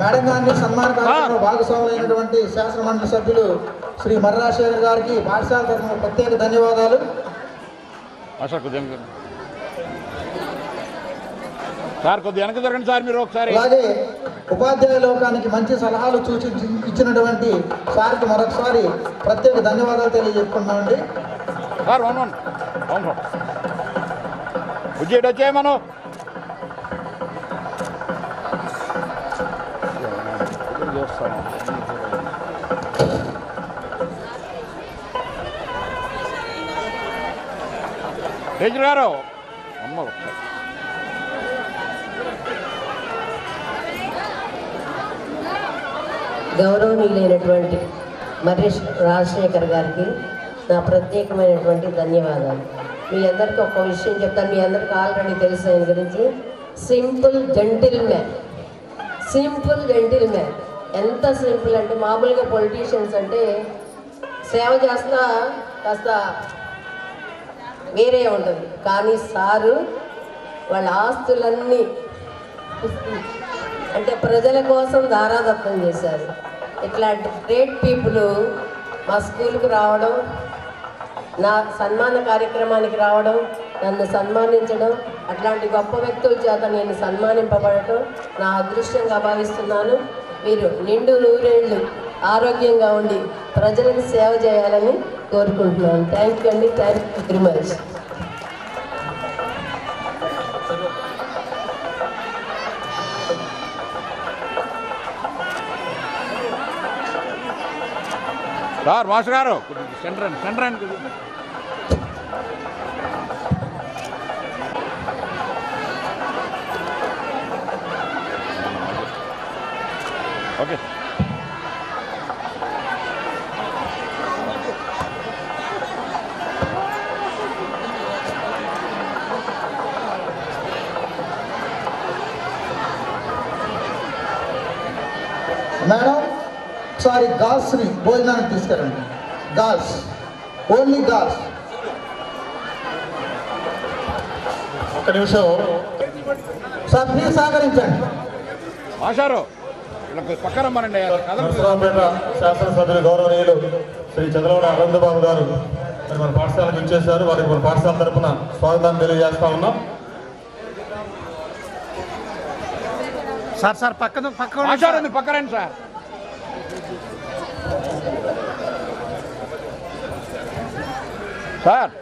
మేడం గారిని సన్మాన కార్యక్రమంలో భాగస్వాములైనటువంటి శాసనమండలి సభ్యులు శ్రీ మర్రాశేఖర్ గారికి పాఠశాల తరఫున ప్రత్యేక ధన్యవాదాలు. సార్ కొద్దిగా వెనక జరగండి సార్ మీరు ఒకసారి. అలాగే ఉపాధ్యాయ లోకానికి మంచి సలహాలు ఇచ్చినటువంటి సార్కి మరొకసారి ప్రత్యేక ధన్యవాదాలు తెలియజేసుకున్నామండి. సార్ అవును బుజ్జేటి వచ్చాయి మనం చూస్తాను. టీచర్ గారు అమ్మ గౌరవనీయులైనటువంటి మర్రి రాజశేఖర్ గారికి నా ప్రత్యేకమైనటువంటి ధన్యవాదాలు. మీ అందరికీ ఒక విషయం చెప్తాను. మీ అందరికీ ఆల్రెడీ తెలుసు ఆయన గురించి. Simple gentle man. ఎంత సింపుల్ అంటే మామూలుగా పొలిటీషియన్స్ అంటే సేవ చేస్తా కాస్త వేరే ఉంటుంది. కానీ సారు వాళ్ళ ఆస్తులన్నీ అంటే ప్రజల కోసం దారాదత్తం చేశారు. ఇట్లాంటి గ్రేట్ పీపుల్ మా స్కూల్కి రావడం, నా సన్మాన కార్యక్రమానికి రావడం, నన్ను సన్మానించడం, అట్లాంటి గొప్ప వ్యక్తుల చేత నేను సన్మానింపబడటం నా అదృష్టంగా భావిస్తున్నాను. మీరు నిండు నూరేళ్ళు ఆరోగ్యంగా ఉండి ప్రజలకు సేవ చేయాలని కోరుకుంటున్నాను. థ్యాంక్ యూ అండి. Thank you very much. Sir master గారు సెంటర్ ఓకే. మేడం ఒకసారి గాల్స్ని భోజనానికి తీసుకురండి. Gals, only gals. ఒక్క నిమిషం సార్ ప్లీజ్ సహకరించండి. మాస్టారు పక్కన రమ్మనండి. నరసరావుపేట శాసనసభ్యులు గౌరవనీయులు శ్రీ చంద్రబాబు అనంతబాబు గారు మరి మన పాఠశాలకు ఇచ్చేశారు. వారికి మన పాఠశాల తరఫున స్వాగతాన్ని తెలియజేస్తా ఉన్నాం. సార్ పక్కన మాస్టారు మీరు పక్క రండి సార్. సార్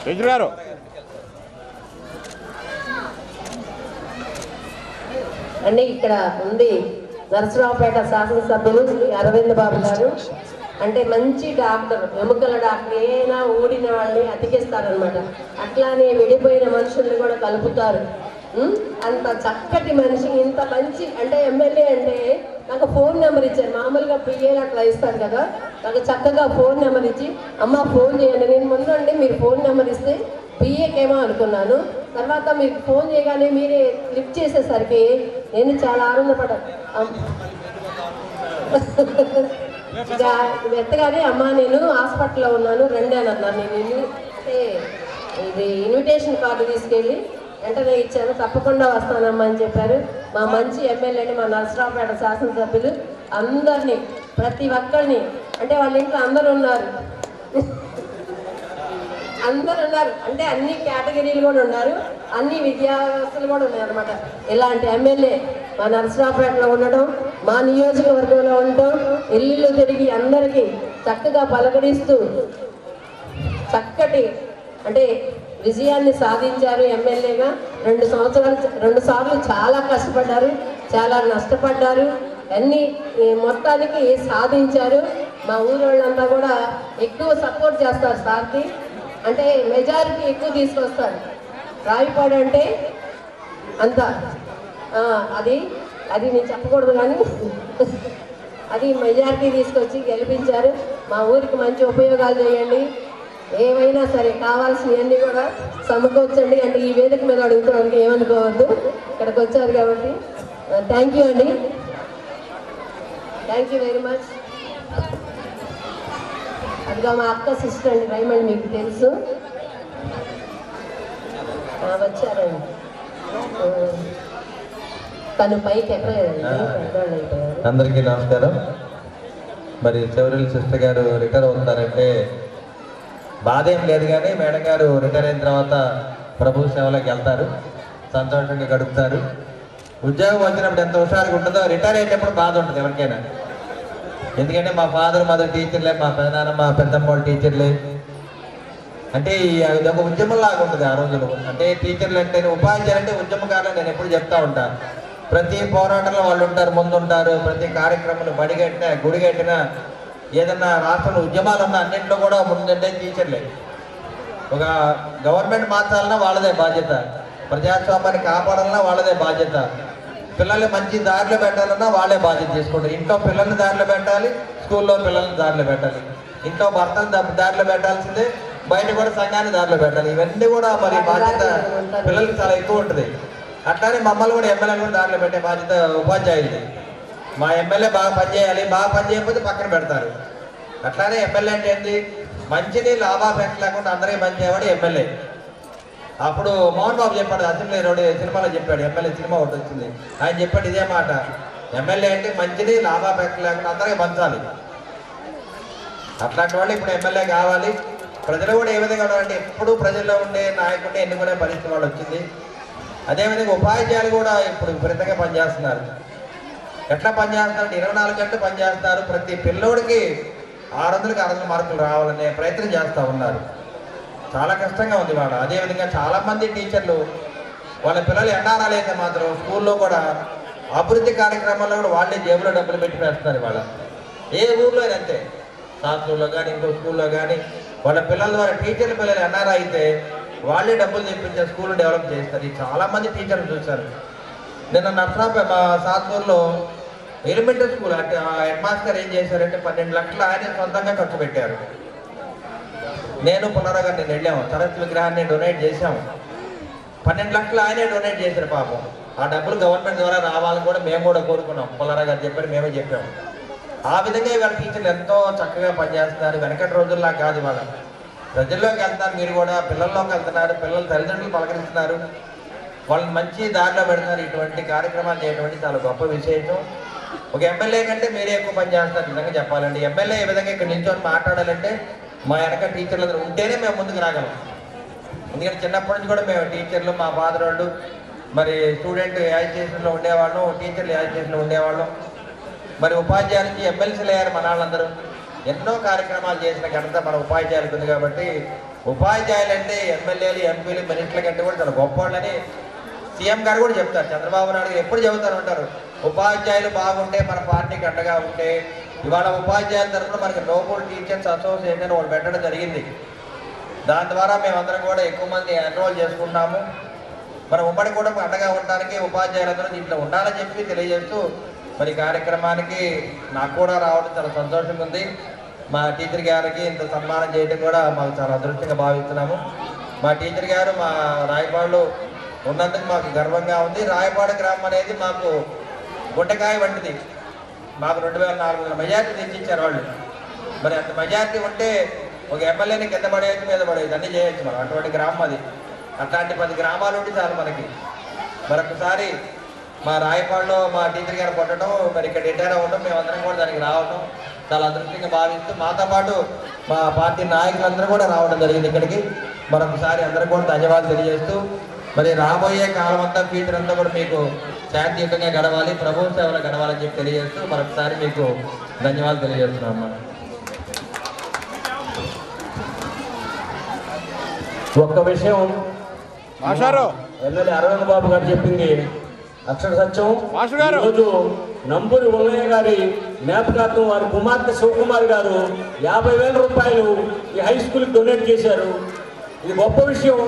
టీచర్ గారు అంటే ఇక్కడ ఉంది నరసరావుపేట శాసనసభ్యులు శ్రీ అరవింద్ బాబు గారు. అంటే మంచి డాక్టర్, ఎముకల డాక్టర్. ఏదైనా ఊడిన వాళ్ళని అతికిస్తారనమాట. అట్లానే విడిపోయిన మనుషుల్ని కూడా కలుపుతారు. అంత చక్కటి మనిషి, ఇంత మంచి అంటే ఎమ్మెల్యే అంటే నాకు ఫోన్ నెంబర్ ఇచ్చారు. మామూలుగా పిఏలు అట్లా ఇస్తారు కదా, నాకు చక్కగా ఫోన్ నెంబర్ ఇచ్చి అమ్మ ఫోన్ చేయండి. నేను ముందండి మీరు ఫోన్ నెంబర్ ఇస్తే పిఏకేమో అనుకున్నాను. తర్వాత మీకు ఫోన్ చేయగానే మీరే లిఫ్ట్ చేసేసరికి నేను చాలా ఆనందపడ్డాను. ఎత్తగానే అమ్మ నేను హాస్పిటల్లో ఉన్నాను రండి అని అన్నాను. నేను అంటే ఇది ఇన్విటేషన్ కార్డు తీసుకెళ్ళి వెంటనే ఇచ్చాను. తప్పకుండా వస్తానమ్మా అని చెప్పారు. మా మంచి ఎమ్మెల్యేని, మా నరసరావుపేట శాసనసభ్యులు అందరినీ, ప్రతి ఒక్కరిని, అంటే వాళ్ళ ఇంట్లో అందరూ ఉన్నారు అంటే అన్ని కేటగిరీలు కూడా ఉన్నారు, అన్ని విద్యావ్యవస్థలు కూడా ఉన్నాయి అనమాట. ఇలాంటి ఎమ్మెల్యే మా నరసరావుపేటలో ఉండడం, మా నియోజకవర్గంలో ఉండటం, ఇల్లు తిరిగి అందరికీ చక్కగా పలకరిస్తూ చక్కటి అంటే విజయాన్ని సాధించారు. ఎమ్మెల్యేగా 2 సార్లు చాలా కష్టపడ్డారు, చాలా నష్టపడ్డారు, అన్ని మొత్తానికి సాధించారు. మా ఊరోళ్ళంతా కూడా ఎక్కువ సపోర్ట్ చేస్తారు సార్కి. అంటే మెజారిటీ ఎక్కువ తీసుకొస్తారు. రావిపాడు అంటే అంత అది నేను చెప్పకూడదు కానీ అది మెజారిటీ తీసుకొచ్చి గెలిపించారు. మా ఊరికి మంచి ఉపయోగాలు చేయండి, ఏమైనా సరే కావాల్సినవన్నీ కూడా సమకూర్చండి. అంటే ఈ వేదిక మీద అడుగుతున్నానికి ఏమనుకోవద్దు, ఇక్కడికి వచ్చారు కాబట్టి. థ్యాంక్ యూ అండి, థ్యాంక్ యూ వెరీ మచ్. అదిగా మా అక్క సిస్టర్ అండి రైమండ్, మీకు తెలుసు, వచ్చారండి. తను పైకి ఎక్కలేదండి, పెద్దవాళ్ళు అయిపోయారు. అందరికీ నమస్కారం. మరి చివరి సిస్టర్ గారు రిటైర్ అవుతున్నారంటే బాధ ఏం లేదు, కానీ మేడం గారు రిటైర్ అయిన తర్వాత ప్రభు సేవలోకి వెళ్తారు, సంతోషంగా గడుపుతారు. ఉద్యోగం వచ్చినప్పుడు ఎంత హుషారుగా ఉంటుందో రిటైర్ అయ్యేటప్పుడు బాధ ఉంటుంది ఎవరికైనా. ఎందుకంటే మా ఫాదర్ మదర్ టీచర్లే, మా పెదనాన్న మా పెద్దమ్మ వాళ్ళు టీచర్లే. అంటే ఇది ఒక ఉద్యమంలాగా ఉంటుంది ఆ రోజులు. అంటే టీచర్లు అంటే ఉపాధ్యాయులు అంటే ఉద్యమకారులు నేను ఎప్పుడు చెప్తా ఉంటాను. ప్రతి పోరాటంలో వాళ్ళు ఉంటారు, ముందుంటారు. ప్రతి కార్యక్రమంలో బడి కట్టినా గుడి కట్టినా ఏదన్నా రాష్ట్రంలో ఉద్యమాలు ఉన్న అన్నింటిలో కూడా ముందుంటే టీచర్లే. ఒక గవర్నమెంట్ మార్చాలన్నా వాళ్ళదే బాధ్యత, ప్రజాస్వామ్యాన్ని కాపాడాలన్నా వాళ్ళదే బాధ్యత, పిల్లల్ని మంచి దారిలో పెట్టాలన్నా వాళ్ళే బాధ్యత తీసుకుంటారు. ఇంట్లో పిల్లల్ని దారిలో పెట్టాలి, స్కూల్లో పిల్లల్ని దారిలో పెట్టాలి. ఇంట్లో భర్తను దారిలో పెట్టాల్సిందే, బయట కూడా సంఘాన్ని దారిలో పెట్టాలి. ఇవన్నీ కూడా మరి బాధ్యత పిల్లలకి చాలా ఎక్కువ ఉంటుంది. అట్లానే మమ్మల్ని కూడా ఎమ్మెల్యే కూడా దారిలో పెట్టే బాధ్యత ఉపాధ్యాయులది. మా ఎమ్మెల్యే బాగా పనిచేయాలి, బాగా పని చేయకపోతే పక్కన పెడతారు. అట్లానే ఎమ్మెల్యే అంటే ఏంటి, మంచిని లాభాపేక్ష లేకుండా అందరికీ పని చేయవాడు ఎమ్మెల్యే. అప్పుడు మోహన్ బాబు చెప్పాడు, అసెంబ్లీ రోడ్ సినిమాలో చెప్పాడు, ఎమ్మెల్యే సినిమా ఒకటి వచ్చింది, ఆయన చెప్పాడు ఇదే మాట, ఎమ్మెల్యే అంటే మంచిని లాభాపేక్ష లేకుండా అందరికీ పంచాలి. అట్లాంటి వాళ్ళు ఇప్పుడు ఎమ్మెల్యే కావాలి. ప్రజలు కూడా ఏ విధంగా ఉండాలంటే ఎప్పుడూ ప్రజల్లో ఉండే నాయకుడిని ఎన్నుకునే పరిస్థితి వాళ్ళు వచ్చింది. అదేవిధంగా ఉపాధ్యాయులు కూడా ఇప్పుడు విపరీతంగా పనిచేస్తున్నారు. ఎట్లా పనిచేస్తున్నారంటే 24 గంటలు పనిచేస్తున్నారు. ప్రతి పిల్లోడికి 600కి 600 మార్కులు రావాలనే ప్రయత్నం చేస్తూ ఉన్నారు. చాలా కష్టంగా ఉంది వాళ్ళ. అదేవిధంగా చాలామంది టీచర్లు వాళ్ళ పిల్లలు ఎన్ఆర్ఆలు అయితే మాత్రం స్కూల్లో కూడా అభివృద్ధి కార్యక్రమాల్లో కూడా వాళ్ళే జేబులో డబ్బులు పెట్టి వేస్తున్నారు. వాళ్ళ ఏ ఊర్లో అంతే, సాత్లూరులో కానీ ఇంకో స్కూల్లో కానీ వాళ్ళ పిల్లల ద్వారా టీచర్ల పిల్లలు ఎన్ఆర్ఐ అయితే వాళ్ళే డబ్బులు తెప్పించే స్కూల్ డెవలప్ చేస్తారు. చాలామంది టీచర్లు చూశారు. నిన్న నర్సరావుపేట మా సాత్లూరులో ఎలిమెంటరీ స్కూల్ అంటే హెడ్ మాస్టర్ ఏం చేశారంటే 12 లక్షలు ఆయన సొంతంగా ఖర్చు పెట్టారు. నేను పునరాగా నేను వెళ్ళాము, సరస్వతి విగ్రహాన్ని డొనేట్ చేశాము. 12 లక్షలు ఆయనే డొనేట్ చేశారు పాపం. ఆ డబ్బులు గవర్నమెంట్ ద్వారా రావాలని కూడా మేము కూడా కోరుకున్నాం. పునరా గారు చెప్పారు, మేమే చెప్పాము. ఆ విధంగా ఇవాళ టీచర్లు ఎంతో చక్కగా పనిచేస్తున్నారు. వెనకటి రోజుల్లా కాదు ఇవాళ. ప్రజల్లోకి వెళ్తారు, మీరు కూడా పిల్లల్లోకి వెళ్తున్నారు, పిల్లల తల్లిదండ్రులు పలకరిస్తున్నారు, వాళ్ళని మంచి దారిలో పెడుతున్నారు. ఇటువంటి కార్యక్రమాలు చేయడం చాలా గొప్ప విశేషం. ఒక ఎమ్మెల్యే కంటే మీరే ఎక్కువ పని చేస్తారు నిజంగా చెప్పాలండి. ఎమ్మెల్యే ఈ విధంగా ఇక్కడ నిల్చొని మాట్లాడాలంటే మా వెనక టీచర్లు అందరూ ఉంటేనే మేము ముందుకు రాగలం. ఎందుకంటే చిన్నప్పటి నుంచి కూడా మేము టీచర్లు, మా ఫాదర్ వాళ్ళు మరి స్టూడెంట్ యాజిటేషన్లో ఉండేవాళ్ళం, టీచర్లు యాజిటేషన్లో ఉండేవాళ్ళం, మరి ఉపాధ్యాయుల నుంచి ఎమ్మెల్సీలు అయ్యారు మన వాళ్ళందరూ. ఎన్నో కార్యక్రమాలు చేసిన ఘనత మన ఉపాధ్యాయులకు ఉంది. కాబట్టి ఉపాధ్యాయులు అంటే ఎమ్మెల్యేలు, ఎంపీలు, మినిస్టర్ల కంటే కూడా చాలా గొప్ప వాళ్ళని సీఎం గారు కూడా చెప్తారు. చంద్రబాబు నాయుడు ఎప్పుడు చెబుతారు ఉంటారు, ఉపాధ్యాయులు బాగుంటే మన పార్టీకి అండగా ఉంటే. ఇవాళ ఉపాధ్యాయుల తరఫున మనకి నోబుల్ టీచర్స్ అసోసియేషన్ వాళ్ళు పెట్టడం జరిగింది. దాని ద్వారా మేమందరం కూడా ఎక్కువ మంది ఎన్రోల్ చేసుకుంటాము. మన ఉమ్మడి కూడా అండగా ఉండడానికి ఉపాధ్యాయులందరూ దీంట్లో ఉండాలని చెప్పి తెలియజేస్తూ మరి కార్యక్రమానికి నాకు కూడా రావడం చాలా సంతోషంగా ఉంది. మా టీచర్ గారికి ఇంత సన్మానం చేయడం కూడా మాకు చాలా అదృష్టంగా భావిస్తున్నాము. మా టీచర్ గారు మా రాయపాడులో ఉన్నందుకు మాకు గర్వంగా ఉంది. రాయపాడు గ్రామం అనేది మాకు గుండెకాయ వంటిది. మాకు 2400 మెజార్టీ తెచ్చిచ్చారు వాళ్ళు. మరి అంత మెజార్టీ ఉంటే ఒక ఎమ్మెల్యేని కింద పడేయచ్చు, మీద పడేయచ్చు, అన్నీ చేయొచ్చు మనం. అటువంటి గ్రామం అది. అట్లాంటి 10 గ్రామాలు ఉంటే చాలు మనకి. మరొకసారి మా రాయపాడులో మా టీచర్ గారు కొట్టడం, మరి ఇక్కడ రిటైర్ అవ్వడం, మేమందరం కూడా దానికి రావడం చాలా అదృష్టంగా భావిస్తూ మాతో పాటు మా పార్టీ నాయకులందరూ కూడా రావడం జరిగింది ఇక్కడికి. మరొకసారి అందరూ కూడా ధన్యవాదాలు తెలియజేస్తూ మరి రాబోయే కాలం అంతా ఫ్యూచర్ అంతా కూడా మీకు శాంతియుతంగా గడవాలి, ప్రభుత్వ సేవలు గడవాలని చెప్పి తెలియజేస్తూ మరొకసారి మీకు ధన్యవాదాలు తెలియజేస్తున్నాం అమ్మా. ఒక్క విషయం ఎమ్మెల్యే అరవింద్ బాబు గారు చెప్పింది అక్షర సత్యం. ఈరోజు నంబూరి ఉల్లయ్య గారి జ్ఞాపకార్థం వారి కుమార్తె శివకుమార్ గారు 50,000 రూపాయలు ఈ హై స్కూల్కి డొనేట్ చేశారు. ఇది గొప్ప విషయం.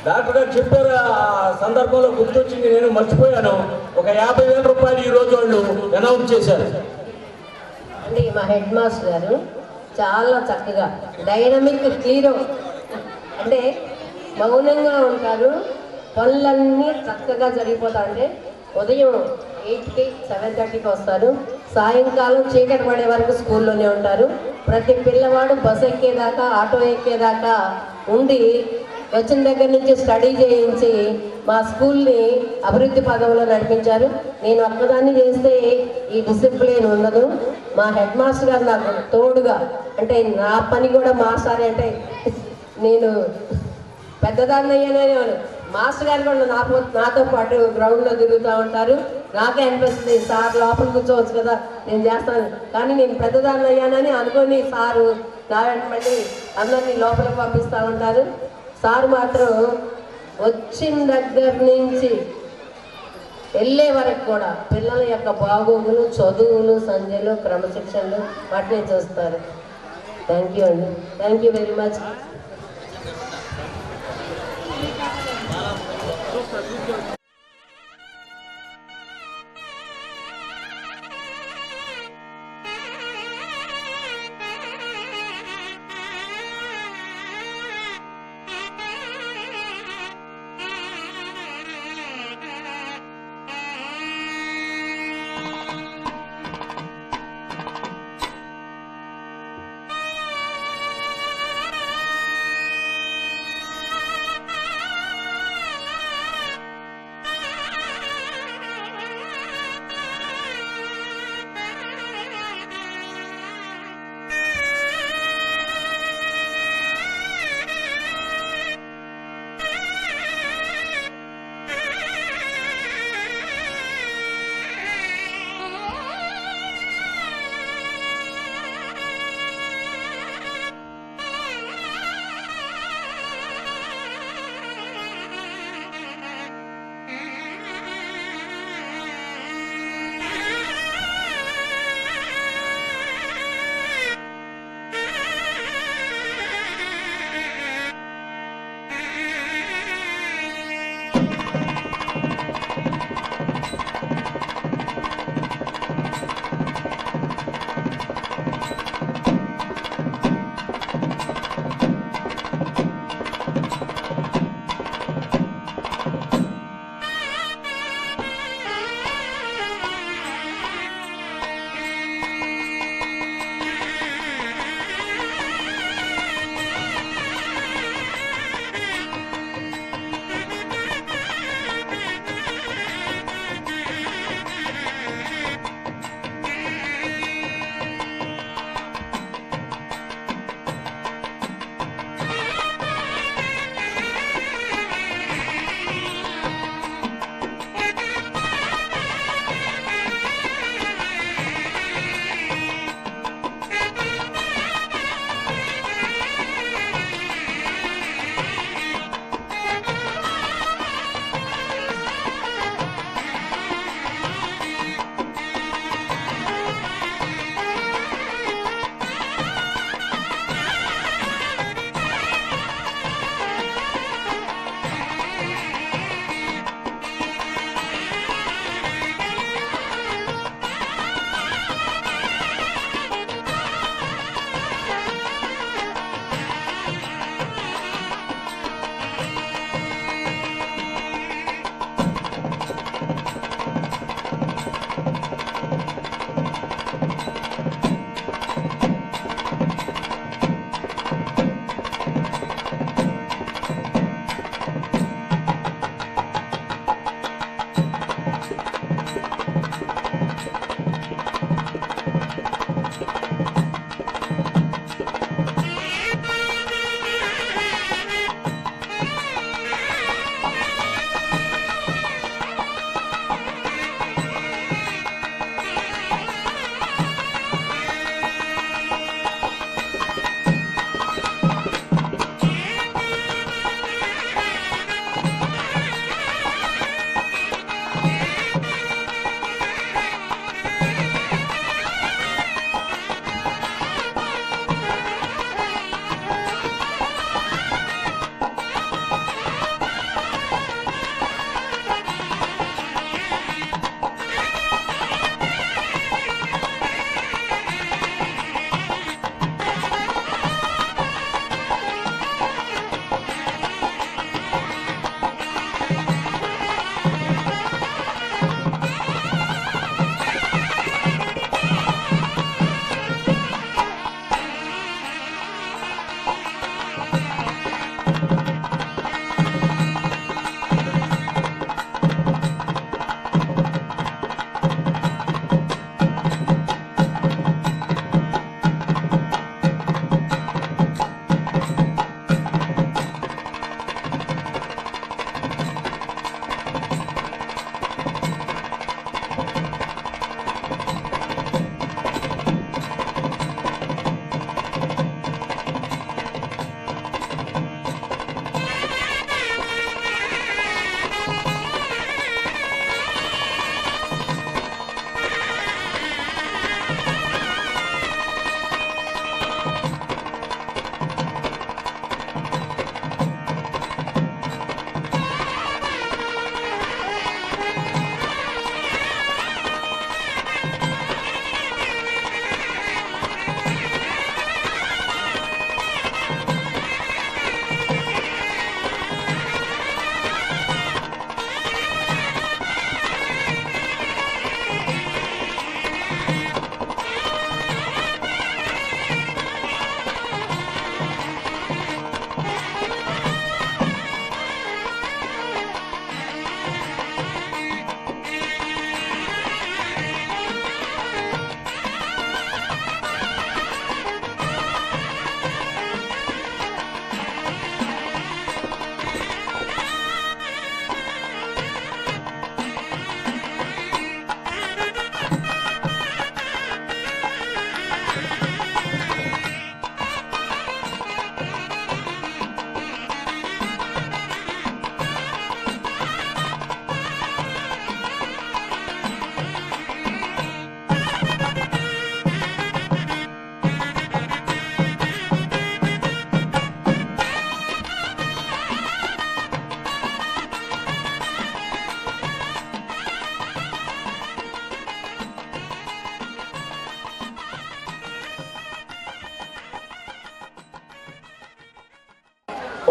డాక్టర్ గారు చెప్పారు, ఆ సందర్భంలో గుర్తొచ్చింది, నేను మర్చిపోయాను. ఒక 50,000 రూపాయలు ఈరోజు వాళ్ళు అనౌన్స్ చేశారు. అంటే మా హెడ్ మాస్టర్ గారు చాలా చక్కగా డైనమిక్ క్లియర్, అంటే మౌనంగా ఉంటారు, పనులన్నీ చక్కగా జరిగిపోతా. అంటే ఉదయం 8కి 7:30కి వస్తారు, సాయంకాలం చీకటి పడే వరకు స్కూల్లోనే ఉంటారు. ప్రతి పిల్లవాడు బస్సు ఎక్కేదాకా, ఆటో ఎక్కేదాకా ఉండి వచ్చిన దగ్గర నుంచి స్టడీ చేయించి మా స్కూల్ని అభివృద్ధి పదంలో నడిపించారు. నేను ఒక్కదాన్ని చేస్తే ఈ డిసిప్లిన్ ఉండదు. మా హెడ్ మాస్టర్ గారు నాకు తోడుగా, అంటే నా పని కూడా మాస్టర్ అంటే నేను పెద్దదాన్ని అయ్యానే, మాస్టర్ గారు కూడా నాతో పాటు గ్రౌండ్లో తిరుగుతూ ఉంటారు. నాకే అనిపిస్తుంది, సార్ లోపల కూర్చోవచ్చు కదా, నేను చేస్తాను, కానీ నేను పెద్దదాన్ని అయ్యానని అనుకొని సారు నా వెంటబడి అందరినీ లోపలికి పంపిస్తూ ఉంటారు. సార్ మాత్రం వచ్చిన దగ్గర నుంచి వెళ్ళే వరకు కూడా పిల్లల యొక్క బాగోగులు, చదువులు, సంధ్యలు, క్రమశిక్షణలు వాటిని చూస్తారు. థ్యాంక్ యూ అండి, థ్యాంక్ యూ వెరీ మచ్.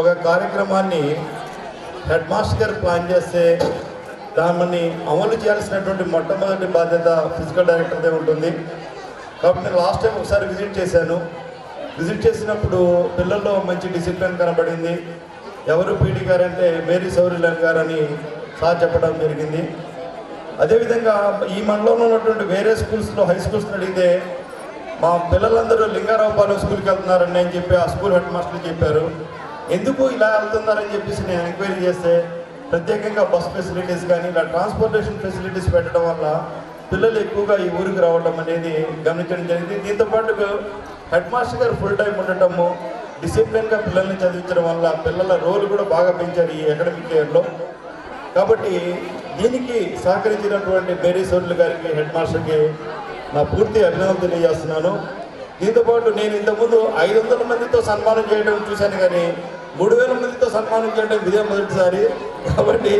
ఒక కార్యక్రమాన్ని హెడ్ మాస్టర్ గారు ప్లాన్ చేస్తే దాన్ని అమలు చేయాల్సినటువంటి మొట్టమొదటి బాధ్యత ఫిజికల్ డైరెక్టర్దే ఉంటుంది. కాబట్టి నేను లాస్ట్ టైం ఒకసారి విజిట్ చేశాను. విజిట్ చేసినప్పుడు పిల్లల్లో మంచి డిసిప్లిన్ కనబడింది. ఎవరు పీడీ గారు అంటే మేరీ సౌరిలన్ గారు అని సార్ చెప్పడం జరిగింది. అదేవిధంగా ఈ మండలంలో ఉన్నటువంటి వేరే స్కూల్స్లో హై స్కూల్స్ని అడిగితే మా పిల్లలందరూ లింగారావుపాలెం స్కూల్కి వెళ్తున్నారని అని చెప్పి ఆ స్కూల్ హెడ్ మాస్టర్లు చెప్పారు. ఎందుకు ఇలా వెళ్తున్నారని చెప్పేసి నేను ఎంక్వైరీ చేస్తే ప్రత్యేకంగా బస్ ఫెసిలిటీస్ కానీ ఇలా ట్రాన్స్పోర్టేషన్ ఫెసిలిటీస్ పెట్టడం వల్ల పిల్లలు ఎక్కువగా ఈ ఊరికి రావడం అనేది గమనించడం జరిగింది. దీంతోపాటు హెడ్ మాస్టర్ గారు ఫుల్ టైం ఉండటము, డిసిప్లిన్గా పిల్లల్ని చదివించడం వల్ల పిల్లల రోల్ కూడా బాగా పెంచారు ఈ అకాడమిక్ ఇయర్లో. కాబట్టి దీనికి సహకరించినటువంటి మేరీ సోర్లు గారికి, హెడ్ మాస్టర్కి నా పూర్తి అభినందన తెలియజేస్తున్నాను. దీంతోపాటు నేను ఇంతకుముందు 500 మందితో సన్మానం చేయడం చూశాను, కానీ 3000 మందితో సన్మానం చేయడం ఇదే మొదటిసారి. కాబట్టి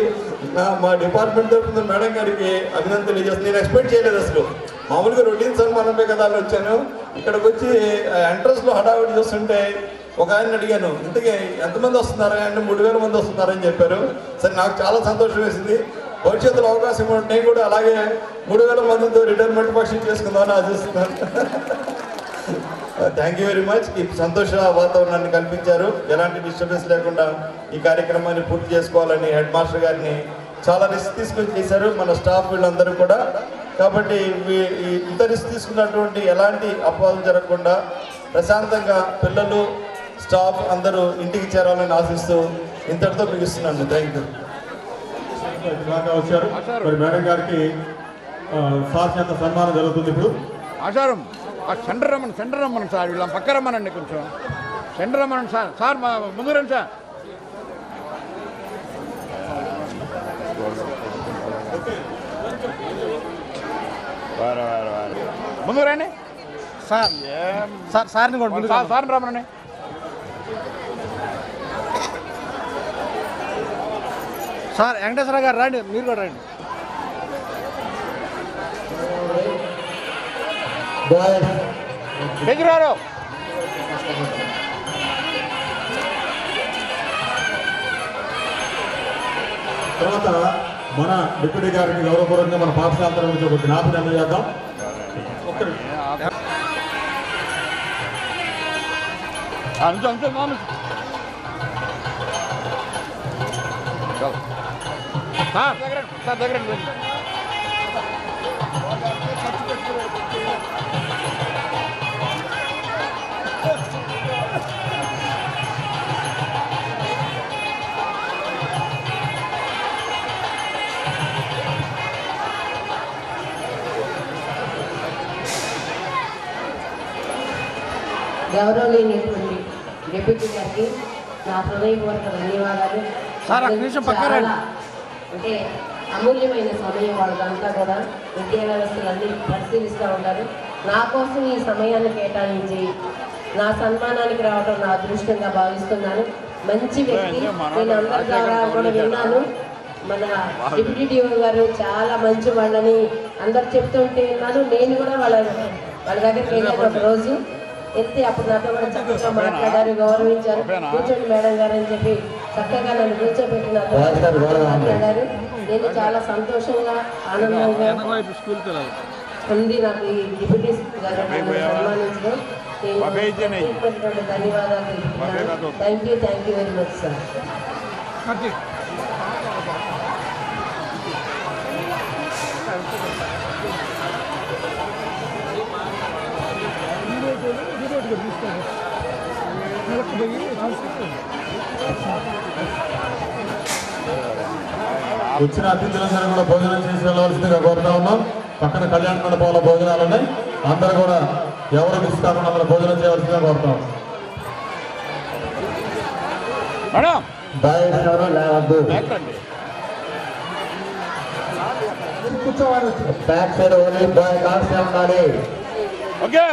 మా డిపార్ట్మెంట్ తరఫున మేడం గారికి అభినందన తెలియజేస్తాను. నేను ఎక్స్పెక్ట్ చేయలేదు అసలు. మామూలుగా రొటీన్ సన్మానమే కదా అని వచ్చాను. ఇక్కడికి వచ్చి ఎంట్రన్స్లో హడావిడి చూస్తుంటే ఒక ఆయన అడిగాను, ఇంతకీ ఎంతమంది వస్తున్నారా అంటే 3000 మంది వస్తున్నారని చెప్పారు. సరే, నాకు చాలా సంతోషం వేసింది. భవిష్యత్తులో అవకాశం ఉంటే నేను కూడా అలాగే 3000 మందితో రిటైర్మెంట్ పక్షం చేసుకుందామని ఆశిస్తున్నాను. Thank you very much. ఈ సంతోష వాతావరణాన్ని కల్పించారు. ఎలాంటి డిస్టర్బెన్స్ లేకుండా ఈ కార్యక్రమాన్ని పూర్తి చేసుకోవాలని హెడ్ మాస్టర్ గారిని చాలా రిస్క్ తీసుకొని చేశారు, మన స్టాఫ్ వీళ్ళందరూ కూడా. కాబట్టి ఇంత రిస్క్ తీసుకున్నటువంటి ఎలాంటి అపవాదం జరగకుండా ప్రశాంతంగా పిల్లలు, స్టాఫ్ అందరూ ఇంటికి చేరాలని ఆశిస్తూ ఇంతటితో ముగిస్తున్నాను. Thank you. వచ్చారు మరి మేడం గారికి సార్ చేత సన్మానం జరుగుతుంది. ఇప్పుడు ఆచారం సెంటర్ రమ్మను సార్, వీళ్ళ పక్క రమ్మనండి, కొంచెం సెంటర్ రమ్మనండి సార్. సార్ మా ముందు రండి సార్. ముందు రండి సార్. సార్ని రమ్మనండి. సార్ వెంకటేశ్వర గారు రండి, మీరు కూడా రండి. గారు తర్వాత మన డిప్యూటీ గారికి గౌరవపూర్వకంగా మన పాఠశాల తరఫు నుంచి ఒక జ్ఞాపకం అందజేద్దాం. సార్ దగ్గర గౌరవనీయులైనటువంటి డిప్యూటీ గారికి నా హృదయపూర్వక ధన్యవాదాలు. అంటే అమూల్యమైన సమయం వాళ్ళంతా కూడా విద్యా వ్యవస్థలన్నీ పరిశీలిస్తూ ఉంటారు. నా కోసం ఈ సమయాన్ని కేటాయించి నా సన్మానానికి రావడం నా అదృష్టంగా భావిస్తున్నాను. మంచి వ్యక్తి, నేను అందరి ద్వారా కూడా విన్నాను. మన డిప్యూటీ డిఓ గారు చాలా మంచి వాళ్ళని అందరు చెప్తుంటే విన్నాను. నేను కూడా వాళ్ళ దగ్గరికి వెళ్ళాను ఒక రోజు. వెళ్తే అప్పుడు నాతో కూడా చక్కగా మాట్లాడారు, గౌరవించారు. కూర్చోండి మేడం గారు అని చెప్పి చక్కగా నన్ను కూర్చోబెట్టి నాతో మాట్లాడారు. నేను చాలా సంతోషంగా, ఆనందంగా ఉంది నాకు ఈ డిప్యూటీ గారు సన్మానించడం. నేను ధన్యవాదాలు తెలుపుతున్నాను. Thank you very much sir. వచ్చిన అతిథులందరూ కూడా భోజనం చేసి వెళ్ళవలసిందిగా కోరుతా ఉన్నాం. పక్కన కళ్యాణ మండపంలో భోజనాలు ఉన్నాయి. అందరూ కూడా ఎవరు మిస్ కాకుండా అందరూ భోజనం చేయవలసిందిగా కోరుతాం.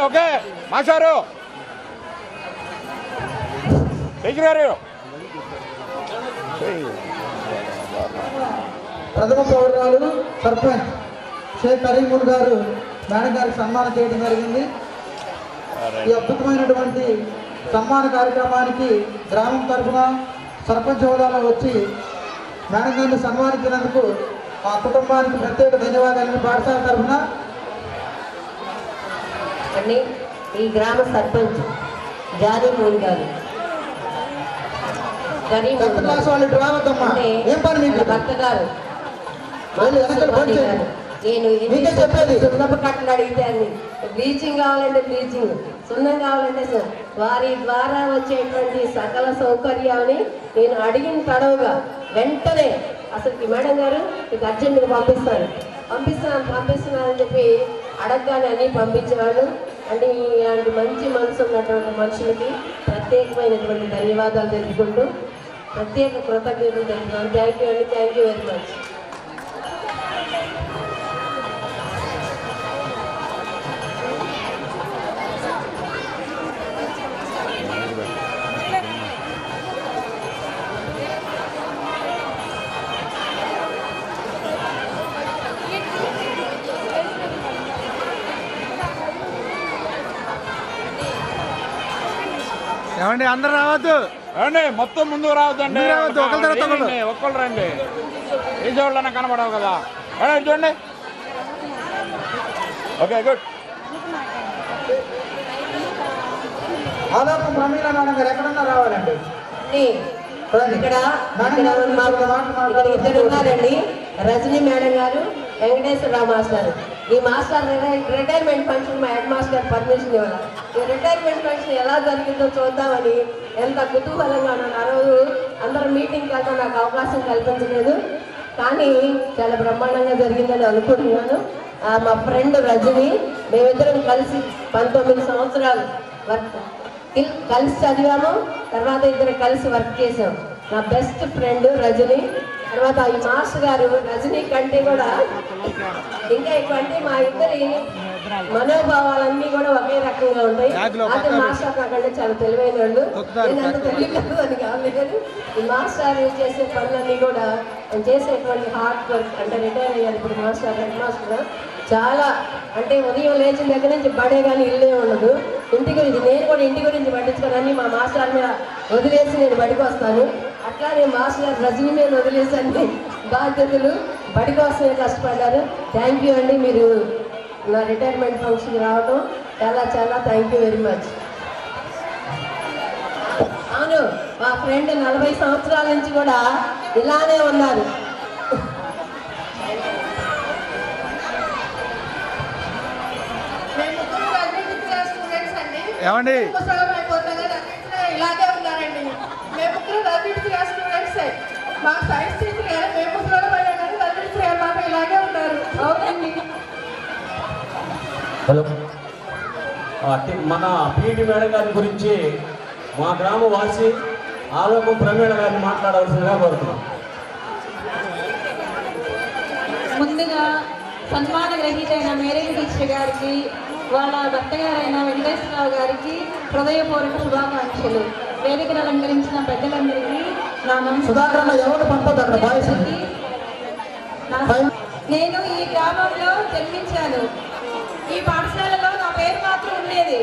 ఓకే మాస్టారు గారు. ప్రథమ పౌరాలు సర్పంచ్ షేక్ కరీముల్ గారు మేడం గారికి సన్మానం చేయడం జరిగింది. ఈ అద్భుతమైనటువంటి సన్మాన కార్యక్రమానికి గ్రామం తరఫున సర్పంచ్ హోదాలో వచ్చి మేడం గారిని సన్మానించినందుకు ఆ కుటుంబానికి ప్రత్యేక ధన్యవాదాలను పాఠశాల తరఫున. అండి ఈ గ్రామ సర్పంచ్ జారీమోహన్ గారు భర్త గారు నేను సున్నపు కట్టలు అడిగితే అండి బ్లీచింగ్ కావాలంటే బ్లీచింగ్, సున్నం కావాలంటే వారి ద్వారా వచ్చేటువంటి సకల సౌకర్యాన్ని నేను అడిగిన తడవుగా వెంటనే అసలు మేడం గారు మీకు అర్జెంట్గా పంపిస్తున్నానని చెప్పి అడగగానే అన్నీ పంపించేవాళ్ళు. అంటే ఇలాంటి మంచి మనసు ఉన్నటువంటి మనుషులకి ప్రత్యేకమైనటువంటి ధన్యవాదాలు తెలుపుకుంటూ ప్రత్యేక కృతజ్ఞతలు తెలుపుతున్నాను. థ్యాంక్ యూ అండి, థ్యాంక్ యూ వెరీ మచ్. ఏమండి అందరు రావద్దు, ఏమండి మొత్తం ముందుకు రావద్దండి, ఒక్కళ్ళు రండి, ఈ చోట్లన్నా కనబడవు కదా. చూడండి. Okay good. ఆలోకం ప్రమీల మేడం గారు ఎక్కడన్నా రావాలండి. ఇక్కడ ఇద్దరు ఉన్నారండి, రజనీ మేడం గారు, వెంకటేశ్వరరావు మాస్టర్. ఈ మాస్టర్ రిటైర్మెంట్ ఫంక్షన్ మా హెడ్ మాస్టర్ పర్మిషన్ ఇవ్వాలి. ఈ రిటైర్మెంట్ ఫంక్షన్ ఎలా జరిగిందో చూద్దామని ఎంత కుతూహలంగా ఉన్నాను. ఆ రోజు అందరూ మీటింగ్కి వెళ్తా నాకు అవకాశం కల్పించలేదు, కానీ చాలా బ్రహ్మాండంగా జరిగిందని అనుకుంటున్నాను. మా ఫ్రెండ్ రజని, మేమిద్దరం కలిసి 19 సంవత్సరాలు కలిసి చదివాము, తర్వాత ఇద్దరు కలిసి వర్క్ చేసాం. నా బెస్ట్ ఫ్రెండ్ రజని. తర్వాత ఈ మాస్టర్ గారు రజనీ కంటే కూడా ఇంకా ఎక్కువ, అంటే మా ఇద్దరి మనోభావాలన్నీ కూడా ఒకే రకంగా ఉంటాయి. అయితే మాస్టర్ నాకంటే చాలా తెలివైన వాళ్ళు, నేను అంత తెలియలేదు అని కాదు. ఈ మాస్టర్ చేసే పనులన్నీ కూడా చేసేటువంటి హార్డ్ వర్క్. అంటే రిటైర్ అయ్యారు ఇప్పుడు మాస్టర్, హెడ్ మాస్టర్. చాలా అంటే ఉదయం లేచిన దగ్గర నుంచి బడే కానీ ఇల్లే ఉండదు. ఇంటి గురించి నేను కూడా ఇంటి గురించి పట్టించుకోనని మా మాస్టర్ మీద వదిలేసి నేను బడికి వస్తాను. అట్లానే మాస్టర్ రజనీ మీద వదిలేసి అన్ని బాధ్యతలు బడి కోసమే కష్టపడ్డారు. థ్యాంక్ యూ అండి, మీరు నా రిటైర్మెంట్ ఫంక్షన్కి రావడం చాలా చాలా థ్యాంక్ యూ వెరీ మచ్. అవును, మా ఫ్రెండ్ 40 సంవత్సరాల నుంచి కూడా ఇలానే ఉన్నారు. ఏమండి ఇలాగే ఉన్నారండి. మేము ముగ్గురు రజనీ క్లాస్ స్టూడెంట్స్. మా సైన్స్ టీచర్ గారు మేము ముగ్గురు కానీ రజనీ గారు మాకు ఇలాగే ఉన్నారు. అవునండి. హలో, మన పీటీ మేడం గారి గురించి మా గ్రామవాసి ఆలోకం ప్రమీణ గారిని మాట్లాడవలసిందిగా కోరుతున్నాం. ముందుగా సన్మాన గ్రహీతైన మేరీ టీచర్ గారికి, వాళ్ళ భర్త గారైన వెంకటేశ్వరరావు గారికి హృదయపూర్వక శుభాకాంక్షలు. వేదికను అలంకరించిన పెద్దలందరికీ నా నమస్కారం. నేను ఈ గ్రామంలో జన్మించాను. ఈ పాఠశాలలో నా పేరు మాత్రం ఉండేది.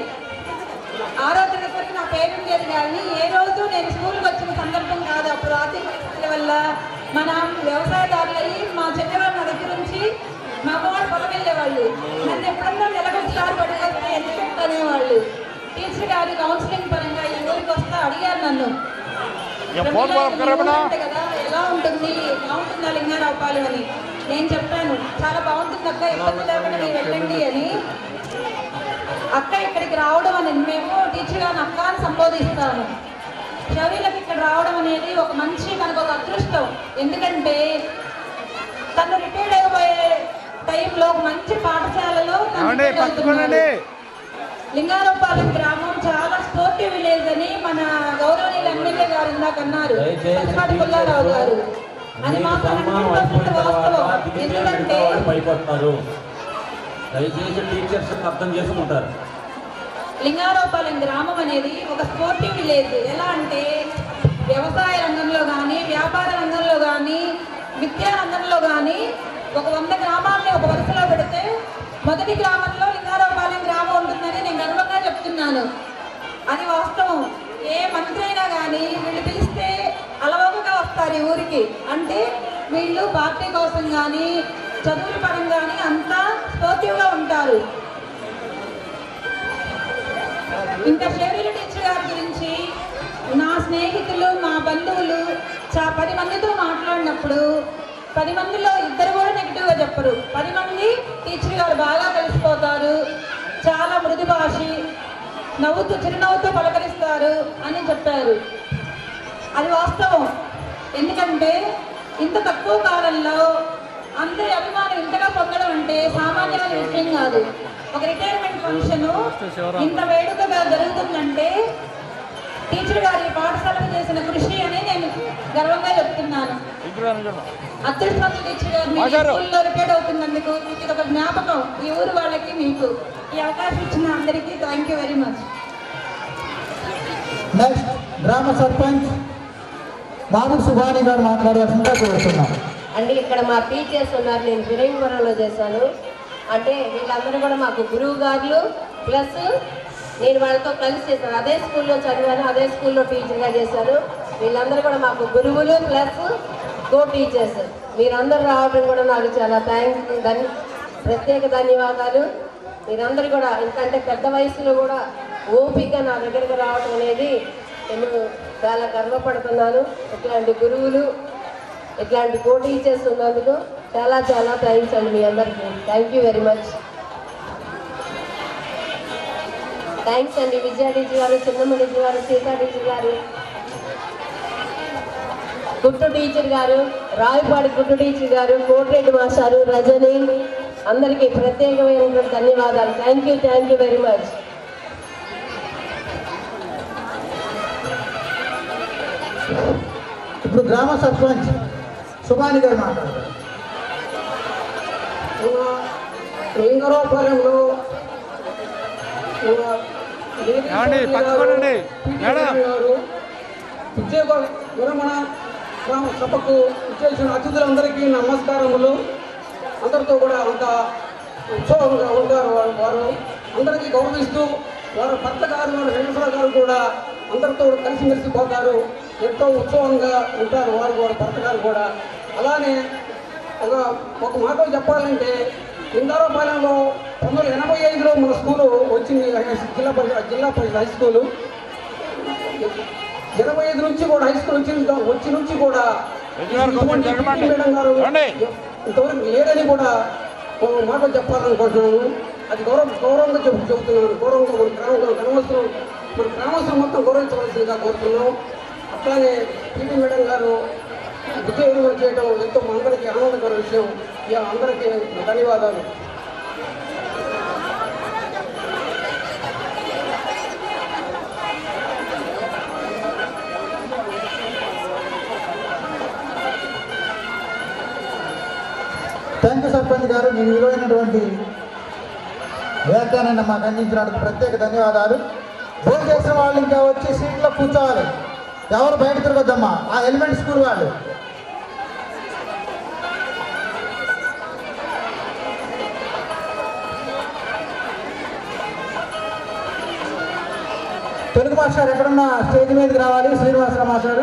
ఆరాధన కొరకు నా పేరు ఉండేది, కానీ ఏ రోజు నేను స్కూల్కి వచ్చిన సందర్భం కాదు. అప్పుడు ఆర్థిక పరిస్థితుల వల్ల మన వ్యవసాయదారులయ్యి మా చెన్నవాళ్ళ నా దగ్గర నుంచి మా అమ్మవాళ్ళు పొలం వెళ్ళేవాళ్ళు. నన్ను ఎప్పుడన్నా నెలకొకసారి పట్టుకొస్తే ఎందుకు అనేవాళ్ళు. టీచర్ గారు కౌన్సిలింగ్ పరంగా ఈ ఊరికి వస్తా అడిగారు నన్ను, కదా ఎలా ఉంటుంది, బాగుంటుందా లింగారావు పాలెం అని. నేను చెప్పాను చాలా బాగుంటుంది అక్క, ఇబ్బంది లేకుండా మీరు వెళ్ళండి అని. అక్క ఇక్కడికి రావడం అనేది, మేము టీచర్ గారిని అక్క అని సంబోధిస్తాము. శౌర్యులకు ఇక్కడ రావడం అనేది ఒక మంచి మనకు ఒక అదృష్టం. ఎందుకంటే తను రిటైర్డ్ అయిపోయే టైంలో ఒక మంచి పాఠశాలలో లింగారావుపాలెం గ్రామం చాలా స్పోర్టివ్ విలేజ్ అని మన గౌరవనీయులు ఎమ్మెల్యే గారు ఇందాక అన్నారు, పచ్చపాటి పుల్లారావు గారు. అది మాత్రం 100% వాస్తవం. ఎందుకంటే అర్థం చేసుకుంటారు. లింగారావుపాలెం గ్రామం అనేది ఒక స్పోర్టివ్ విలేజ్. ఎలా అంటే వ్యవసాయ రంగంలో కానీ, వ్యాపార రంగంలో కానీ, విద్యా రంగంలో కానీ ఒక 100 గ్రామాలని ఒక వరుసలో పెడితే మొదటి గ్రామంలో లింగారావుపాలెం గ్రామం ఉంటుందని నేను గర్వంగా చెప్తున్నాను. అది వాస్తవం. ఏ మంత్రి అయినా కానీ వీళ్ళు పిలిస్తే అలవోకగా వస్తారు ఈ ఊరికి. అంటే వీళ్ళు పార్టీ కోసం కానీ చదువుల పరంగా కానీ అంతా స్పోర్టివ్గా ఉంటారు. ఇంకా షెరీల టీచర్ గారి గురించి నా స్నేహితులు మా బంధువులు 10 మందితో మాట్లాడినప్పుడు 10 మందిలో 2 కూడా నెగిటివ్గా చెప్పరు. 10 మంది టీచర్ గారు బాగా కలిసిపోతారు, చాలా మృదు భాషి, నవ్వుతూ చిరునవ్వుతో పలకరిస్తారు అని చెప్పారు. అది వాస్తవం. ఎందుకంటే ఇంత తక్కువ కాలంలో అందరి అభిమానం ఇంతగా పొందడం అంటే సామాన్యమైన విషయం కాదు. ఒక రిటైర్మెంట్ ఫంక్షన్ ఇంత వేడుకగా జరుగుతుందంటే టీచర్ గారి పాఠశాలకు చేసిన కృషి అని నేను గర్వంగా చెప్తున్నాను. అదృష్టవంతులు టీచర్ గారు స్కూల్లో రిటైర్డ్ అవుతున్నందుకు ఇది ఒక జ్ఞాపకం ఈ ఊరు వాళ్ళకి, మీకు ఈ అవకాశం ఇచ్చిన అందరికీ thank you very much. Next గ్రామ సర్పంచ్ మామూలు సుభాని గారు మాట్లాడాల్సిందిగా కోరుతున్నాం. అండి ఇక్కడ మా టీచర్స్ ఉన్నారు, నేను ఫిరంగిపురంలో చేశాను. అంటే వీళ్ళందరూ కూడా మాకు గురువు గారులు, ప్లస్ నేను వాళ్ళతో కలిసి చేశాను. అదే స్కూల్లో చదివాను, అదే స్కూల్లో టీచర్గా చేశాను. వీళ్ళందరూ కూడా మాకు గురువులు ప్లస్ కో టీచర్స్. మీరందరూ రావడం కూడా నాకు చాలా ప్రత్యేక ధన్యవాదాలు. మీరందరూ కూడా ఎందుకంటే పెద్ద వయసులో కూడా ఓపిక నా దగ్గరకు రావడం అనేది నేను చాలా గర్వపడుతున్నాను. ఇట్లాంటి గురువులు, ఇట్లాంటి కో టీచర్స్ ఉన్నందుకు చాలా చాలా థ్యాంక్స్ అండి మీ అందరికీ. Thank you very much. Thanks అండి విజయ టీచర్ గారు, చిన్నమ్మ టీచర్ గారు, సీతా టీచర్ గారు, గుట్టు టీచర్ గారు, రావిపాడి గుట్టు టీచర్ గారు, కోటిరెడ్డి మాస్టారు, రజని, అందరికీ ప్రత్యేకమైనటువంటి ధన్యవాదాలు. Thank you very much. ఇప్పుడు గ్రామ సర్పంచ్ సుభాని గారు మాట్లాడారు. లింగరోపాలెంలో ఉద్యోగ విరమణ గ్రామ సభకు ఇచ్చేసిన అతిథులందరికీ నమస్కారములు. అందరితో కూడా అంత ఉత్సవంగా ఉంటారు. వారు అందరికీ గౌరవిస్తూ వారు భర్త గారు, వారు వెంకటేశ్వర గారు కూడా అందరితో కలిసిమెలిసి పోతారు. ఎంతో ఉత్సవంగా ఉంటారు వారు భర్త గారు కూడా. అలానే ఒక మాట చెప్పాలంటే లింగారపాలెంలో 1985లో మన స్కూలు వచ్చింది, జిల్లా పరిషత్ హై స్కూలు. 25 నుంచి కూడా హై స్కూల్ వచ్చి నుంచి కూడా మేడం గారు ఇంతవరకు లేదని కూడా మాట చెప్పాలనుకుంటున్నాను. అది గౌరవంగా చెబుతున్నాను. గౌరవంగా మన గ్రామస్తులు మొత్తం గౌరవించవలసిందిగా కోరుతున్నాం. అట్లానే పీటీ మేడం గారు ఉద్యోగం చేయడం ఎంతో అందరికీ ఆనందకర విషయం. అందరికీ ధన్యవాదాలు. థ్యాంక్ యూ సర్పంచ్ గారు, మీ విలువైనటువంటి వ్యాఖ్యానాన్ని మాకు అందించినందుకు ప్రత్యేక ధన్యవాదాలు. భోజనం చేసిన వాళ్ళు ఇంకా వచ్చి సీట్లో కూర్చోవాలి, ఎవరు బయట తిరగొద్దమ్మా. ఆ ఎలిమెంట్ స్కూల్ వాళ్ళు తెలుగు మాస్టర్ ఎక్కడున్నా స్టేజ్ మీదకి రావాలి. శ్రీనివాసరావు మాస్టర్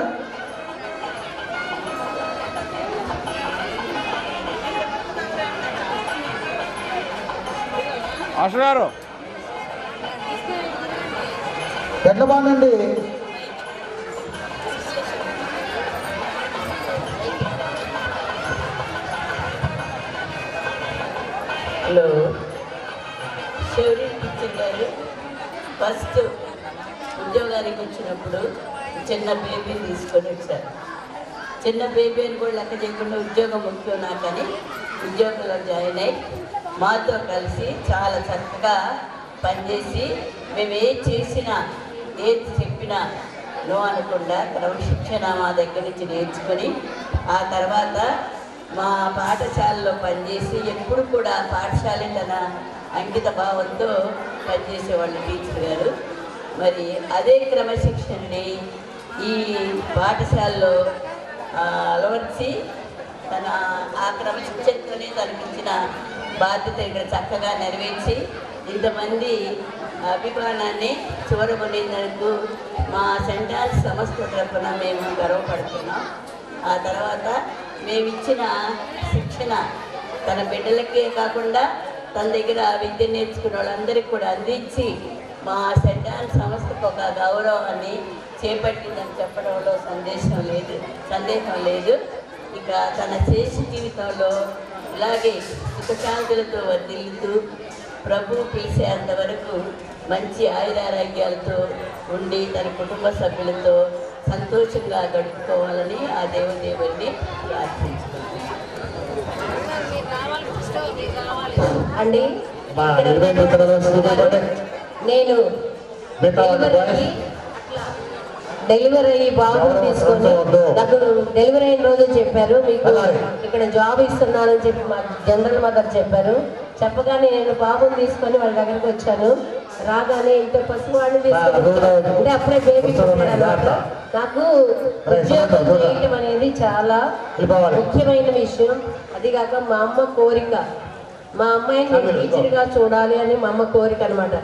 గారు ఎట్ల బాగుందండి. హలో, శౌర్య టీచర్ గారు ఫస్ట్ ఉద్యోగానికి వచ్చినప్పుడు చిన్న బేబీని తీసుకొని వచ్చారు. చిన్న బేబీ అని కూడా లెక్క చేయకుండా ఉద్యోగం ముఖ్యం నాకని ఉద్యోగంలో జాయిన్ అయ్యి మాతో కలిసి చాలా చక్కగా పనిచేసి మేము ఏది చేసినా ఏది చెప్పినా నో అనకుండా క్రమశిక్షణ మా దగ్గర నుంచి నేర్చుకొని ఆ తర్వాత మా పాఠశాలలో పనిచేసి ఎప్పుడు కూడా పాఠశాల తన అంకిత భావంతో పనిచేసేవాళ్ళు టీచర్ గారు. మరి అదే క్రమశిక్షణని ఈ పాఠశాలలో అలవర్చి తన ఆ క్రమశిక్షణతోనే తనకిచ్చిన బాధ్యత ఇక్కడ చక్కగా నెరవేర్చి ఇంతమంది అభిమానాన్ని చూరగొనేందుకు మా సెంటర్ సంస్థ తరఫున మేము గర్వపడుతున్నాం. ఆ తర్వాత మేమిచ్చిన శిక్షణ తన బిడ్డలకే కాకుండా తన దగ్గర విద్య నేర్చుకున్న వాళ్ళందరికీ కూడా అందించి మా సెంటర్ సంస్థకు ఒక గౌరవాన్ని చేపట్టిందని చెప్పడంలో సందేహం లేదు. ఇక తన చేసి జీవితంలో ఇలాగే సుఖశాంతులతో వర్ధిల్లుతూ ప్రభు పిలిచేంత వరకు మంచి ఆయురారోగ్యాలతో ఉండి తన కుటుంబ సభ్యులతో సంతోషంగా గడుపుకోవాలని ఆ దేవదేవుడిని ప్రార్థించుకుంటున్నాను. అండి నేను డెలివరీ అయ్యి బాబు తీసుకొని నాకు డెలివరీ అయిన రోజు చెప్పారు, మీకు ఇక్కడ జాబ్ ఇస్తున్నానని చెప్పి మా జనరల్ మదర్ చెప్పారు. చెప్పగానే నేను బాబుని తీసుకొని వాళ్ళ దగ్గరికి వచ్చాను. రాగానే ఇంత పసివాడిని తీసుకొని అంటే అప్పుడే బేబీ అన్నమాట. నాకు ఉద్యోగం చేయటం అనేది చాలా ముఖ్యమైన విషయం. అది కాక మా అమ్మ కోరిక, మా అమ్మాయిని నేను టీచర్గా చూడాలి అని మా అమ్మ కోరిక అనమాట.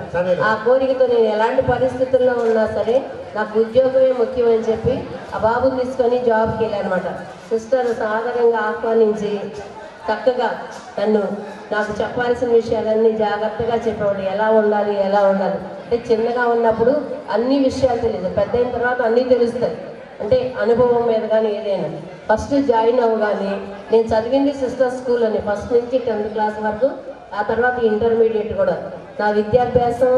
ఆ కోరికతో నేను ఎలాంటి పరిస్థితుల్లో ఉన్నా సరే నాకు ఉద్యోగమే ముఖ్యమని చెప్పి ఆ బాబుని తీసుకొని జాబ్కి వెళ్ళాను అనమాట. సిస్టర్ సాధారణంగా ఆహ్వానించి చక్కగా నన్ను నాకు చెప్పాల్సిన విషయాలన్నీ జాగ్రత్తగా చెప్పేవాడు. ఎలా ఉండాలి అంటే చిన్నగా ఉన్నప్పుడు అన్ని విషయాలు తెలియదు, పెద్ద అయిన తర్వాత అన్నీ తెలుస్తాయి. అంటే అనుభవం మీద కానీ ఏదైనా ఫస్ట్ జాయిన్ అవ్వగానే నేను చదివింది సిస్టర్ స్కూల్ అని ఫస్ట్ నుంచి 10th క్లాస్ వరకు, ఆ తర్వాత ఇంటర్మీడియట్ కూడా. నా విద్యాభ్యాసం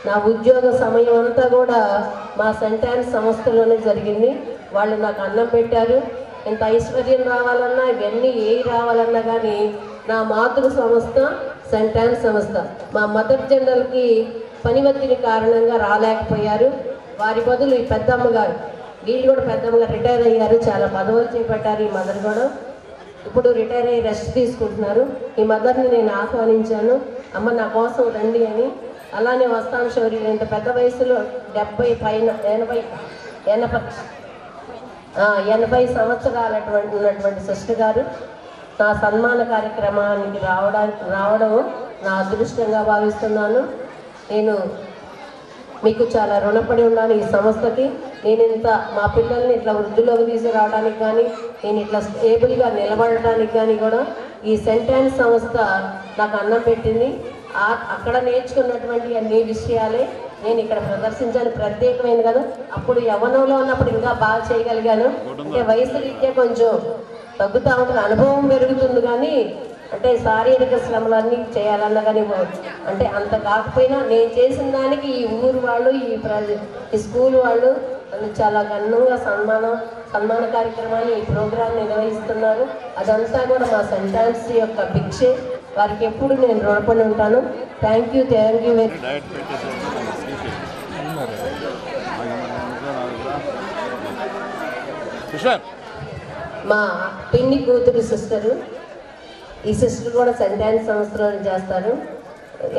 నా ఉద్యోగ సమయం అంతా కూడా మా సెంటర్ సంస్థలోనే జరిగింది. వాళ్ళు నాకు అన్నం పెట్టారు. ఎంత ఐశ్వర్యం రావాలన్నా ఇవన్నీ రావాలన్నా కానీ నా మాతృ సంస్థ సెంటర్ సంస్థ. మా మదర్ జనరల్కి పని ఒత్తిడి కారణంగా రాలేకపోయారు. వారి బదులు ఈ పెద్దమ్మ గారు, వీళ్ళు కూడా పెద్దమ్మగా రిటైర్ అయ్యారు, చాలా పదవులు చేపట్టారు. ఈ మదర్ కూడా ఇప్పుడు రిటైర్ అయ్యి రెస్ట్ తీసుకుంటున్నారు. ఈ మదర్ని నేను ఆహ్వానించాను, అమ్మ నా కోసం రండి అని. అలానే వస్తాను శౌర్య, ఇంత పెద్ద వయసులో 70 పైన 80 సంవత్సరాలు ఉన్నటువంటి సిస్టర్ గారు నా సన్మాన కార్యక్రమానికి రావడం నా అదృష్టంగా భావిస్తున్నాను. నేను మీకు చాలా రుణపడి ఉన్నాను ఈ సంస్థకి. నేను మా పిల్లల్ని ఇట్లా వృద్ధిలోకి తీసుకురావడానికి కానీ నేను ఇట్లా స్టేబుల్గా నిలబడటానికి కానీ కూడా ఈ సెంటర్ సంస్థ నాకు అన్నం పెట్టింది. అక్కడ నేర్చుకున్నటువంటి అన్ని విషయాలే నేను ఇక్కడ ప్రదర్శించాను. ప్రత్యేకమైన కదా, అప్పుడు యవ్వనంలో ఉన్నప్పుడు ఇంకా బాగా చేయగలిగాను. అంటే వయసు రీత్యా కొంచెం తగ్గుతూ ఉంటుంది, అనుభవం పెరుగుతుంది. కానీ అంటే శారీరక శ్రమలన్నీ చేయాలన్నా కానీ అంటే అంత కాకపోయినా నేను చేసిన దానికి ఈ ఊరు వాళ్ళు ఈ స్కూల్ వాళ్ళు నన్ను చాలా ఘనంగా సన్మాన కార్యక్రమాన్ని ఈ ప్రోగ్రాం నిర్వహిస్తున్నారు. అదంతా కూడా మా సెంటర్స్ యొక్క భిక్షే. వారికి ఎప్పుడు నేను రుణపడి ఉంటాను. థ్యాంక్ యూ వెరీ మా పిన్ని కూతురు సిస్టరు, ఈ సిస్టర్ కూడా సెంటర్ సంస్థలో చేస్తారు.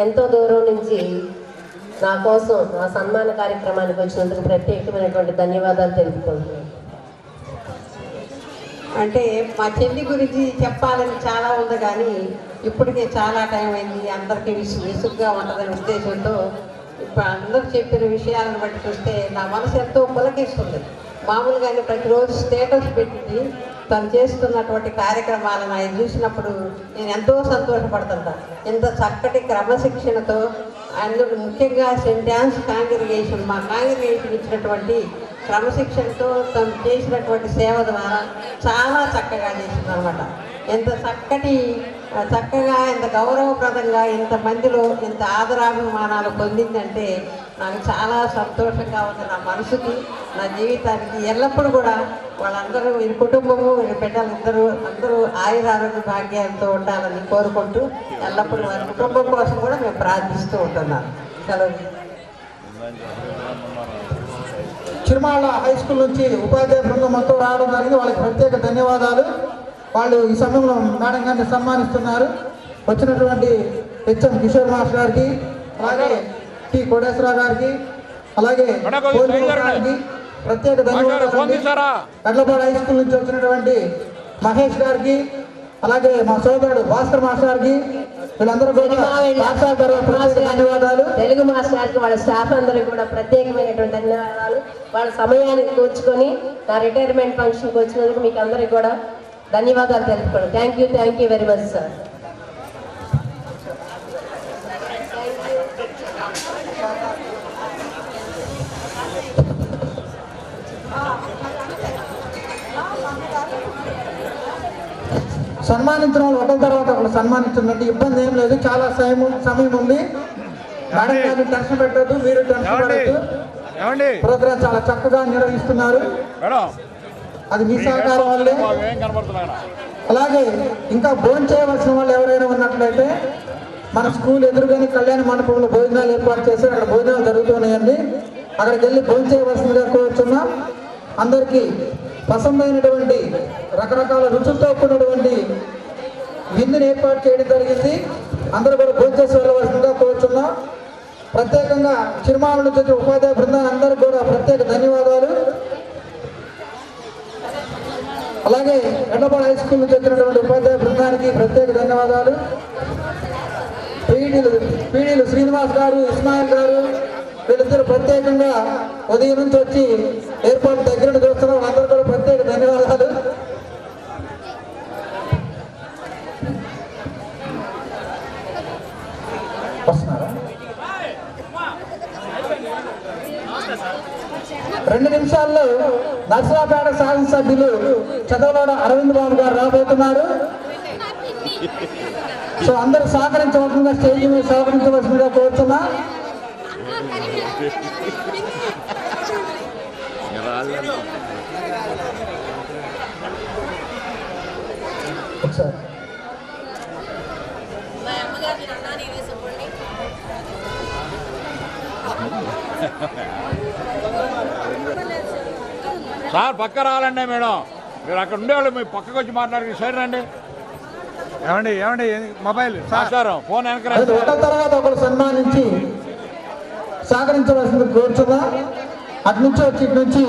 ఎంతో దూరం నుంచి నా కోసం నా సన్మాన కార్యక్రమానికి వచ్చినందుకు ప్రత్యేకమైనటువంటి ధన్యవాదాలు తెలుపుకుంటున్నాను. అంటే మా చెల్లి గురించి చెప్పాలని చాలా ఉంది, కానీ ఇప్పటికే చాలా టైం అయింది, అందరికీ విసుగ్గా ఉంటుందనే ఉద్దేశంతో ఇప్పుడు అందరూ చెప్పిన విషయాలను బట్టి చూస్తే నా మనసు ఎంతో పులకిస్తుంది. మామూలుగానే ప్రతిరోజు స్టేటస్ పెట్టి తను చేస్తున్నటువంటి కార్యక్రమాలను ఆయన చూసినప్పుడు నేను ఎంతో సంతోషపడుతుంటాను. ఇంత చక్కటి క్రమశిక్షణతో అందులో ముఖ్యంగా సెయింట్ డాన్స్ కాంగ్రిగేషన్, మా కాంగ్రిగేషన్ ఇచ్చినటువంటి క్రమశిక్షణతో తను చేసినటువంటి సేవ ద్వారా చాలా చక్కగా చేసిందనమాట. ఎంత చక్కగా ఎంత గౌరవప్రదంగా ఇంతమందిలో ఇంత ఆదరాభిమానాలు పొందిందంటే నాకు చాలా సంతోషంగా ఉంది. నా మనసుకి, నా జీవితానికి ఎల్లప్పుడూ కూడా వాళ్ళందరూ వీరి కుటుంబము వీరి బిడ్డలందరూ అందరూ ఆయురారోగ్య భాగ్యాలతో ఉండాలని కోరుకుంటూ ఎల్లప్పుడూ వారి కుటుంబం కోసం కూడా మేము ప్రార్థిస్తూ ఉంటున్నాను. సెలవు. చిరుమాళ్ళ హై స్కూల్ నుంచి ఉపాధ్యాయ బృందం మొత్తం రావడం జరిగింది. వాళ్ళకి ప్రత్యేక ధన్యవాదాలు. వాళ్ళు ఈ సమయంలో మేడం గారిని సన్మానిస్తున్నారు. వచ్చినటువంటి హెచ్ఎం కిషోర్ మాస్టర్ గారికి, అలాగే టి కోటేశ్వరరావు గారికి, అలాగే గారికి ప్రత్యేక ధన్యవాదాలు. ఎడ్లపాడు హై స్కూల్ నుంచి వచ్చినటువంటి మహేష్ గారికి, అలాగే మా సోదరుడు భాస్కర్ మాస్టర్కి వీళ్ళందరూ కూడా ధన్యవాదాలు. తెలుగు మాస్టర్కి వాళ్ళ స్టాఫ్ అందరికీ కూడా ప్రత్యేకమైనటువంటి ధన్యవాదాలు. వాళ్ళ సమయానికి కూర్చుకొని నా రిటైర్మెంట్ ఫంక్షన్కి వచ్చినందుకు మీకు అందరికీ కూడా ధన్యవాదాలు తెలుపుకోండి. Thank you very much sir. సన్మానించిన వాళ్ళు ఒకరి తర్వాత ఒకరు సన్మానించినట్టు ఇబ్బంది ఏం లేదు. చాలా సమయం ఉంది. మేడం గారిని టెన్షన్ పెట్టద్దు, మీరు టెన్షన్ పడద్దు. ప్రోగ్రామ్ చాలా చక్కగా నిర్వహిస్తున్నారు. అది మీ సహకారం వల్లే. అలాగే ఇంకా భోజనం చేయవలసిన వాళ్ళు ఎవరైనా ఉన్నట్లయితే మన స్కూల్ ఎదురుగానే కళ్యాణ మండపంలో భోజనాలు ఏర్పాటు చేసి అక్కడ భోజనాలు జరుగుతున్నాయండి. అక్కడికి వెళ్ళి భోజనం చేయవలసిందిగా కోరుచున్నాం. అందరికీ పసందైనటువంటి రకరకాల రుచులతో కూడినటువంటి విందుని ఏర్పాటు చేయడం జరిగింది. అందరూ కూడా భోజనం చేసి వెళ్ళవలసిందిగా కోరుచున్నాం. ప్రత్యేకంగా చిరుమాల నుంచి వచ్చిన ఉపాధ్యాయ బృందాన్ని అందరికీ కూడా ప్రత్యేక ధన్యవాదాలు. అలాగే ఎండపాడు హై స్కూల్ నుంచి వచ్చినటువంటి ఉపాధ్యాయ బృందానికి ప్రత్యేక ధన్యవాదాలు. పీడీలు శ్రీనివాస్ గారు, ఇస్మాయిల్ గారు వీళ్ళిద్దరు ప్రత్యేకంగా ఉదయం నుంచి వచ్చి ఏర్పాటు దగ్గర చూస్తున్నారు. అందరూ కూడా ప్రత్యేక ధన్యవాదాలు. వస్తున్నారా? 2 నిమిషాల్లో నర్సరాపేట శాసనసభ్యులు చదవలోడ అరవింద్ బాబు గారు రాబోతున్నారు. సో అందరూ సహకరించవలసిందిగా స్టేజ్ మీద సహకరించవలసిందిగా కోరుతున్నా. సార్ పక్క రావాలండి మేడం. మీరు అక్కడ ఉండేవాళ్ళు మీ పక్కకు వచ్చి మాట్లాడి సైడ్ రండి. ఏమండి మొబైల్ సార్ ఫోన్ వెనక ఒకరి తర్వాత ఒకరు సన్మానించి సహకరించవలసింది కోరుచున్నా. అటు నుంచి వచ్చి ఇటు నుంచి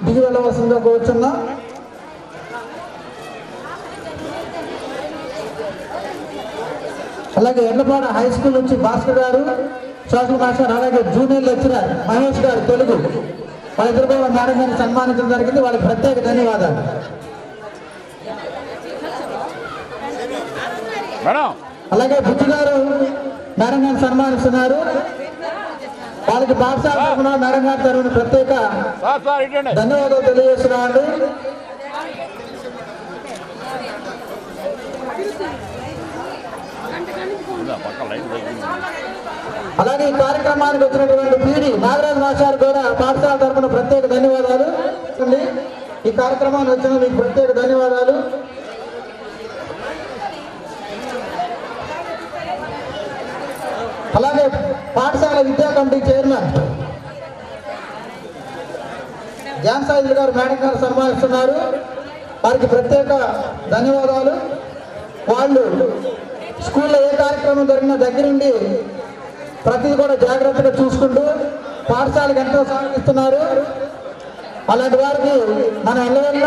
దిగి వెళ్ళవలసిందిగా కోరుచున్నా. అలాగే ఎండపాడ హై స్కూల్ నుంచి భాస్కర్ గారు, సోషల్ మాస్టర్, అలాగే జూనియర్ లెక్చరర్ మహేష్ గారు తెలుగు వాళ్ళిద్దరు కూడా మేడం గారిని సన్మానించడం జరిగింది. వాళ్ళకి ప్రత్యేక ధన్యవాదాలు. అలాగే బుద్ధి గారు మేడం గారిని సన్మానిస్తున్నారు. వాళ్ళకి పాఠశాల తరఫున మేడం గారి తరఫున ప్రత్యేక ధన్యవాదాలు తెలియజేస్తున్నామండి. అలాగే ఈ కార్యక్రమానికి వచ్చినటువంటి పీడి నాగరాజు మాస్టర్ కూడా పాఠశాల తరఫున ప్రత్యేక ధన్యవాదాలు. ఈ కార్యక్రమానికి వచ్చిన మీకు ప్రత్యేక ధన్యవాదాలు. అలాగే పాఠశాల విద్యా కమిటీ చైర్మన్ జ్ఞాన్ సాయిల్ గారు మేడం గారు సన్మానిస్తున్నారు. వారికి ప్రత్యేక ధన్యవాదాలు. వాళ్ళు స్కూల్లో ఏ కార్యక్రమం జరిగినా దగ్గరుండి ప్రతిదీ కూడా జాగ్రత్తగా చూసుకుంటూ పాఠశాలకు ఎంతో సహకరిస్తున్నారు. అలాంటి వారికి మన ఎల్లవెల్ల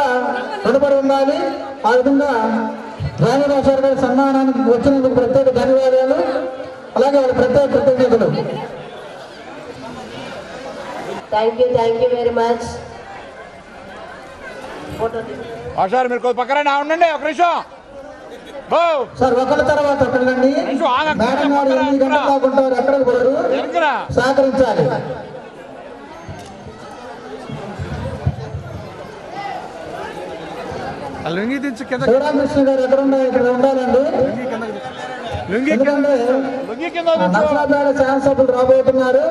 రుణపడి ఉండాలి. ఆ విధంగా రామరాజు గారి సన్మానానికి వచ్చినందుకు ప్రత్యేక ధన్యవాదాలు. అలాగే వాళ్ళ ప్రత్యేక కృతజ్ఞతలు. Thank you very much. Sir మీరు కొద్ది పక్కన ఉండండి. ఒక నిమిషం సార్, ఒకరి తర్వాత ఒకరండి. మేడం గారు 8 గంటలు కాకుంటారు, ఎక్కడికి పోరు, సహకరించాలి. శివరామకృష్ణ గారు ఎక్కడ ఉండాలండి. ఎందుకంటే నర్సరాపేట శాసనసభ్యులు రాబోతున్నారు.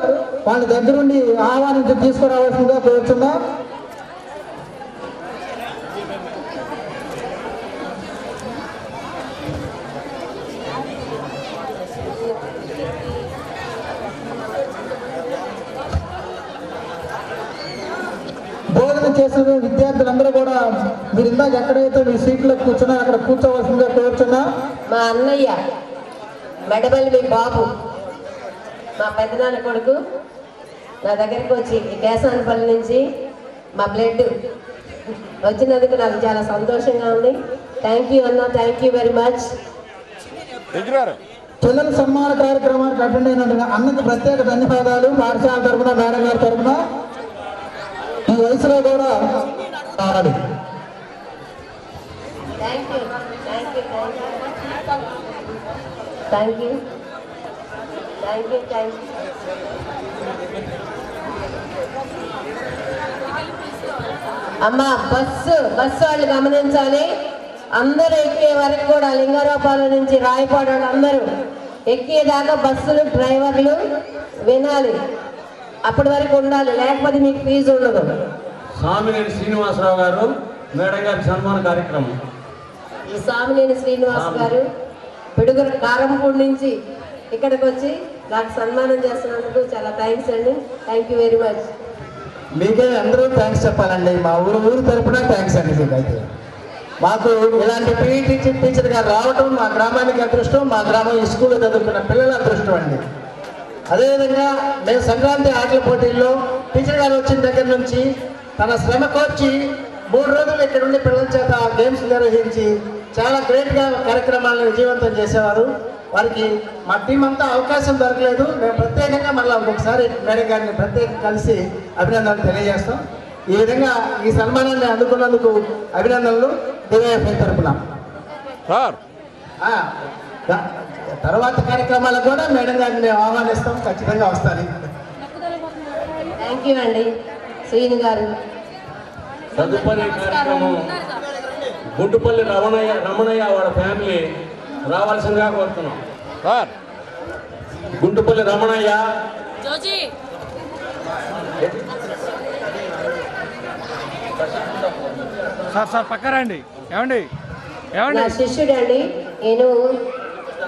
వాళ్ళ దగ్గరుండి ఆహ్వానించి తీసుకురావాల్సిందిగా కోరుతున్నాం. భోజనం చేసిన విద్యార్థులందరూ కూడా మీరు ఇందాక ఎక్కడైతే మీ సీట్లో కూర్చున్నా అక్కడ కూర్చోవలసిందిగా కోరుచున్నా. మా అన్నయ్య మెడబల్లి బాబు, మా పెద్దనాన్న కొడుకు, నా దగ్గరికి వచ్చి కేశానపల్లి నుంచి మా బ్లడ్ వచ్చినందుకు నాకు చాలా సంతోషంగా ఉంది. థ్యాంక్ యూ అన్న, థ్యాంక్ యూ వెరీ మచ్. పిల్లల సన్మాన కార్యక్రమానికి అటెండ్ అయిన అన్నకు ప్రత్యేక ధన్యవాదాలు. పాఠశాల తరఫున, మేడం గారి తరఫున ఈ వయసులో కూడా కావాలి. Thank you, thank you, thank you, thank you, thank you. అమ్మ బస్సు వాళ్ళు గమనించాలి. అందరూ ఎక్కే వరకు కూడా లింగారావుపాలెం నుంచి రాయపాడు అందరూ ఎక్కేదాకా బస్సులు డ్రైవర్లు వినాలి. అప్పటి వరకు ఉండాలి, లేకపోతే మీకు ఫీజు ఉండదు. సామినేని శ్రీనివాసరావు గారు మేడం గారి సన్మాన కార్యక్రమం. ఈ సామినేని శ్రీనివాస్ గారు పిడుగురు కారంపూడి నుంచి ఇక్కడికి వచ్చి నాకు సన్మానం చేస్తున్నందుకు చాలా థ్యాంక్స్ అండి. Thank you very much. మీకే అందరూ థ్యాంక్స్ చెప్పాలండి. మా ఊరు తరపున థ్యాంక్స్ అండి. మీకైతే మాకు ఇలాంటి పీఈటీ టీచర్ గారు రావటం మా గ్రామానికి అదృష్టం, మా గ్రామం ఈ స్కూల్లో చదువుకున్న పిల్లల అదృష్టం అండి. అదేవిధంగా మేము సంక్రాంతి ఆటల పోటీల్లో టీచర్ గారు వచ్చిన దగ్గర నుంచి తన శ్రమ కోర్చి 3 రోజులు ఇక్కడ ఉండి పిల్లల చేత గేమ్స్ నిర్వహించి చాలా గ్రేట్గా కార్యక్రమాలను విజయవంతం చేసేవారు. వారికి మా టీం అంతా అవకాశం దొరకలేదు. మేము ప్రత్యేకంగా మళ్ళీ ఒక్కొక్కసారి మేడం గారిని ప్రత్యేకంగా కలిసి అభినందనలు తెలియజేస్తాం. ఈ విధంగా ఈ సన్మానాన్ని అందుకున్నందుకు అభినందనలు డివైఎఫ్ఐ తరపున. తర్వాత కార్యక్రమాలకు కూడా మేడం గారిని మేము ఆహ్వానిస్తాం, ఖచ్చితంగా వస్తారు. థ్యాంక్ యూ అండి శ్రీను గారు. తదుపరి కార్యక్రమం గుంటుపల్లి రమణయ్య వాళ్ళ ఫ్యామిలీ రావాల్సిందిగా కోరుతున్నాం. గుంటుపల్లి రమణయ్య సార్ పక్కరండి. ఏమండి నా శిష్యుడు అండి. నేను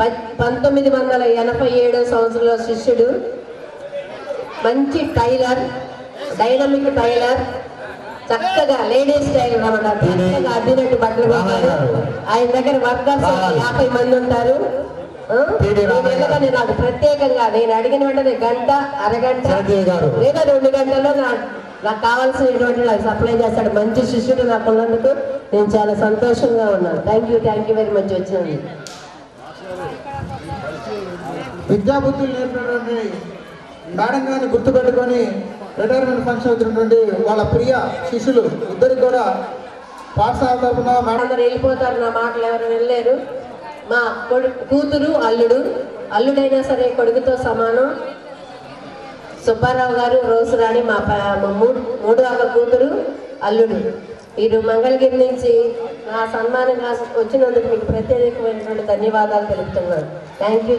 1987 సంవత్సరంలో శిష్యుడు. మంచి టైలర్, డైనమిక్ టైలర్, చక్కగా లేడీస్ టైలర్ అన్నమాట. చక్కగా అద్దినట్టు బట్టలు కొడతారు. ఆయన దగ్గర వర్కర్స్ 50 మంది ఉంటారు. ఎందుకంటే నాకు ప్రత్యేకంగా నేను అడిగిన వెంటనే గంట, అరగంట లేదా 2 గంటల్లో నాకు కావాల్సినటువంటి నాకు సప్లై చేస్తాడు. మంచి శిష్యుడు నాకు ఉన్నందుకు నేను చాలా సంతోషంగా ఉన్నాను. థ్యాంక్ యూ వెరీ మచ్ వచ్చినందుకు. విద్యాబుద్ధులు నేర్పినటువంటి మేడం గారిని గుర్తుపెట్టుకొని రిటైర్మెంట్ ఫంక్షన్ అవుతున్నటువంటి వాళ్ళ ప్రియ శిష్యులు ఇద్దరికి కూడా పాఠశాల తరఫున అందరు వెళ్ళిపోతారు. నా మాటలు ఎవరు వెళ్ళలేరు. మా కూతురు అల్లుడైనా సరే కొడుకుతో సమానం. సుబ్బారావు గారు, రోజురాణి మా మూడో కూతురు, అల్లుడు. వీరు మంగళగిరి నుంచి నా సన్మానం వచ్చినందుకు మీకు ప్రత్యేకమైనటువంటి ధన్యవాదాలు తెలుపుతున్నాను. Thank you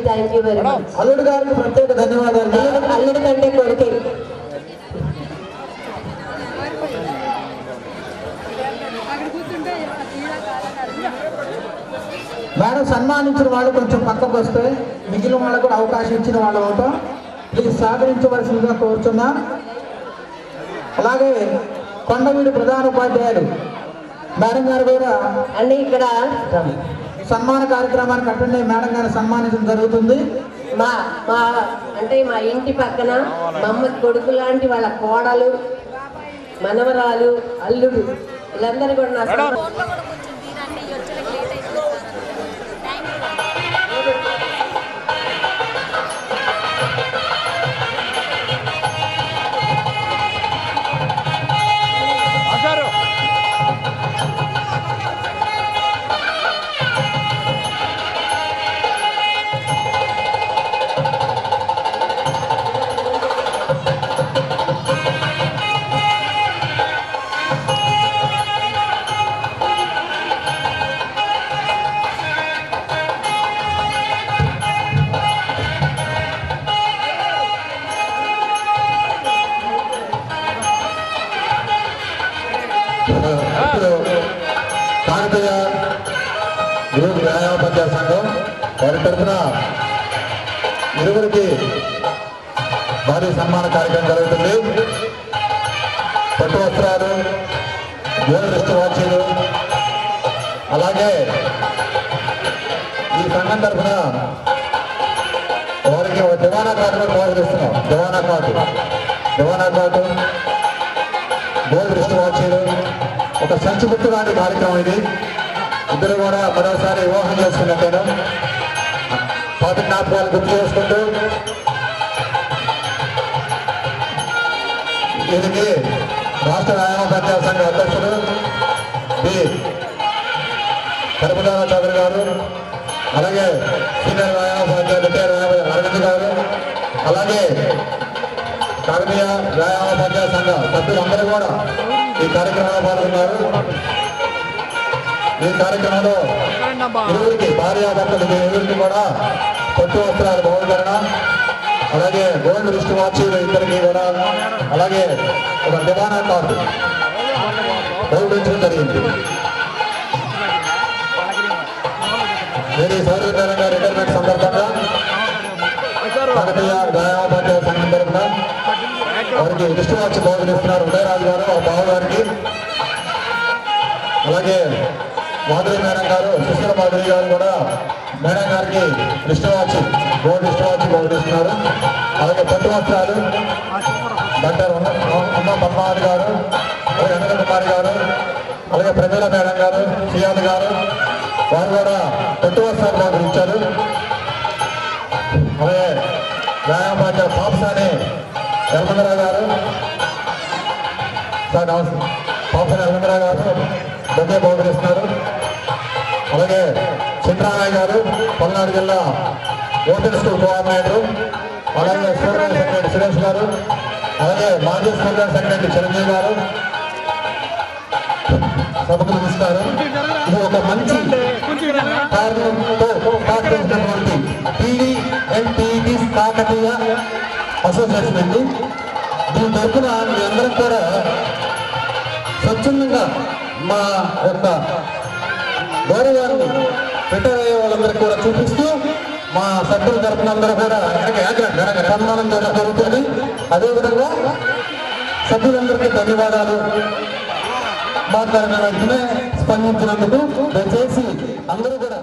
very much. అల్లుడు గారికి ప్రత్యేక ధన్యవాదాలు. అల్లుడు కంటే కొడుకే. మేడం సన్మానించిన వాళ్ళు కొంచెం పక్కకు వస్తే మిగిలిన వాళ్ళకు కూడా అవకాశం ఇచ్చిన వాళ్ళు అవుతాం. ప్లీజ్ సహకరించవలసిందిగా కోరుతున్నా. అలాగే కొండవీడు ప్రధాన ఉపాధ్యాయులు మేడం గారు కూడా అండి ఇక్కడ సన్మాన కార్యక్రమానికి అటెండ్ అయ్యి మేడం గారిని సన్మానించడం జరుగుతుంది. మా ఇంటి పక్కన మా అమ్మ కొడుకు లాంటి వాళ్ళ కోడలు, మనవరాలు, అల్లుడు వీళ్ళందరూ కూడా నా కాకతీయ గ్రూప్ న్యాయోపాధ్యాయ సంఘం వారి తరఫున ఇరువురికి భారీ సన్మాన కార్యక్రమం జరుగుతుంది. పట్టు వస్త్రాలు, గోల్డ్ రిస్ట్ వాచీలు, అలాగే ఈ సంఘం తరఫున వారికి దివానా కార్డు బహుకరిస్తున్నాం. దివానా కార్డు, గోల్డ్ రిస్ట్ వాచీలు, ఒక సంచి గుర్తు లాంటి కార్యక్రమం ఇది. ఇద్దరు కూడా మరోసారి వివాహం చేసుకున్నట్టేను పాత జ్ఞాపకాలు గుర్తు చేసుకుంటూ దీనికి రాష్ట్ర వ్యాయామోపాధ్యాయ సంఘ అధ్యక్షుడు బి కరపదాన చౌదరి గారు, అలాగే సీనియర్ వ్యాయామోపాధ్యాయులు రిటైర్ అరవింద్ గారు, అలాగే కాకతీయ వ్యాయామోపాధ్యాయ సంఘ సభ్యులందరూ కూడా ఈ కార్యక్రమంలో పాల్గొన్నారు. ఈ కార్యక్రమంలో ఇరువురికి భార్యాభర్తలు ఇరువురికి కూడా పట్టు వస్త్రాల బహుకరణ, అలాగే గోల్డ్ రిస్ట్ వాచీలు ఇద్దరికి కూడా, అలాగే ఒక దివానా కార్డు బహుకరించడం జరిగింది. నేను ఈ సౌరభ్యంగా రిటైర్మెంట్ సందర్భంగా కాకతీయ వ్యాయామోపాధ్యాయ సంఘం తరఫున వారికి రిస్ట్ వాచ్ బహుకరిస్తున్నారు ఉదయరాజు గారు, ఆ బాబు గారికి. అలాగే మాధురి మేడం గారు, సుశీల మాధురి గారు కూడా మేడం గారికి wrist watch gold wrist watch బహుకరిస్తున్నారు. అలాగే పట్టు వస్త్రాలు డాక్టర్ అమ్మ పద్మావతి గారు, అలాగే అనిల కుమారి గారు, అలాగే ప్రమీల మేడం గారు, సియాలు గారు, వారు కూడా పట్టు వస్త్రాలు బహుకరించారు. అలాగే వ్యాయామోపాధ్యాయ పాపసాని యలమందరావు గారు, సార్ నమస్తే, పాపసాని యలమందరావు గారు బొగ్గే బహుకరిస్తున్నారు. అలాగే చంద్రారాయ్ గారు పల్నాడు జిల్లా ఓపెన్ స్కూల్ కోఆర్డినేటర్, అలాగే స్టూడెంట్ సెక్రటరీ సురేష్ గారు, అలాగే మాజీ స్టూడెంట్ సెక్రటరీ చిరంజీవి గారు సభకు నమస్కారం. ఇది ఒక మంచి కారణంతో పాటించినటువంటి టీడీఎన్టీడీ కాకతీయ అసోసియేషన్ అండి. దీని తరఫున మీ అందరం కూడా స్వచ్ఛందంగా మా యొక్క గౌరవాన్ని రిటైర్ అయ్యే వాళ్ళందరికీ కూడా చూపిస్తూ మా సభ్యుల తరఫున అందరూ కూడా సన్మానం చేయడం జరుగుతుంది. అదేవిధంగా సభ్యులందరికీ ధన్యవాదాలు. మాట్లాడిన వెంటనే స్పందించినందుకు దయచేసి అందరూ కూడా